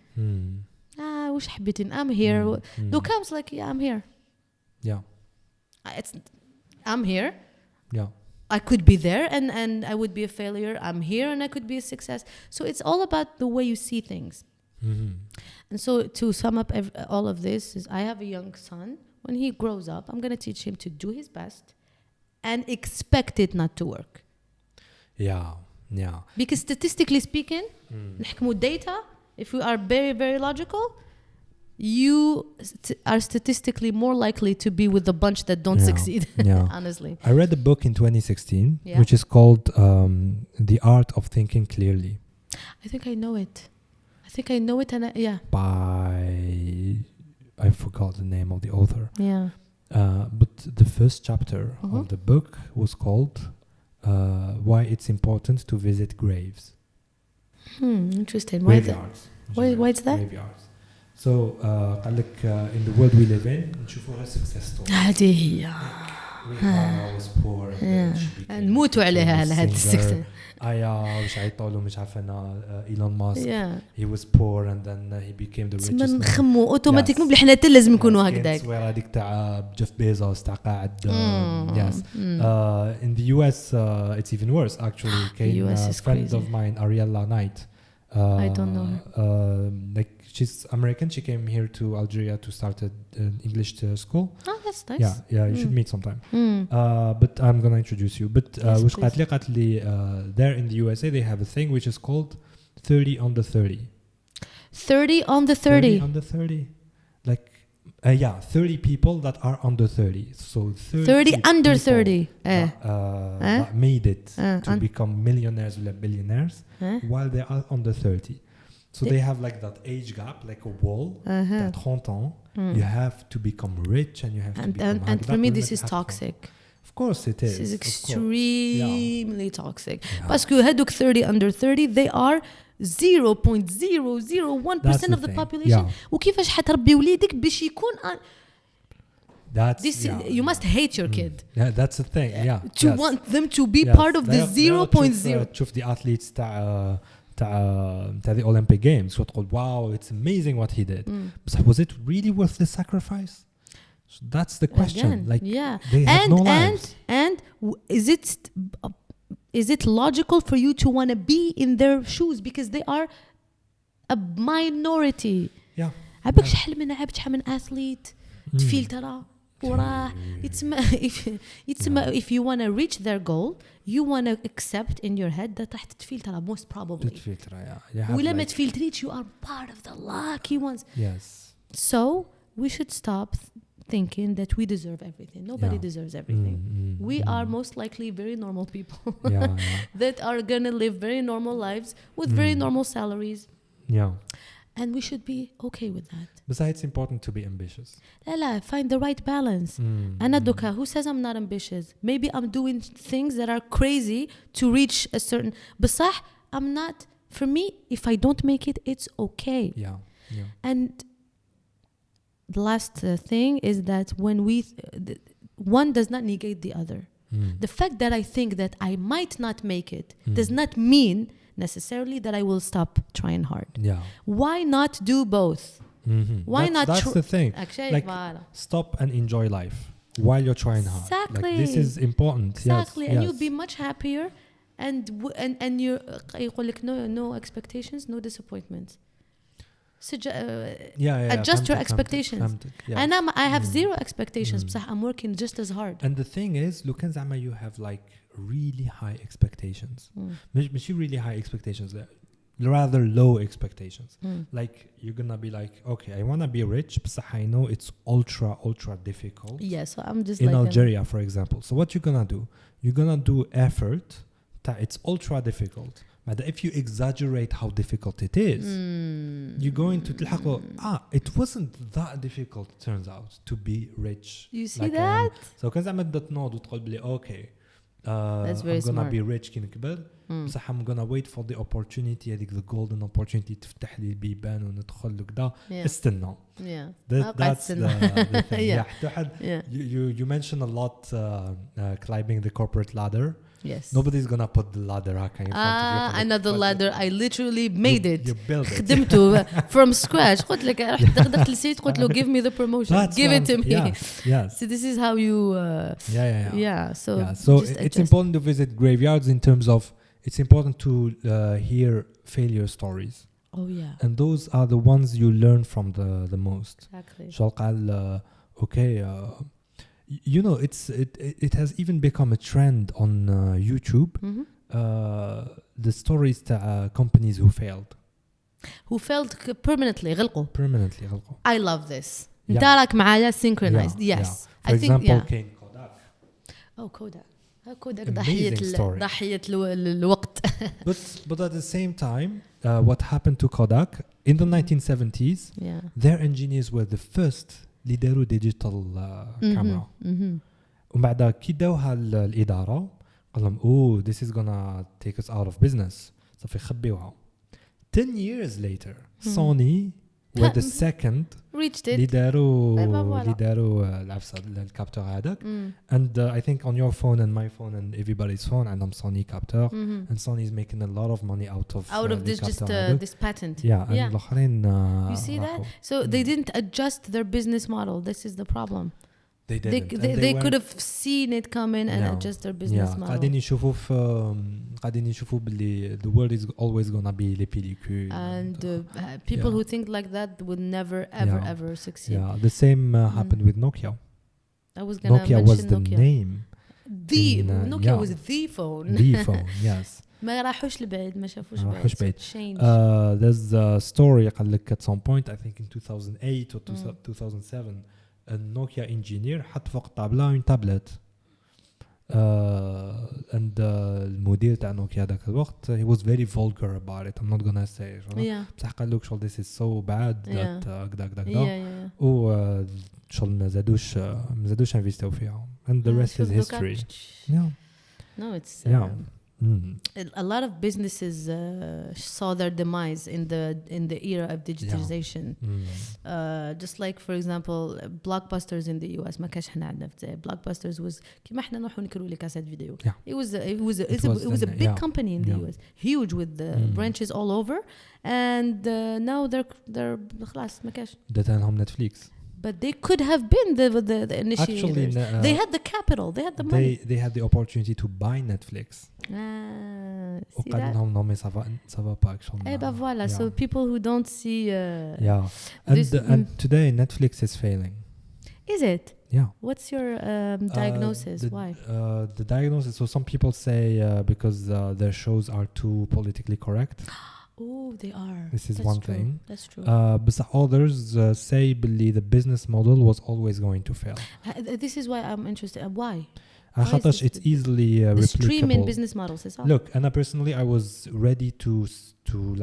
A: وش حبيتين? I'm here. No comes like I'm here. I'm here. I could be there and I would be a failure. I'm here and I could be a success. So it's all about the way you see things. And so to sum up all of this is I have a young son. When he grows up, I'm going to teach him to do his best and expect it not to work. Because statistically speaking, نحكموا data, if we are very, very logical, you are statistically more likely to be with the bunch that don't succeed. Honestly,
B: I read a book in 2016 which is called The Art of Thinking Clearly.
A: I think I know it and
B: by I forgot the name of the author. But the first chapter of the book was called Why It's Important to Visit Graves.
A: Interesting.
B: Graveyards.
A: Why is that?
B: Graveyards. So قال لك in the world we live in نشوفوها success story.
A: هذه هي.
B: Rihanna was poor.
A: نموتوا عليها على هذا السكسة.
B: وش عيطولوا مش عارف أنا إيلون ماسك. He was poor and then he became the richest man.
A: نخمو أوتوماتيك مو بلحنا لازم يكونوا هكذاك.
B: كان هذيك تاع جيف بيزوس تاع قاعد. In the US it's even worse actually. كاين friend of mine Ariella Knight.
A: I don't know her.
B: Like she's American. She came here to Algeria to start an English school.
A: That's nice.
B: You should meet sometime. But I'm gonna introduce you. But وش قالت لي there in the USA they have a thing which is called 30 on the 30.
A: 30 on the 30.
B: 30 on the 30. Like 30 people that are under 30. So
A: 30 under 30.
B: That made it to become millionaires or billionaires while they are under 30. So they have like that age gap, like a wall. That 30 ans, you have to become rich and you have to become.
A: And for me, this is toxic.
B: Of course it is.
A: This is extremely toxic. Parce que هادوك 30 under 30, they are 0.001% of the population. وكيفاش حتربي وليدك باش يكون you must hate your kid.
B: Yeah, that's the thing.
A: To want them to be part of the 0.0.
B: تشوف the athletes تاع the Olympic Games وتقول wow, it's amazing what he did. But was it really worth the sacrifice? So that's the question.
A: Again,
B: like they have no lives.
A: And is it logical for you to want to be in their shoes because they are a minority?
B: Yeah.
A: عبك شحال من athlete تفيل ترى وراه if you want to reach their goal you want to accept in your head that راح تتفيل ترى most probably
B: تتفيل ترى
A: ولا ما تفيل تريد you are part of the lucky ones.
B: Yes.
A: So we should stop thinking that we deserve everything. Nobody deserves everything. We are most likely very normal people that are gonna live very normal lives with very normal salaries.
B: Yeah.
A: And we should be okay with that.
B: Besides, it's important to be ambitious.
A: لا find the right balance. أنا دوكا who says I'm not ambitious? Maybe I'm doing things that are crazy to reach a certain. بصح I'm not. For me, if I don't make it, it's okay.
B: Yeah.
A: And the last thing is that when one does not negate the other. The fact that I think that I might not make it does not mean necessarily that I will stop trying hard.
B: Yeah.
A: Why not do both? Why
B: that's the thing. Like stop and enjoy life while you're trying hard.
A: Exactly.
B: Like, this is important.
A: Exactly.
B: Yes.
A: And you'll be much happier and you يقول لك no expectations, no disappointments. Adjust your expectations. And I have zero expectations. بصح I'm working just as hard.
B: And the thing is, look at زعما you have like really high expectations. مش really high expectations, rather low expectations. Like you're gonna be like, okay, I wanna be rich, but I know it's ultra difficult.
A: Yeah, so I'm just
B: in
A: like
B: Algeria, for example. So what you're gonna do? You're gonna do effort. It's ultra difficult. But if you exaggerate how difficult it is, you're going to تلحقوا it wasn't that difficult, turns out, to be rich.
A: You see like that?
B: So كان زعما بدها تنوض وتقول بلي okay,
A: that's very
B: I'm gonna
A: smart.
B: be rich كي نكبر. بصح I'm gonna wait for the opportunity, هذيك the golden opportunity تفتح لي البيبان وندخل لكذا. استنى. That's the thing. You mentioned a lot climbing the corporate ladder.
A: Yes.
B: Nobody's gonna put the ladder in front of you.
A: Another ladder. I literally made it.
B: You built it.
A: خدمته from scratch. قلت لك رحت دخلت للسيت قلت له give me the promotion. Give it to me.
B: Yes.
A: So this is how you.
B: So it's important to visit graveyards in terms of it's important to hear failure stories.
A: Oh yeah.
B: And those are the ones you learn from the most.
A: Exactly.
B: شو قال okay. You know, it has even become a trend on YouTube. The stories to companies who failed
A: permanently غلقوا. I love this. دارك معايا synchronized. Yes.
B: For example, Kane Kodak.
A: Oh, Kodak ضحية الوقت.
B: But at the same time, what happened to Kodak in the 1970s? Their engineers were the first اللي داروا ديجيتال كاميرا ومن بعد كي داوها الإدارة قال لهم this is gonna take us out of business صافي خبيوها. 10 years later Sony were the second اللي داروا العفسة الكابتور هذاك. And I think on your phone and my phone and everybody's phone عندهم Sony captor and Sony is making a lot of money out of
A: this just this patent.
B: And الآخرين
A: you see that? So they didn't adjust their business model. This is the problem.
B: They didn't.
A: They could have seen it coming and adjust their business model.
B: قاعدين يشوفوا باللي the world is always gonna be les pellicules.
A: And people who think like that would never ever succeed.
B: Yeah, the same happened with Nokia.
A: I was gonna
B: Nokia was the name.
A: Nokia was the phone.
B: The phone, yes.
A: ما راحوش لبعيد ما شافوش بعيد.
B: There's a story قال لك at some point I think in 2008 or 2007 a Nokia engineer حط فوق الطابلة une tablette. And المدير تاع نوكيا هذاك الوقت he was very vulgar about it. I'm not gonna say بصح قال لك شغل this is so bad that كذا و شغل ما زادوش انفيستيو فيها and the rest is history.
A: No, it's A lot of businesses saw their demise in the era of digitalization. Just like for example Blockbusters in the US ما كاش حنا عندنا في Blockbusters was كيما حنا نروحوا نكروا لي كاسات فيديو. It was a big company in the US, huge with the branches all over, and now they're خلاص ما كاش.
B: دتانهم Netflix.
A: But they could have been the initiators. Actually, they had the capital. They had the money.
B: They had the opportunity to buy Netflix.
A: See that?
B: Non, mais ça va pas actually.
A: Eh ben voilà. So people who don't see.
B: And today Netflix is failing.
A: Is it?
B: Yeah.
A: What's your diagnosis? Why?
B: The diagnosis. So some people say because their shows are too politically correct.
A: Oh, they are.
B: This is one thing.
A: That's true.
B: But others say the business model was always going to fail.
A: This is why I'm interested. Why?
B: It's easily replicable.
A: Streaming business models.
B: Look, and personally, I was ready to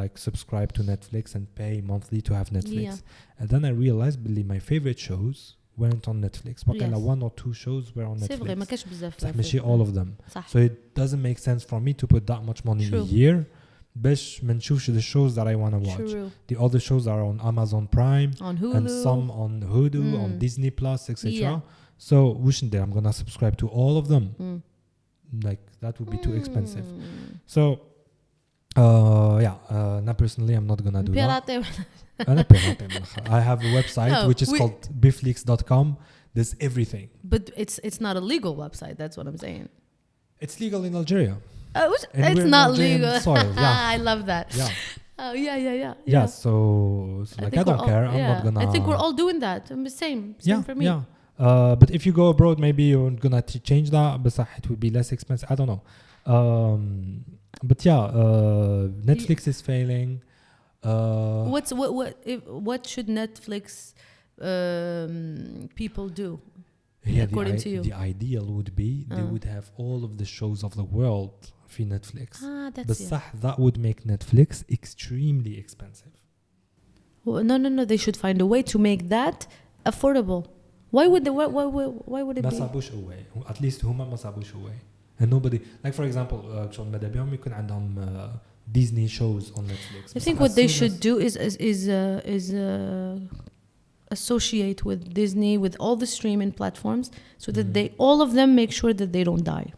B: like subscribe to Netflix and pay monthly to have Netflix. Yeah. And then I realized, my favorite shows weren't on Netflix. But one or two shows were on Netflix. All of them. So it doesn't make sense for me to put that much money a year. باش ما نشوفش the shows that I want to watch. True. The other shows are on Amazon Prime,
A: on Hulu,
B: and some on Hulu, on Disney Plus, etc. So I'm gonna subscribe to all of them. Like that would be too expensive. So personally I'm not gonna do that. I have a website which is called biflix.com. There's everything.
A: But it's not a legal website. That's what I'm saying.
B: It's legal in Algeria.
A: It's not legal.
B: Soil,
A: I love that.
B: Yeah.
A: Oh yeah.
B: Yeah. So like I don't care. I'm not gonna.
A: I think we're all doing that. Same for me.
B: Yeah. But if you go abroad, maybe you're gonna change that. But it would be less expensive. I don't know. But Netflix is failing.
A: What should Netflix people do?
B: According to you, the ideal would be they would have all of the shows of the world في Netflix. That would make Netflix extremely expensive.
A: No. They should find a way to make that affordable. Why would they? Why would it be?
B: ما صابوش away. At least هما ما صابوش away. And nobody, like for example, شغل ماذا بيهم يكون عندهم Disney shows on Netflix.
A: I think what they should do is associate with Disney, with all the streaming platforms, so that all of them make sure that they don't die,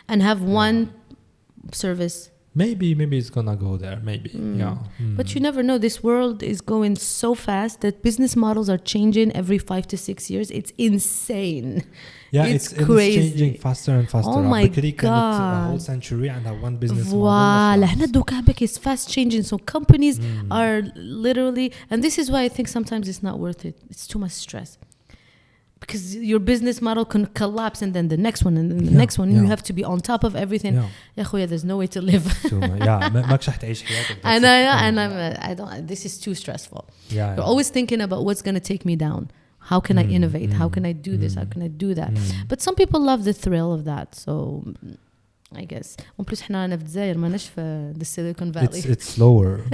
A: and have one service.
B: Maybe it's gonna go there. Maybe,
A: But you never know. This world is going so fast that business models are changing every 5 to 6 years. It's insane.
B: Yeah, it's crazy. It's changing faster and faster.
A: Oh my God!
B: A whole century and have one business
A: model. It's fast changing. So companies are literally, and this is why I think sometimes it's not worth it. It's too much stress. Because your business model can collapse, and then the next one, and then the next one. You have to be on top of everything. يا خويا, there's no way to live.
B: ماكش تعيش حياتك.
A: I don't. This is too stressful.
B: You're
A: always thinking about what's going to take me down. How can I innovate? How can I do this? How can I do that? But some people love the thrill of that. So I guess. En plus حنا أنا في الجزائر ماناش في the Silicon Valley.
B: It's slower.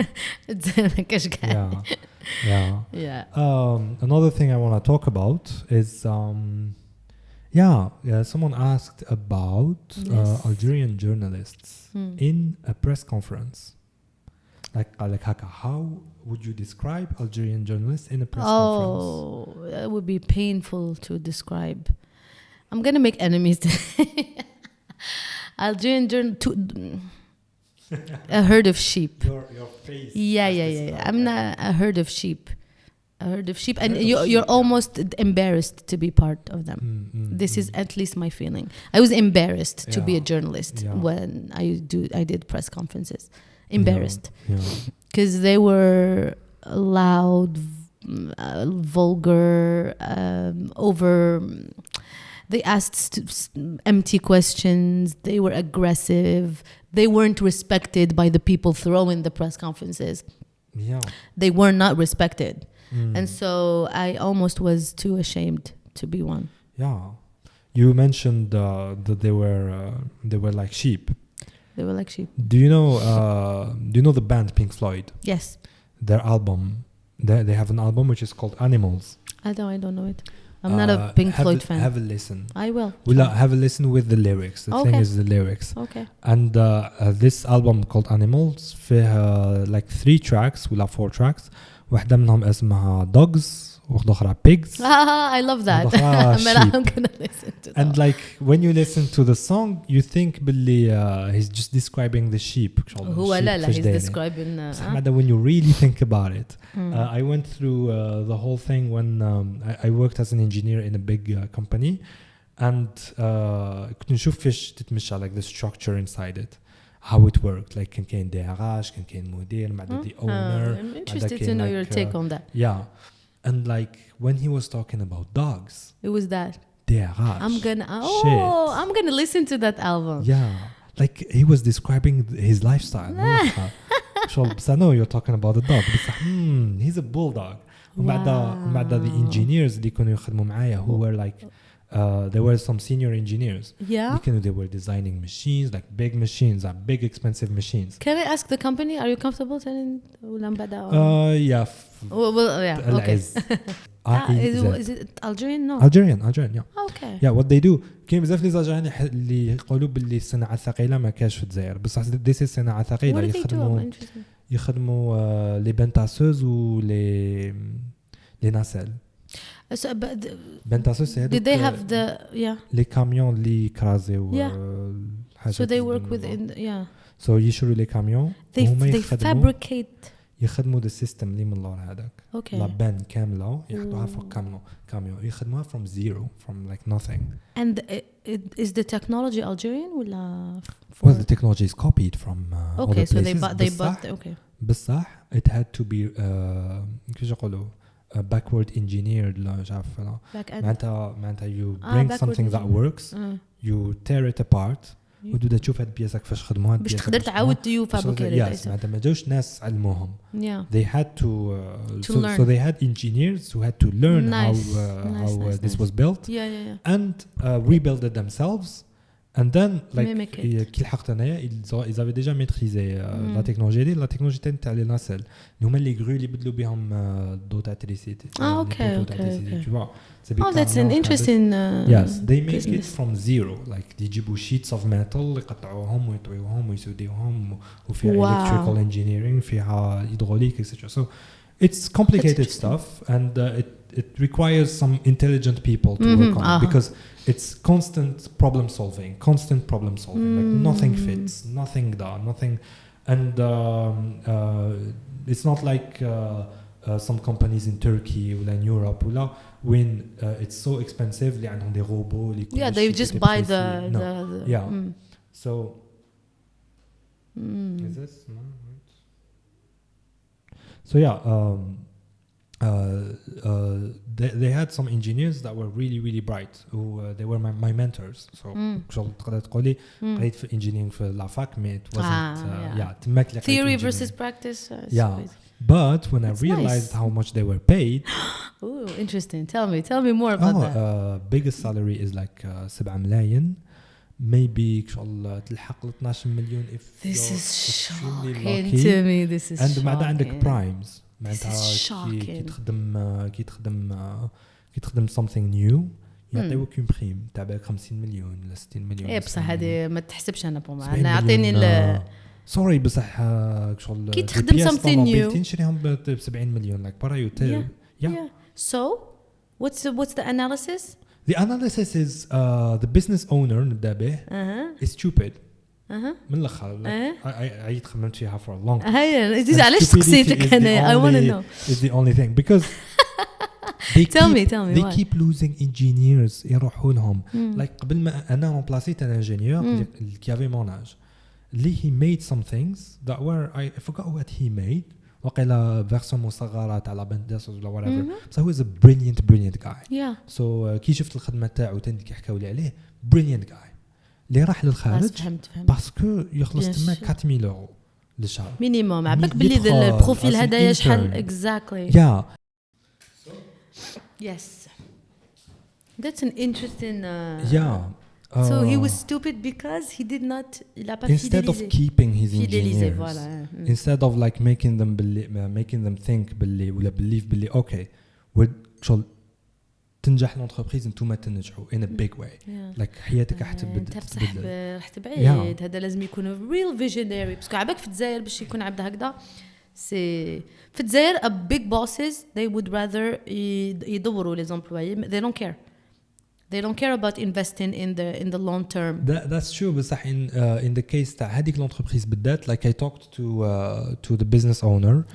A: Yeah.
B: Another thing I want to talk about is someone asked about Algerian journalists in a press conference. Like how would you describe Algerian journalists in a press conference?
A: Oh, that would be painful to describe. I'm gonna make enemies. Algerian a herd of sheep.
B: Your face.
A: Yeah. I'm not a herd of sheep. A herd of sheep, and you're almost embarrassed to be part of them. This is at least my feeling. I was embarrassed to be a journalist when I did press conferences. Embarrassed because they were loud, vulgar, over. They asked empty questions. They were aggressive. They weren't respected by the people throwing the press conferences. They were not respected. And so I almost was too ashamed to be one.
B: You mentioned that they were like sheep.
A: They were like sheep.
B: Do you know the band Pink Floyd?
A: Yes.
B: Their album, they have an album which is called Animals.
A: I don't know it. I'm not a Pink Floyd fan.
B: Have a listen.
A: I will.
B: Well, have a listen with the lyrics. The thing is the lyrics.
A: Okay.
B: And this album called Animals فيها like 3 tracks ولا 4 tracks. واحدة منهم اسمها Dogs. وأخرى pigs.
A: I love that. I'm gonna listen to that.
B: And like when you listen to the song, you think باللي he's just describing the sheep.
A: هو لا he's describing.
B: When you really think about it, I went through the whole thing when I worked as an engineer in a big company, and كنت نشوف فيش تتمشى like the structure inside it. How it worked, like كان DRH, كان مدير, بعد the owner.
A: I'm interested to know your take on that.
B: Yeah. And like when he was talking about dogs,
A: it was that.
B: I'm
A: gonna listen to that album.
B: Yeah, like he was describing his lifestyle. So I know you're talking about the dog. He's a bulldog. وبعد the engineers اللي كانوا يخدموا معايا who were like there were some senior engineers.
A: Yeah.
B: They were designing machines, like big machines, big expensive machines.
A: Can I ask the company? Are you comfortable telling?
B: Yeah.
A: Well, yeah. Okay. Is it Algerian? No.
B: Algerian, yeah.
A: Okay.
B: Yeah, what they do. كاين بزاف لي زاجاني اللي يقولوا باللي الصناعة الثقيلة ما كاش في الجزائر، بصح ديسي الصناعة الثقيلة يخدموا لي بنتاسوز و لي ناسل.
A: So,
B: did
A: they have the
B: les camions اللي كرازيو
A: so they work with
B: so يشروا les camions
A: they fabricate
B: يخدموا the system اللي من اللور هذاك لابان كاملة يحطوها فوق كاميون يخدموها from zero from like nothing.
A: And is the technology Algerian ولا
B: well the technology is copied from
A: okay
B: other places.
A: So they bought okay
B: بصح it had to be كيفاش يقولوا backward engineered لا مش عارف معناتها you bring something that works you tear it apart وتبدا تشوف هاد البياسة كيفاش خدموها
A: باش تقدر تعاود تو فابريكيت
B: معناتها ما جاوش ناس علموهم
A: they
B: had to learn. So they had engineers who had to learn how this was built and rebuild it themselves. And then like كي لحقت انايا ils avaient déjà maîtrisé la technologie تاع لي ناسل اللي هما لي غرو اللي بدلوا بهم الضوء تاع التريسيتي.
A: Okay.
B: tu vois.
A: That's an interesting
B: yes they make
A: business.
B: it from zero like يجيبوا sheets of metal يقطعوهم ويطويوهم ويسوديوهم وفيها electrical engineering فيها hydraulic etc. So it's complicated stuff and it requires some intelligent people to work on it because it's constant problem solving like nothing fits, nothing and it's not like some companies in Turkey or in Europe when it's so expensive اللي عندهم des robots
A: they just buy the
B: so is this no? So they had some engineers that were really bright who they were my mentors. So شغل تقدر تقولي قريت في engineering في la fac mais it wasn't تماك لي
A: theory versus practice
B: but when I realized how much they were paid
A: interesting tell me more about that.
B: Biggest salary is like 7 ملايين maybe شغل تلحق ل 12 مليون if
A: this is shocking
B: lucky.
A: to me this is
B: and بعد عندك primes
A: معناتها
B: كي تخدم something new يعطيوك اون بريم تاع بالك 50 مليون ولا 60 مليون.
A: اي بصح هذه ما تحسبش انا بوما انا اعطيني
B: سوري بصح شغل
A: كي تخدم something new
B: تنشريهم ب 70 مليون like برا يو
A: so what's the analysis?
B: The analysis is the business owner نبدا به is stupid. من الأخر عيد خممت فيها for a long time.
A: هاي علاش سقسيتك أنا I want to know.
B: It's the only thing because
A: tell me
B: they keep losing engineers يروحوا لهم like قبل ما أنا remplaced un ingénieur qui avait mon âge he made some things that were I forgot what he made وقيلا فيرسون مصغرة تاع لابندس ولا whatever so he was a brilliant guy so كي شفت الخدمة تاعو تاني كي حكاو لي عليه brilliant guy اللي راح للخارج باسكو يخلص تما 4000 يورو للشهر
A: مينيموم عباك باللي البروفيل هذايا شحال اكزاكتلي yes that's an interesting so he was stupid because he did not il a pas
B: instead of keeping his engineers instead of like making them think باللي ولا believe باللي okay we're تنجح لونتربريز نتوما تنجحوا in a big way like حياتك راح تبدل
A: رحت بعيد هذا لازم يكون real visionary باسكو عباك في الجزائر باش يكون عبد هكذا سي في الجزائر a big bosses they would rather يدوروا les employés they don't care they don't care about investing in the long term.
B: That's true بصح in the case تاع هذيك l'entreprise بالذات like I talked to the business owner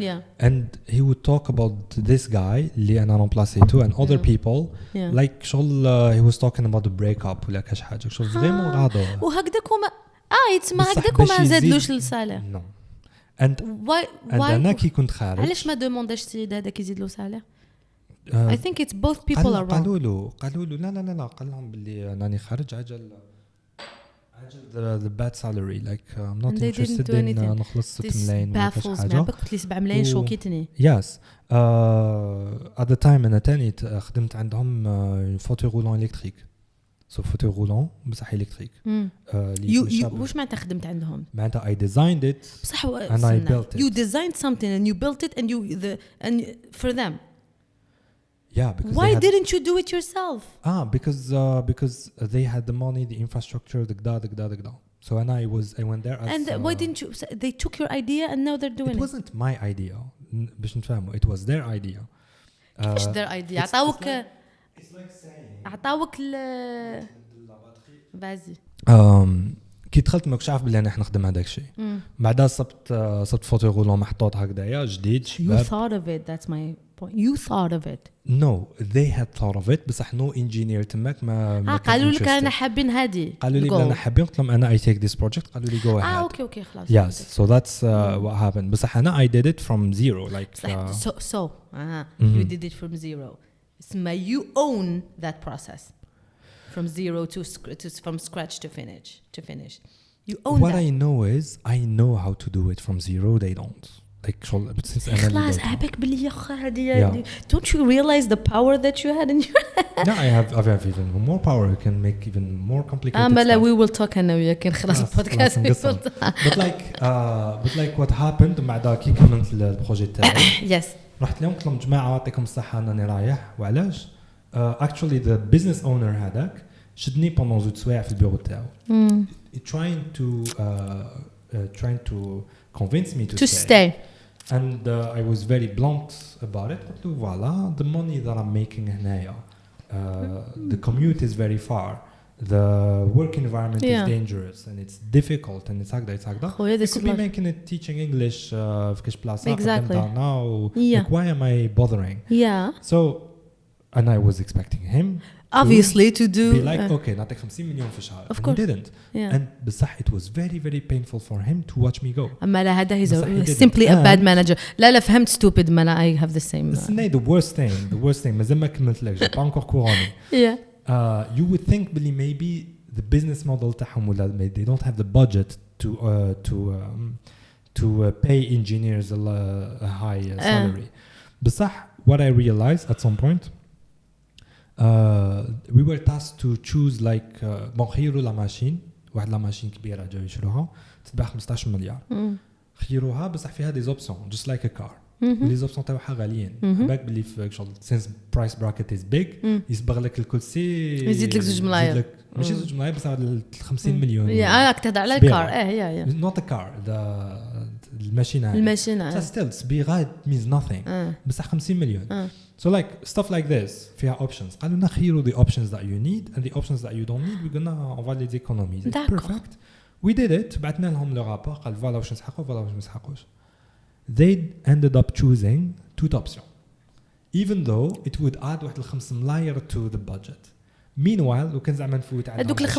B: and he would talk about this guy اللي أنا remplacéته and other people like شغل he was talking about the breakup ولا كاش حاجة شغل vraiment غاضو
A: وهكذاكم يتسمى هكذاكم ما زادلوش السالير
B: no and أنا كي كنت خارج
A: علاش ما دومونداش السيد هذاك يزيد له سالير I think it's both people are wrong.
B: قالوا له لا قال لهم باللي أنني خارج عجل the bad salary like I'm not interested in نخلص 6 ملايين ولا كاش حاجة.
A: قلت لي 7 ملايين شوكيتني.
B: Yes. At the time أنا تاني خدمت عندهم فوتو رولون إلكتريك. So فوتو رولون بصح إلكتريك.
A: وش معناتها خدمت عندهم؟
B: معناتها I designed it
A: بصح
B: and I built it.
A: You designed something and you built it and for them.
B: Yeah, because
A: why didn't you do it yourself?
B: Because they had the money, the infrastructure, the gda. So I went there as
A: and why didn't you? They took your idea and now they're doing it.
B: It wasn't my idea. باش نفهموا. It was their idea.
A: كيفاش their idea؟ عطاوك.
B: It's like saying.
A: عطاوك بازي.
B: كي دخلت ما كنتش عارف بلي انا نخدم هذاك الشيء بعدها صبت فوتو رولون محطوط هكذايا جديد
A: شباب. You thought of it, that's my point. You thought of it.
B: No, they had thought of it بصح no engineer تماك ما
A: قالوا لك انا حابين هذه
B: قالوا لي انا حابين قلت لهم انا I take this project قالوا لي go ahead.
A: اوكي خلاص.
B: Yes, so that's what happened بصح انا I did it from zero like
A: you did it from zero. You own that process. From zero to from scratch to finish. You own
B: what
A: that.
B: I know is I know how to do it from zero. They don't. Like but since
A: خلاص عباك باللي هذه don't you realize the power that you had in your head?
B: No, I have even more power. You can make even more complicated
A: stuff. We will talk أنا وياك خلاص البودكاست.
B: but like what happened بعد كي كملت البروجي تاعي.
A: Yes.
B: رحت لهم قلت لهم جماعة يعطيكم الصحة أنني رايح وعلاش؟ Actually the business owner هذاك شدني pendant 2 سوايع في البيرو تاعو. Trying to convince me to stay. And I was very blunt about it. قلت له voilà, the money that I'm making هنايا, the commute is very far. The work environment is dangerous and it's difficult and it's هكذا. I could be making it teaching English في كاش بلاصة.
A: Exactly.
B: Now, like, why am I bothering?
A: Yeah.
B: So, and I was expecting him
A: obviously to do
B: be like okay نعطيك 50 مليون في الشهر.
A: Of course.
B: He didn't.
A: Yeah.
B: And بصح it was very very painful for him to watch me go.
A: أما لا هذا he's simply a bad manager. لا فهمت stupid ما لا I have the same.
B: It's the worst thing. مازال ما كملت لك. J'ai pas encore couronné.
A: Yeah.
B: You would think بلي maybe the business model تاعهم ولا they don't have the budget to pay engineers a high salary. بصح what I realized at some point we were tasked to choose like خيروا لا ماشين واحد لا ماشين كبيره جاوا يشروها تتباع 15 مليار خيروها بصح فيها دي زوبسيون just like a car لي زوبسيون تاعها غاليين بالك باللي في شغل since price bracket is big يصبغ لك الكرسي
A: يزيد لك 2 ملاير
B: ماشي 2 ملاير بس 50 مليون
A: انا كنت على الكار هي
B: not a car الماشينه still صبيغه means nothing بصح 50 مليون. So like stuff like this فيها options قالوا لنا خيروا the options that you need and the options that you don't need we're gonna on va les économiser. Perfect. We did it. بعثنا لهم le rapport قال voilà واش نسحقوا voilà واش ما نسحقوش. They ended up choosing 2 options even though it would add واحد 5 ملاير to the budget. Meanwhile لو كان زعما نفوت على
A: هذوك هذوك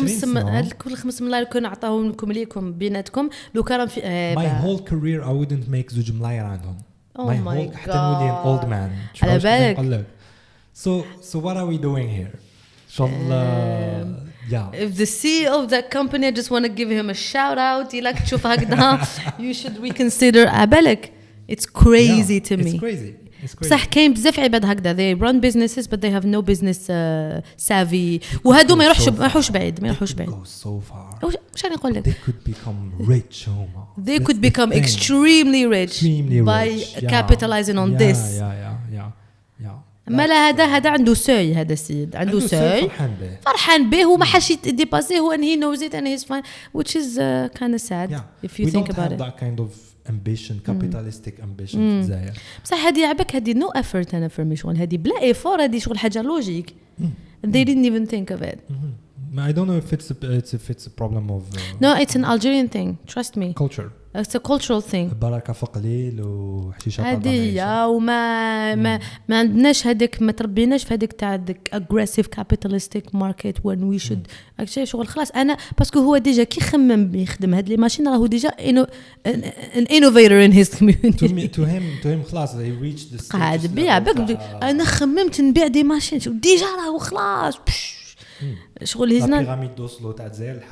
A: 5 ملاير كنا عطاهم لكم ليكم بيناتكم لو كان في
B: my whole career I wouldn't make 2 ملاير عندهم.
A: Oh my God.
B: حتى نولي an old man.
A: على بالك.
B: So what are we doing here? Yeah.
A: If the CEO of that company, I just want to give him a shout out. يلاك تشوف هكذا. You should reconsider. بالك. It's crazy to me.
B: It's crazy.
A: صح كاين بزاف عباد هكذا. They run businesses but they have no business savvy. وهادو ما يروحوش بعيد.
B: Go so far.
A: وش أنا أقول لك؟
B: They could become rich, Homa.
A: They could become extremely rich by capitalizing on this.
B: Yeah.
A: ما لا هذا عنده سوي هذا السيد عنده سوي فرحان به وما حاش يديباسيه هو and he knows it and he's fine which is kind of sad if you think about it.
B: We don't have that kind of ambition capitalistic ambition في الجزائر.
A: بصح هذه عبك هذه no effort أنا فرمي شغل هذه بلا effort هذه شغل حاجة لوجيك. They didn't even think of it.
B: I don't know if it's a problem of
A: no, it's an Algerian thing. Trust me.
B: Culture.
A: It's a cultural thing.
B: بركة فوق قليل وحشيشة
A: هذه وما عندناش هذيك ما تربيناش في هذيك تاع aggressive capitalistic market when we should actually شغل خلاص أنا باسكو هو ديجا كي خمم يخدم هاد لي ماشين راهو ديجا an innovator in his community.
B: to him خلاص they reached the stage.
A: قاعد بيع أنا خممت نبيع دي ماشين ديجا راهو خلاص شغل هزنا
B: بيراميد دوسلو تاع الجزائر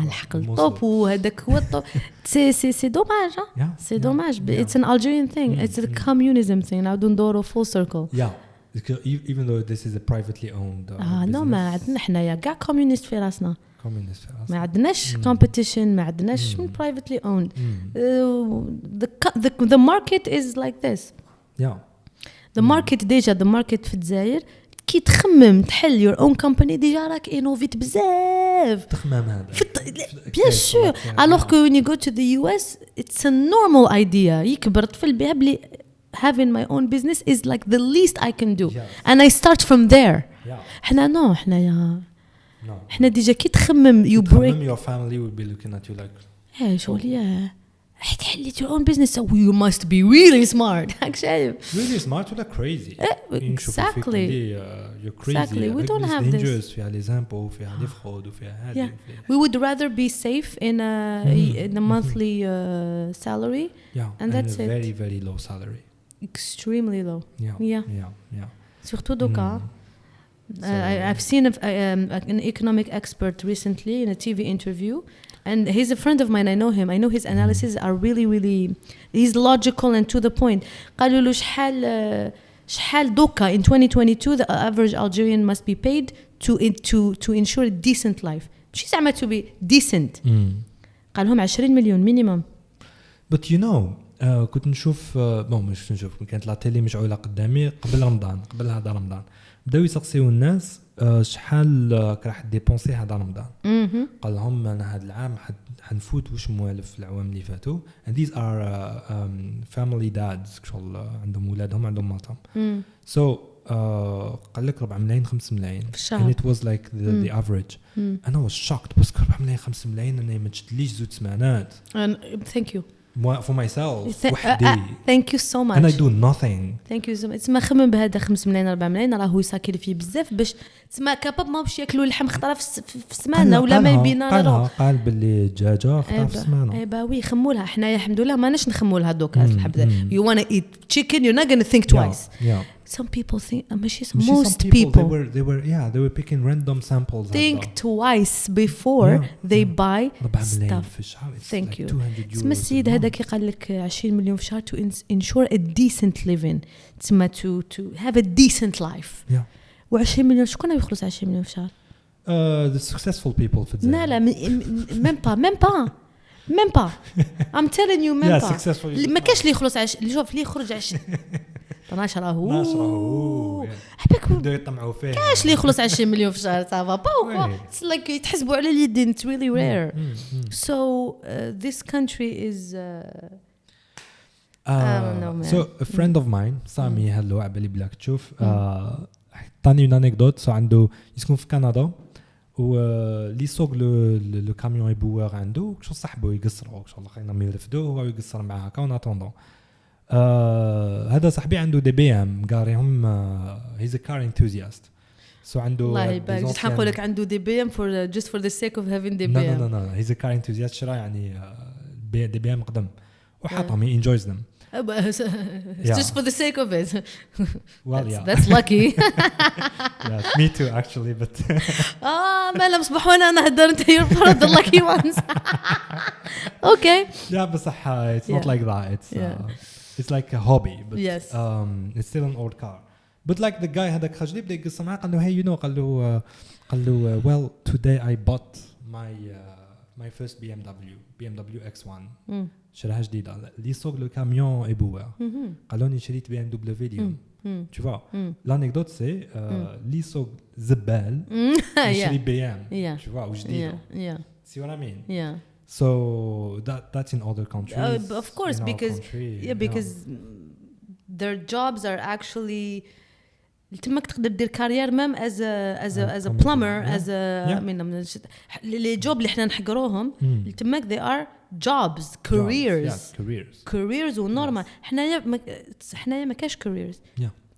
A: الحق الطوب وهذاك هو الطوب سي دوماج سي دوماج it's an Algerian thing it's a communism thing نعاودو ندورو full circle.
B: even though this is a privately owned
A: no ما عندنا حنايا كاع كومونيست في راسنا ما عندناش competition ما عندناش من privately owned. The market is like this. The market ديجا the market في الجزائر كي تخمم تحل your own company ديجا راك انوفيت بزاف
B: تخمم هذا
A: bien sûr alors que when you go to the US it's a normal idea يكبر طفل بها بلي having my own business is like the least I can do and I start from there. حنا حنا ديجا كي تخمم you break
B: your family will be looking at you like
A: شغل حليت your own business so you must be really smart actually
B: really smart ولا crazy
A: exactly
B: you're crazy
A: exactly we don't have this
B: فيها les impôts وفيها les fraudes وفيها هذه
A: we would rather be safe in a monthly salary and that's
B: it very very low salary
A: extremely low
B: yeah
A: surtout دوكا I've seen an economic expert recently in a TV interview and he's a friend of mine. I know him. I know his analysis are really he's logical and to the point. قالوا له شحال دوكا in 2022 the average Algerian must be paid to ensure a decent life. مش زعما to be decent. قال لهم 20 مليون minimum.
B: But you know كنت نشوف مش نشوف كانت لا تيلي مشعولة قدامي قبل هذا رمضان بداو يسقسيو الناس شحال راح ديبونسي هذا رمضان. قال لهم انا هذا العام حنفوت واش موالف العوام اللي فاتوا and these are family dads شغل عندهم اولادهم عندهم ماتهم so قال لك 4 ملايين 5 ملايين and it was like the average. انا was shocked بس 4 ملايين 5 ملايين انا ما تشدليش زوج سمانات.
A: thank you
B: for myself وحدي.
A: thank you so much
B: and I do nothing.
A: thank you so much. تسمى خمم بهذا 5 ملايين 4 ملايين راهو يساكل فيه بزاف باش تسمى كاباب ما باش ياكلوا اللحم خطره في السمانه ولا ما يبينا
B: قال باللي الدجاجه خطره في السمانه.
A: اي باوي خموا لها حنايا الحمد لله ماناش نخموا لها دوك الحبه you want to eat chicken you're not going to think twice. Some people think most people
B: they were picking random samples.
A: Think twice before they buy stuff. Thank you. تسمى السيد هذا كي قال لك 20 مليون في الشهر to ensure a decent living تسمى to have a decent life. و20 مليون شكون يخلص 20 مليون في الشهر؟
B: The successful people في الجزائر.
A: لا même pas I'm telling you même pas ما كاش اللي يخلص شوف اللي يخرج 20 12 راهو حبك
B: بداو يطمعوا فيه
A: كاش اللي يخلص 20 مليون في الشهر صافا با like يتحسبوا على اليدين it's really rare. So this country is I don't know man.
B: So a friend of mine سامي هلو عبالي بلاك تشوف عطاني اون انيكدوت. سو عنده يسكن في كندا واللي يسوق لو كاميون يبوغ عنده شو صاحبه يقصروا ان شاء الله خلينا يرفدوه هو يقصر معاه هكا وناتوندون. هذا صاحبي عنده دي بي ام قاريهم هيز ا كار انثوزياست. سو عنده
A: الله يبارك جيت حنقول لك عنده دي بي ام for just for the sake of having دي بي ام.
B: لا هيز ا كار انثوزياست شرا يعني دي بي ام قدم وحاطهم he enjoys them.
A: Just for the sake of it.
B: Well,
A: that's lucky.
B: Yeah, me too actually, but
A: ما لم صبح وانا نهدر انت you're part of the lucky ones. Okay.
B: Yeah, بصح it's not like that. It's like a hobby, but it's still an old car. But like the guy هذاك خرج لي بدا يقص معاه قال له hey you know قال له well today I bought my first BMW X1 شراها جديدة اللي يسوق له كاميون يبوع قالوني شريت BMW اليوم Tu vois. L'anecdote c'est li سوق زبال يشري BM. Tu vois وجديدة. See what I mean?
A: Yeah.
B: So that's in other countries.
A: Of course, because because their jobs are actually تماك تقدر دير كارير مام as a plumber as a من لي جوب اللي احنا نحقروهم تماك they are jobs careers ونورمال حنايا ما كاش careers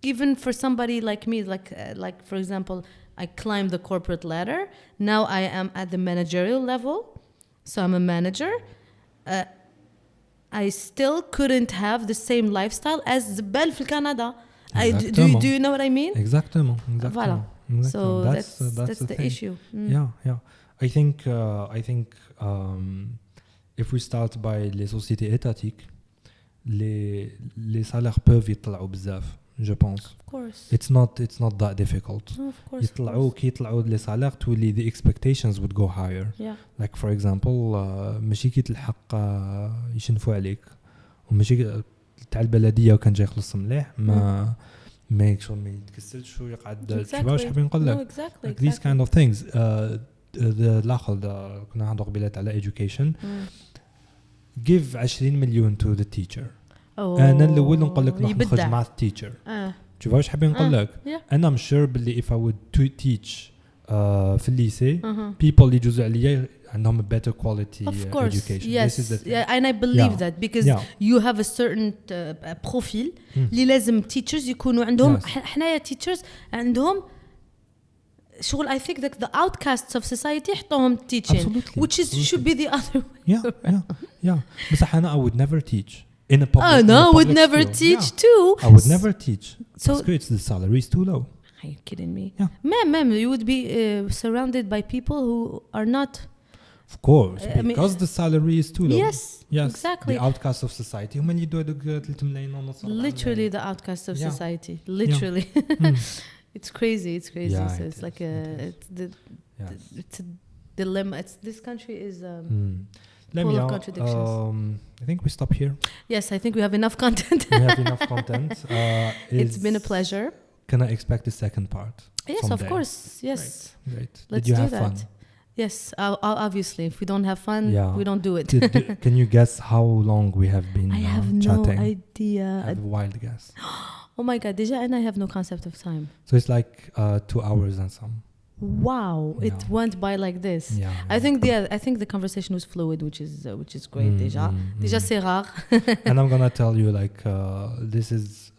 A: even for somebody like me like for example I climbed the corporate ladder now I am at the managerial level so I'm a manager I still couldn't have the same lifestyle as زبال في كندا. Do you know what I mean?
B: Exactement.
A: Voilà. So that's the issue.
B: Yeah. I think if we start by les sociétés étatiques, les salaires peuvent يطلعوا بزاف. Je pense.
A: Of course.
B: It's not that difficult.
A: No, of course.
B: يطلعوا les salaires تولي the expectations would go higher.
A: Yeah.
B: Like for example ماشي كي تلحق يشنفوا عليك وماشي تاع البلديه وكان جاي يخلص مليح ما شغل ما يتكسلش ويقعد شباب واش حابين نقول لك like these kind of things الاخر كنا نهضروا قبيله على education give 20 مليون to the teacher انا الاول نقول لك نخرج مع teacher شوف واش حابين نقول لك انا مش sure باللي if I would teach في الليسي people اللي يجوزوا عليا عندهم a better quality education.
A: Yes,
B: this is the thing.
A: and I believe that because you have a certain profile اللي لازم teachers يكونوا عندهم حنايا teachers عندهم شغل I think that the outcasts of society يحطوهم teaching
B: Absolutely.
A: which is should be the other way.
B: Yeah. بس أنا I would never teach in a public
A: no, I would never teach too.
B: I would never teach. So it's the salary is too low.
A: Are you kidding me?
B: Yeah.
A: Ma'am, you would be surrounded by people who are not.
B: Of course, because the salary is too low.
A: Yes, exactly.
B: The outcasts of society. ومن يدوا هذوك 3 ملايين ونص.
A: Literally the outcasts of society. Literally. It's crazy.
B: Yeah,
A: so it's like it's a dilemma. This country is full of contradictions.
B: I think we stop here.
A: Yes, I think we have enough content. It's been a pleasure.
B: Can I expect the second part?
A: Yes, of course. Yes.
B: Great.
A: Let's
B: Did you
A: do
B: have
A: that.
B: fun?
A: Yes, obviously. If we don't have fun, we don't do it.
B: Can you guess how long we have been
A: I have
B: chatting?
A: no idea.
B: I have a wild guess.
A: Oh my God, Deja, and I have no concept of time.
B: So it's like 2 hours and some.
A: Wow, it went by like this.
B: Yeah.
A: I think the conversation was fluid, which is great. Deja c'est rare.
B: And I'm gonna tell you like this is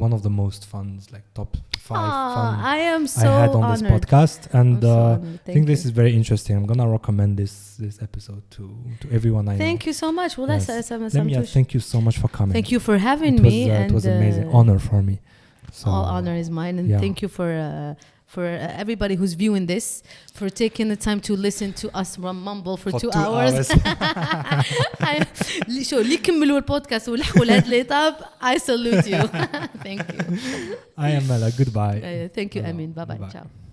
B: one of the most fun, like top 5 fun
A: I am so
B: I had on
A: honored.
B: this podcast, and I think this
A: you.
B: is very interesting. I'm gonna recommend this episode to everyone I know.
A: Thank you so much. Well,
B: Lamia, thank you so much for coming.
A: Thank you for having me.
B: It was amazing honor for me. So,
A: all honor is mine, and thank you for everybody who's viewing this, for taking the time to listen to us mumble for 2 hours. شو اللي كملوا البودكاست ولحقوا لهاد الإطاب I salute you. Thank you.
B: I am Mela. Goodbye.
A: Thank you, Amin. Bye bye. Ciao.